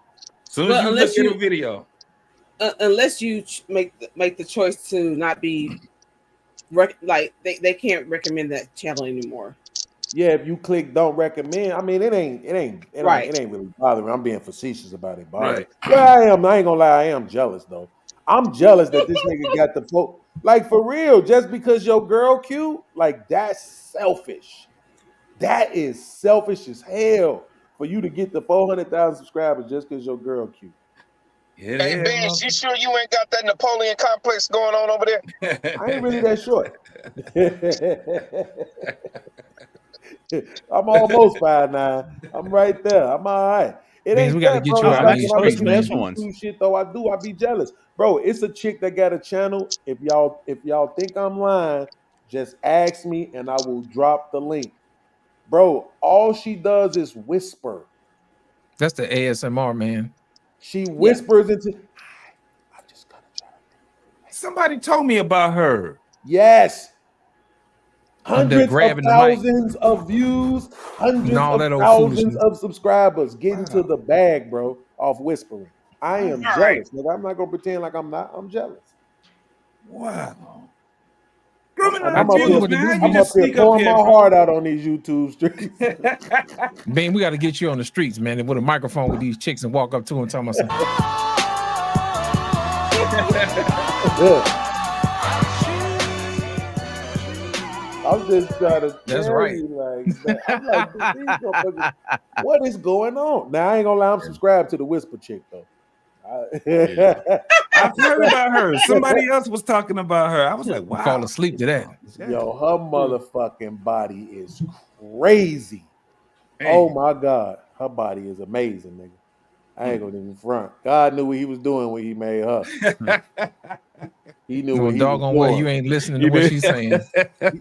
Soon as
But
you look
unless
at
you-
a video.
Unless you make the choice to not be they can't recommend that channel anymore.
Yeah, if you click don't recommend, I mean it ain't
Right.
it ain't really bothering me. I'm being facetious about it,
Right.
Yeah, I ain't gonna lie, I am jealous though. I'm jealous that this nigga got the like for real, just because your girl cute, like that's selfish. That is selfish as hell for you to get the 400,000 subscribers just because your girl cute.
Yeah,
Hey, Ben, you sure you ain't got that Napoleon complex going on over there?
I ain't really that short. I'm almost 5'9". I'm right there. I'm all right. It
Beans,
ain't
we gotta
that,
get
bro.
you
It's
out
like
these
when I
streets,
look at
man.
YouTube shit though, I be jealous. Bro, it's a chick that got a channel. If y'all think I'm lying, just ask me and I will drop the link. Bro, all she does is whisper.
That's the ASMR, man.
She whispers into
Somebody told me about her.
yes.
I'm there
Hundreds of
grabbing the mic.
thousands of views, hundreds
And all
of
that old
thousands
foolishness.
of subscribers getting to the bag, bro, off whispering. I am jealous. Nigga. I'm not gonna pretend like I'm not. I'm jealous.
Wow.
And I'm up here, pouring my heart out on these YouTube streets.
Man, we got to get you on the streets, man, with a microphone with these chicks and walk up to them and tell them something.
I'm just trying to
That's
tell
right.
you, like, I'm like, these motherfuckers, what is going on? Now I ain't gonna lie, I'm subscribed to the Whisper chick though.
I've heard about her. Somebody else was talking about her. I was like, wow.
Fall asleep to that.
Yo, her motherfucking body is crazy. Oh my God, her body is amazing, nigga. I ain't gonna even front. God knew what he was doing when he made her. He knew what he was
doggone well
doing.
you ain't listening to what she's saying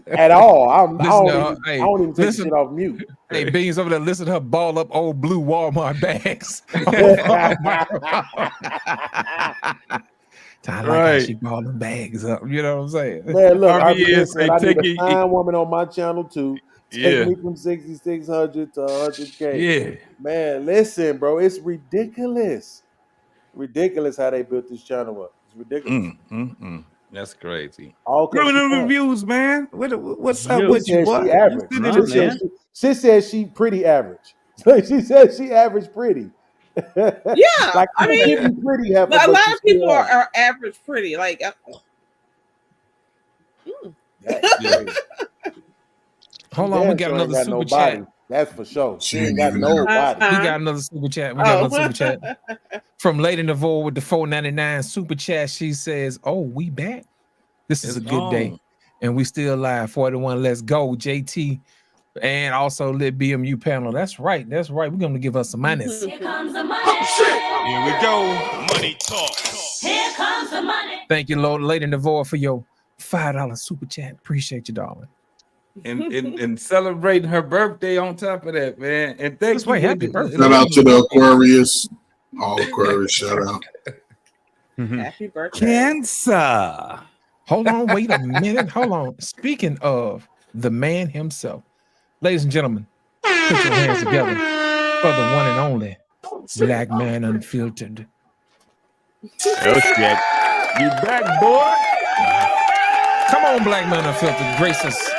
At all. I
Listen to her.
don't
Hey,
even take
listen-
shit off mute.
Hey, Beans over there, listen to her ball up old blue Walmart bags. I like how she ball them bags up. You know what I'm saying?
Man, look, I
RBS,
need
take
a
it-
fine woman on my channel too. Take
Yeah.
me from 6,600 to 100K.
Yeah.
Man, listen, bro, it's ridiculous. Ridiculous how they built this channel up. It's ridiculous.
That's crazy.
All 'cause
Criminal
she-
reviews, man. What's up
She
with you,
said
boy?
she average.
You still in
She
the-
said she said she pretty average. She said she average pretty.
Yeah,
like
I mean,
give me pretty heifer,
a
but
lot
she
of people
still
are average pretty. Like,
Hold on, we
Damn
got
sure
another
ain't got
super
no
chat.
body. That's for sure. She ain't
ain't
got
even
no
there.
body.
We got another super chat. We got another super chat from Lady Navarre with the 4.99 super chat. She says, "Oh, we back. This is
It's
a good day,
on.
and we still live. 41. Let's go, JT, and also Lit BMU panel. That's right. That's right. We're gonna give us some minus.
Here comes the money.
Here we go.
Money talk. Here comes the money.
Thank you, Lord, Lady Navarre, for your $5 super chat. Appreciate you, darling.
And celebrating her birthday on top of that, man. And thanks
That's right. Happy birthday.
Shout out to the Aquarius. All Aquarius, shout out.
happy birthday.
Cancer.
Hold on, wait a minute. Hold on. Speaking of the man himself, ladies and gentlemen, put your hands together for the one and only Black Man Unfiltered.
Oh shit.
You back, boy.
Come on, Black Man Unfiltered. Grace us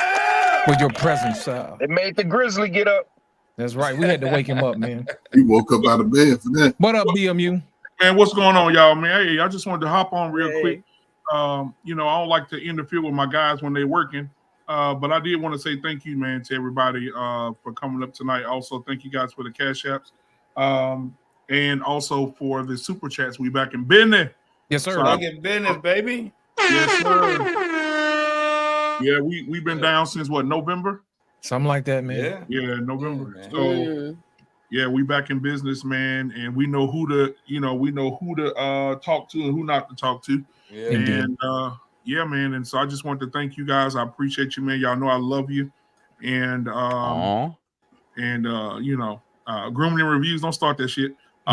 with your presence.
It made the Grizzly get up.
That's right. We had to wake him up, man.
He woke up out of bed for that.
What up, BMU?
Man, what's going on, y'all, man? Hey, I just wanted to hop on real quick. You know, I don't like to interfere with my guys when they're working, but I did want to say thank you, man, to everybody for coming up tonight. Also, thank you guys for the cash apps, and also for the super chats. We back in business.
Yes, sir.
Back in business, baby.
Yes, sir. Yeah, we've been down since what, November?
Something like that, man.
Yeah, November.
man.
So yeah, we back in business, man, and we know who to, talk to and who not to talk to.
Yeah.
And yeah, man. And so I just want to thank you guys. I appreciate you, man. Y'all know I love you. And grooming and reviews, don't start that shit.
Hey,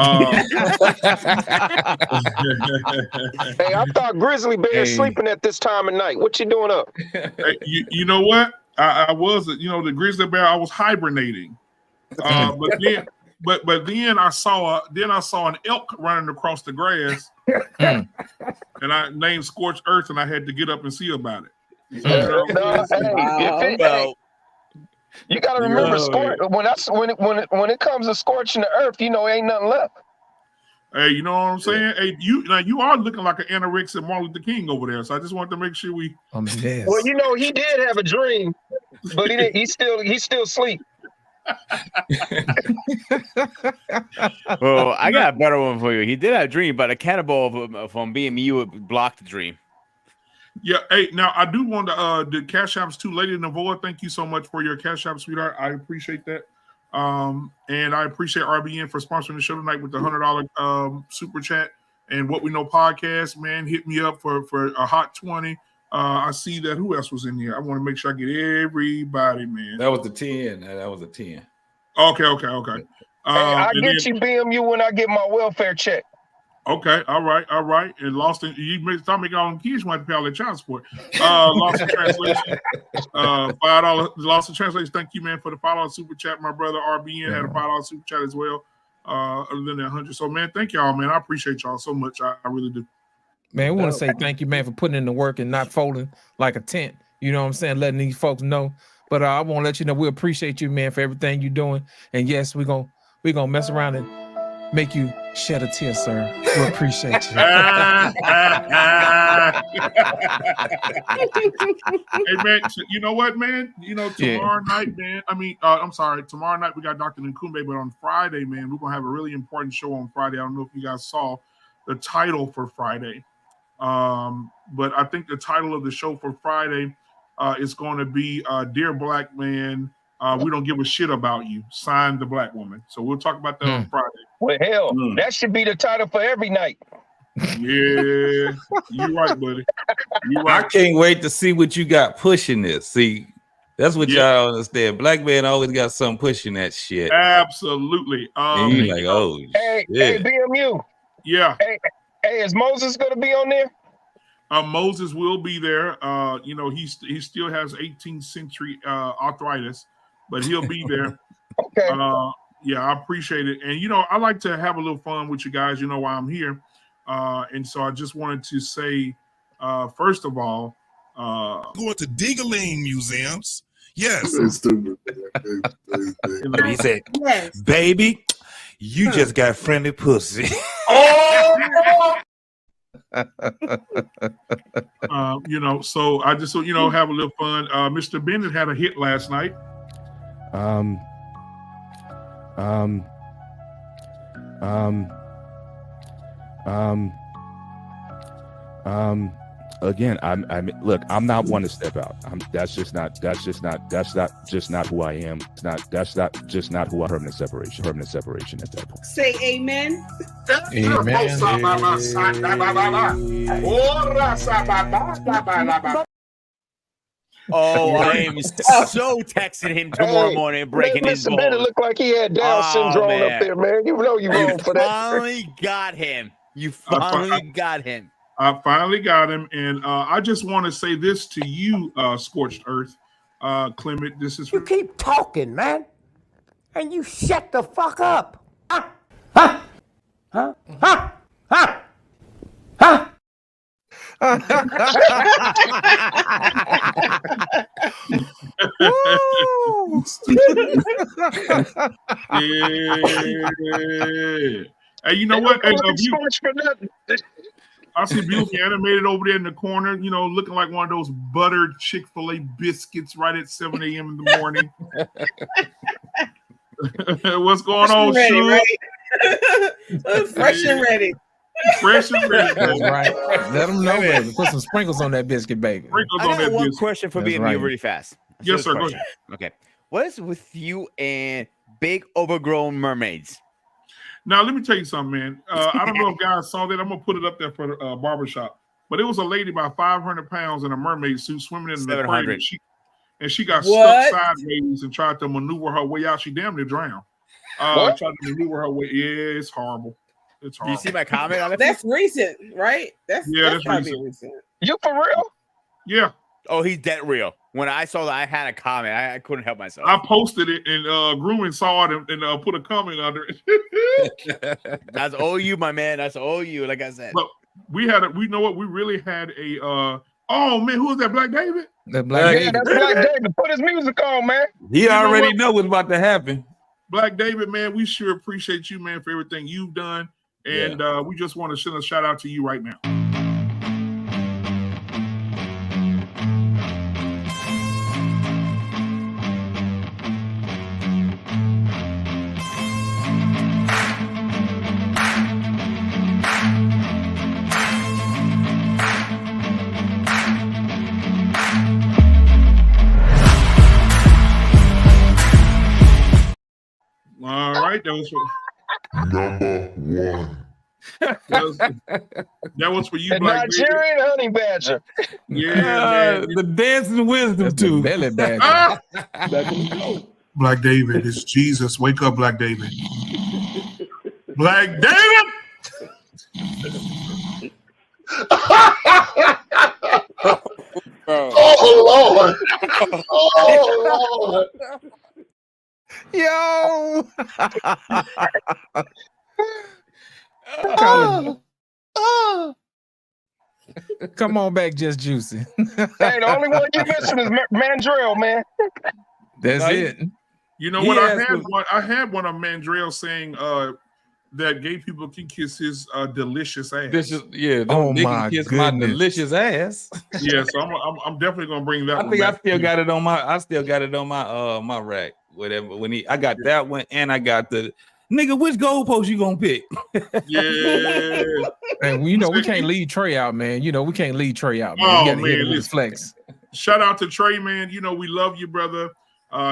I thought Grizzly Bear sleeping at this time of night. What you doing up?
Hey, you know what? I was, the grizzly bear. I was hibernating, but then I saw an elk running across the grass, and I named Scorched Earth, and I had to get up and see about it.
You got to remember, when it comes to scorching the earth, ain't nothing left.
Hey, you know what I'm saying? Hey, you are looking like an anorexic Martin Luther King over there. So I just wanted to make sure we.
Well, he did have a dream, but he still sleep.
Well, I got a better one for you. He did have a dream, but a cannonball from BMU blocked the dream.
Yeah. Hey, now I do want to the cash apps too, Lady Navoa. Thank you so much for your cash app, sweetheart. I appreciate that. And I appreciate RBN for sponsoring the show tonight with the $100 super chat and What We Know podcast. Man, hit me up for a hot 20. I see that. Who else was in here? I want to make sure I get everybody, man.
That was the 10. That was a 10.
Okay.
Hey, I get you BMU when I get my welfare check.
Okay, all right. And lost in you start making all them kids want to pay all their child support. Lost in translation. $5 lost in translation. Thank you, man, for the $5 super chat. My brother RBN had a $5 super chat as well. Other than that 100. So man, thank y'all, man. I appreciate y'all so much. I really do.
Man, we want to say thank you, man, for putting in the work and not folding like a tent. You know what I'm saying? Letting these folks know. But I want to let you know we appreciate you, man, for everything you're doing. And yes, we're gonna mess around and make you shed a tear, sir. We appreciate you.
Hey man, you know what, man? You know, tomorrow night, man. Tomorrow night we got Dr. Nkumbe, but on Friday, man, we're gonna have a really important show on Friday. I don't know if you guys saw the title for Friday. But I think the title of the show for Friday is going to be Dear Black Man, we don't give a shit about you. Signed, the Black Woman. So we'll talk about that on Friday.
Well, hell, that should be the title for every night.
Yeah, you're right, buddy. You're right.
I can't wait to see what you got pushing this. See, that's what y'all don't understand. Black man always got something pushing that shit.
Absolutely.
And you like, oh,
hey, BMU.
Yeah.
Hey, is Moses going to be on there?
Moses will be there. You know, he still has 18th century arthritis, but he'll be there.
Okay.
Yeah, I appreciate it. And, you know, I like to have a little fun with you guys. You know why I'm here. And so I just wanted to say, first of all,
going to Dingaling museums. Yes.
He said, baby, you just got friendly pussy.
You know, so I just, you know, have a little fun. Mr. Bennett had a hit last night.
Again, look, I'm not one to step out. That's just not who I am. That's just not who I am. Permanent separation at that point.
Say amen.
Oh, I am so texting him tomorrow morning, breaking his balls.
Bennett looked like he had Down syndrome up there, man. You know you wrong for that.
Finally got him. You finally got him.
I finally got him, and I just want to say this to you, Scorched Earth, Clement. This is
you keep talking, man, and you shut the fuck up.
Hey, you know what? Hey, I see beautifully animated over there in the corner, you know, looking like one of those buttered Chick-fil-A biscuits right at 7 a.m. in the morning. What's going on,
ready,
Sean?
right? Fresh and ready.
Fresh and ready.
That's right. Let them know, baby. Put some sprinkles on that biscuit, baby.
I got one question for BMU really fast.
Yes, sir. Go ahead.
Okay. What is with you and big overgrown mermaids?
Now, let me tell you something, man. I don't know if guys saw that. I'm going to put it up there for the barbershop. But it was a lady about 500 pounds in a mermaid suit swimming in the aquarium. And she got stuck sideways and tried to maneuver her way out. She damn near drowned. Tried to maneuver her way. Yeah, it's horrible. It's horrible.
You see my comment on it?
That's recent, right? That's recent.
You for real?
Yeah.
Oh, he's dead real. When I saw that, I had a comment. I couldn't help myself.
I posted it, and Grumman saw it and put a comment under it.
That's all you, my man. That's all you. Like I said,
but we know what? We really had a. Oh man, who was that? Black David.
That Black David.
That's Black David. Put his music on, man.
He already know what's about to happen.
Black David, man, we sure appreciate you, man, for everything you've done, and we just want to send a shout out to you right now. All right, that was for
Number one.
that was for you,
The
Black David.
Nigerian honey badger.
Yeah, man.
The dancing wisdom too.
Belly badger.
Black David, it's Jesus. Wake up, Black David. Black David.
Oh Lord! Oh Lord!
Yo. Come on back, Just Juicy.
Hey, the only one you missing is Mandrell, man.
That's it.
You know what? I had one of Mandrell saying that gay people can kiss his delicious ass.
Don't kiss my delicious ass.
Yeah, so I'm definitely gonna bring that.
I think I still got it on my my rack. Whatever. I got that one, and I got the nigga. Which goalpost you gonna pick?
Yeah.
And we can't leave Trey out, man. We can't leave Trey out, man.
Oh
We gotta hit
man,
him with
listen.
flex.
Shout out to Trey, man. We love you, brother.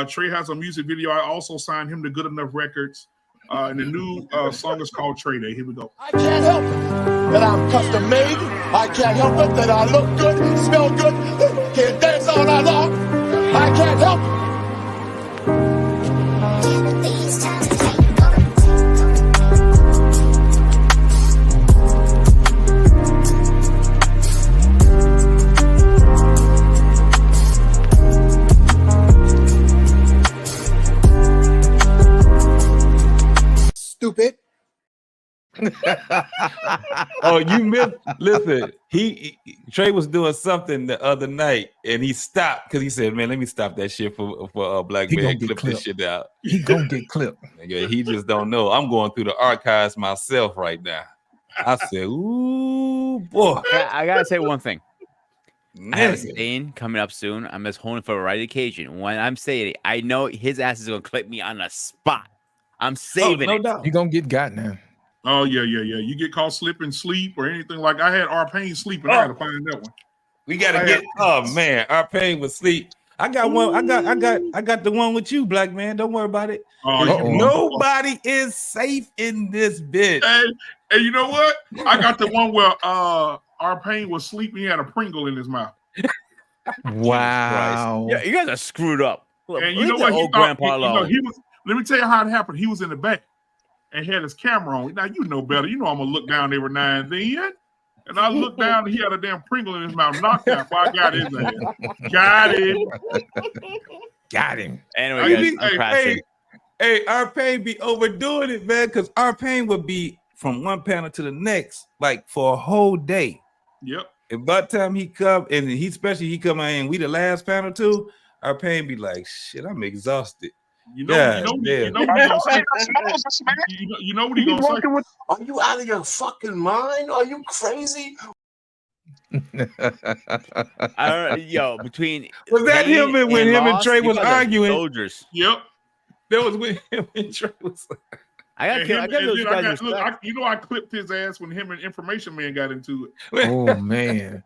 Trey has a music video. I also signed him to Good Enough Records. And the new song is called Trey Day. Here we go.
I can't help it that I'm custom made. I can't help it that I look good, smell good, can dance all night long. I can't help it.
Stupid.
Oh, you missed. Listen, Trey was doing something the other night, and he stopped because he said, "Man, let me stop that shit for Black
He
Man.
gonna get
Clip this
clipped.
shit out."
He gonna get clipped.
Yeah, he just don't know. I'm going through the archives myself right now. I said, "Ooh, boy."
I gotta say one thing. I have a
Nigga.
stain coming up soon. I'm just holding for the right occasion. When I'm saying it, I know his ass is gonna clip me on the spot. I'm saving
no
it.
doubt.
You gonna get got now.
Oh yeah. You get caught slipping sleep or anything like I had R-Pain sleeping. I had to find that one.
We gotta get. Oh man, our pain with sleep. I got one. I got the one with you, Black Man. Don't worry about it. Nobody is safe in this bitch.
And you know what? I got the one where R-Pain was sleeping. He had a Pringle in his mouth.
Wow.
Yeah, you guys are screwed up.
And you know what?
Old grandpa alone.
He was. Let me tell you how it happened. He was in the back and had his camera on. Now you know better. You know I'm gonna look down every now and then. And I looked down and he had a damn Pringle in his mouth. Knocked out. So I got his ass. Got him.
Got him.
Anyway, guys,
Hey, R-Pain be overdoing it, man, because R-Pain would be from one panel to the next, like for a whole day.
Yep.
And by the time he come, and he come in, we the last panel too, R-Pain be like, shit, I'm exhausted.
You know what he gonna say? You know what he gonna say?
Are you out of your fucking mind? Are you crazy?
I don't know, yo, between
Was that him and when him and
Ross,
Trey
you
was
guys are
arguing?
soldiers.
Yep.
That was when him and Trey was.
I got those guys.
I clipped his ass when him and Information Man got into it.
Oh man.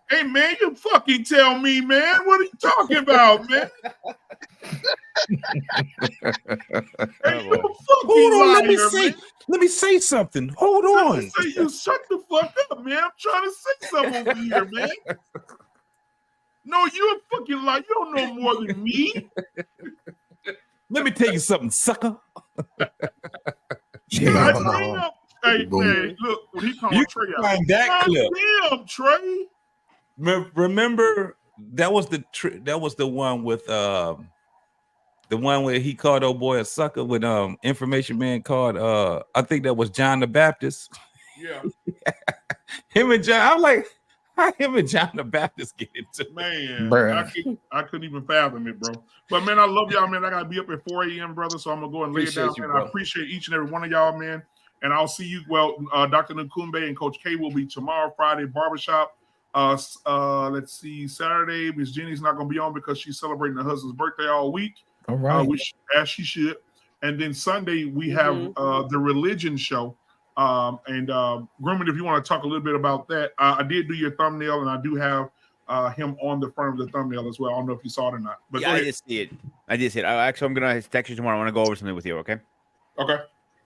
Hey man, you fucking tell me, man. What are you talking about, man? Hey, you
Hold on, let me
liar,
say.
man.
Let me say something. Hold on.
Say you shut the fuck up, man. I'm trying to say something over here, man. No, you're a fucking liar. You don't know more than me.
Let me tell you something, sucker.
Hey, man, look, when he called
You
Trey out.
find that clip.
Damn, Trey.
Remember that was the one with the one where he called old boy a sucker with Information Man called I think that was John the Baptist.
Yeah.
Him and John, I'm like, how him and John the Baptist get into it?
Man,
Bruh.
I couldn't even fathom it, bro. But man, I love y'all, man. I gotta be up at 4 a.m., brother. So I'm gonna go and lay it down,
Appreciate you,
man.
bro.
I appreciate each and every one of y'all, man. And I'll see you. Well, Dr. Nkumbe and Coach K will be tomorrow, Friday, barbershop. Let's see, Saturday, Miss Jenny's not gonna be on because she's celebrating her husband's birthday all week.
All right.
As she should. And then Sunday we have the religion show. Grumman, if you want to talk a little bit about that, I did do your thumbnail, and I do have him on the front of the thumbnail as well. I don't know if you saw it or not. But
Yeah, I did see it. I'm gonna text you tomorrow. I want to go over something with you. Okay.
Okay.
All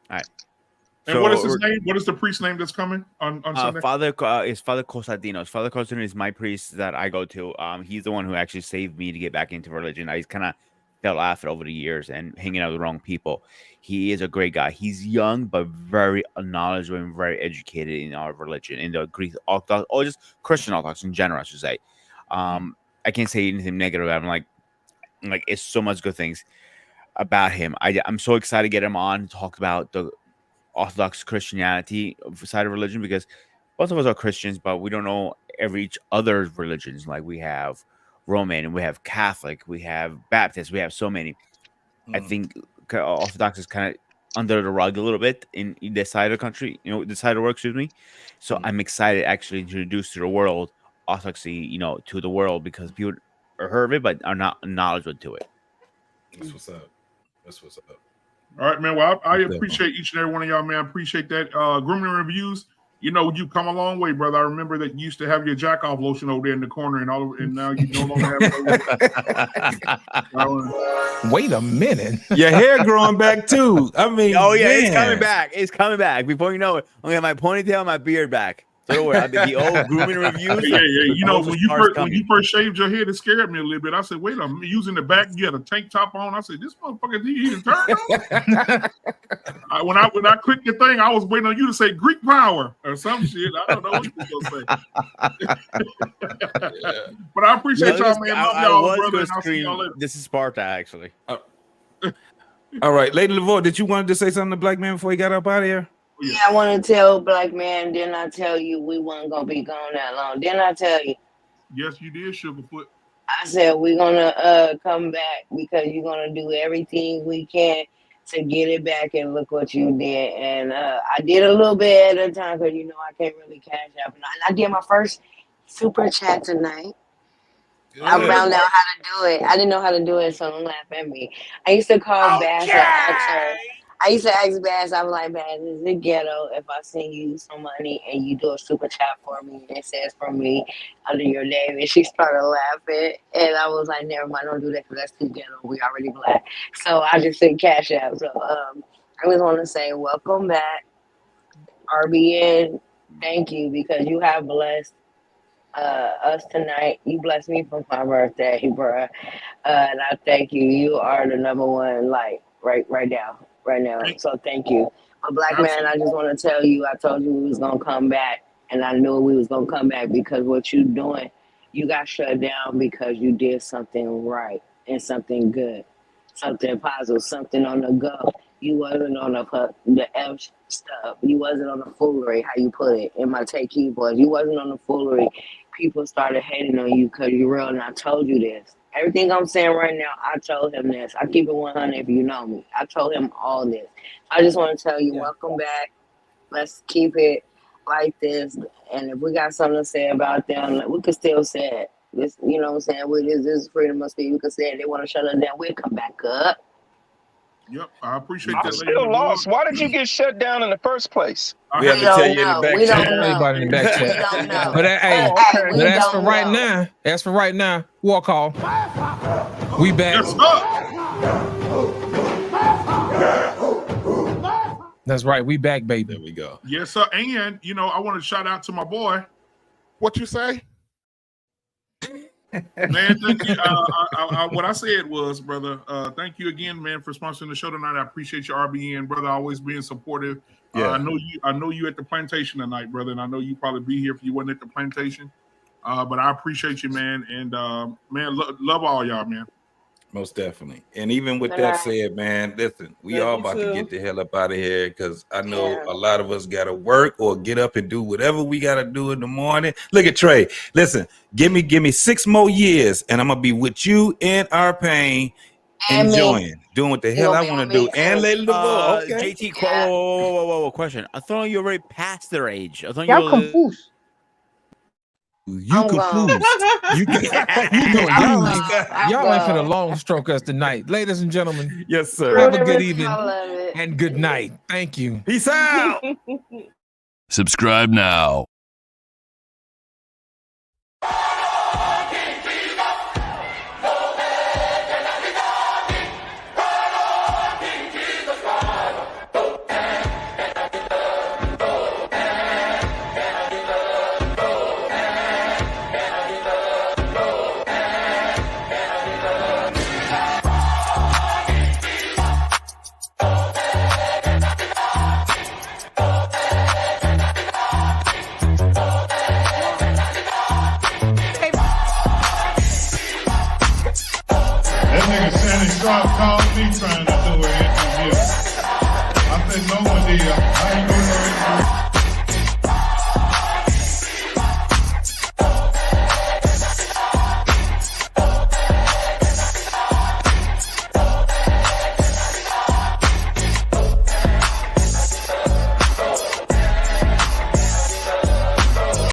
right.
And what is his name? What is the priest name that's coming on Sunday?
Father Costantino. Father Costantino is my priest that I go to. He's the one who actually saved me to get back into religion. I kind of fell off it over the years and hanging out with the wrong people. He is a great guy. He's young but very knowledgeable and very educated in our religion, in the Greek Orthodox, or just Christian Orthodox in general, I should say. I can't say anything negative about him. Like it's so much good things about him. I'm so excited to get him on to talk about the Orthodox Christianity side of religion, because both of us are Christians, but we don't know each other's religions. Like we have Roman and we have Catholic, we have Baptist, we have so many. I think Orthodox is kind of under the rug a little bit in this side of the country, this side of the world, excuse me. So I'm excited actually to introduce to the world Orthodoxy, to the world, because people are heard of it but are not knowledgeable to it.
That's what's up. That's what's up.
All right, man. Well, I appreciate each and every one of y'all, man. I appreciate that. Grooming reviews. You come a long way, brother. I remember that you used to have your jack off lotion over there in the corner, and now you no longer have.
Wait a minute.
Your hair growing back too. I mean,
oh yeah,
man.
it's coming back. It's coming back. Before you know it, I'm gonna have my ponytail and my beard back. So don't worry, I did the old grooming reviews.
Yeah. When you first shaved your head, it scared me a little bit. I said, wait, I'm using the back. You had a tank top on. I said, this motherfucker, he didn't turn on. When I clicked the thing, I was waiting on you to say Greek power or some shit. I don't know what you were gonna say. But I appreciate y'all, man. Love y'all, brother. And I'll see y'all later.
This is Sparta, actually.
All right, Lady Lavore, did you want to say something to Black Man before he got up out of here?
Yeah, I want to tell Black Man, didn't I tell you we weren't going to be gone that long? Didn't I tell you?
Yes, you did, Sugarfoot.
I said we're going to come back because you're going to do everything we can to get it back, and look what you did. And I did a little bit at a time because, I can't really cash out. And I did my first super chat tonight. Good. I found out how to do it. I didn't know how to do it, so don't laugh at me. I used to call Bass and ask her. I used to ask Bass, I was like, Bass, is it ghetto if I send you some money and you do a super chat for me and it says from me under your name? And she started laughing. And I was like, never mind, don't do that because that's too ghetto. We already Black. So I just said cash out. So I just want to say welcome back. RBN, thank you, because you have blessed us tonight. You blessed me for my birthday, bruh. And I thank you. You are the number one light right now. So thank you. But Black Man, I just want to tell you, I told you we was going to come back, and I knew we was going to come back because what you doing, you got shut down because you did something right and something good, something positive, something on the go. You wasn't on the F stuff. You wasn't on the foolery, how you put it in my take keyboards. You wasn't on the foolery. People started hating on you because you're real, and I told you this. Everything I'm saying right now, I told him this. I keep it 100 if you know me. I told him all this. I just want to tell you, welcome back. Let's keep it like this. And if we got something to say about them, we could still say it. This, you know what I'm saying? This is freedom of speech. We could say it. They want to shut us down. We'll come back up.
Yep, I appreciate
that. I'm still lost. Why did you get shut down in the first place?
We have to tell you in the back chat.
Everybody in the back chat. But as for right now, walk call. We back. That's right. We back, baby.
There we go.
Yes, sir. And I want to shout out to my boy.
What you say?
Man, thank you. What I said was, brother, thank you again, man, for sponsoring the show tonight. I appreciate your RBN, brother, always being supportive. Yeah. I know you at the plantation tonight, brother, and I know you probably be here if you wasn't at the plantation. But I appreciate you, man, and man, love all y'all, man.
Most definitely. And even with that said, man, listen, we all about to get the hell up out of here because I know a lot of us got to work or get up and do whatever we got to do in the morning. Look at Trey. Listen, give me 6 more years and I'm going to be with you in our pain, enjoying, doing what the hell I want to do. And Lady Lavore. Okay.
JT, whoa, question. I thought you already passed their age. I thought
y'all confused.
You confused. Y'all ain't finna long stroke us tonight. Ladies and gentlemen.
Yes, sir.
Have a good evening and good night. Thank you.
Peace out.
Subscribe now.
time.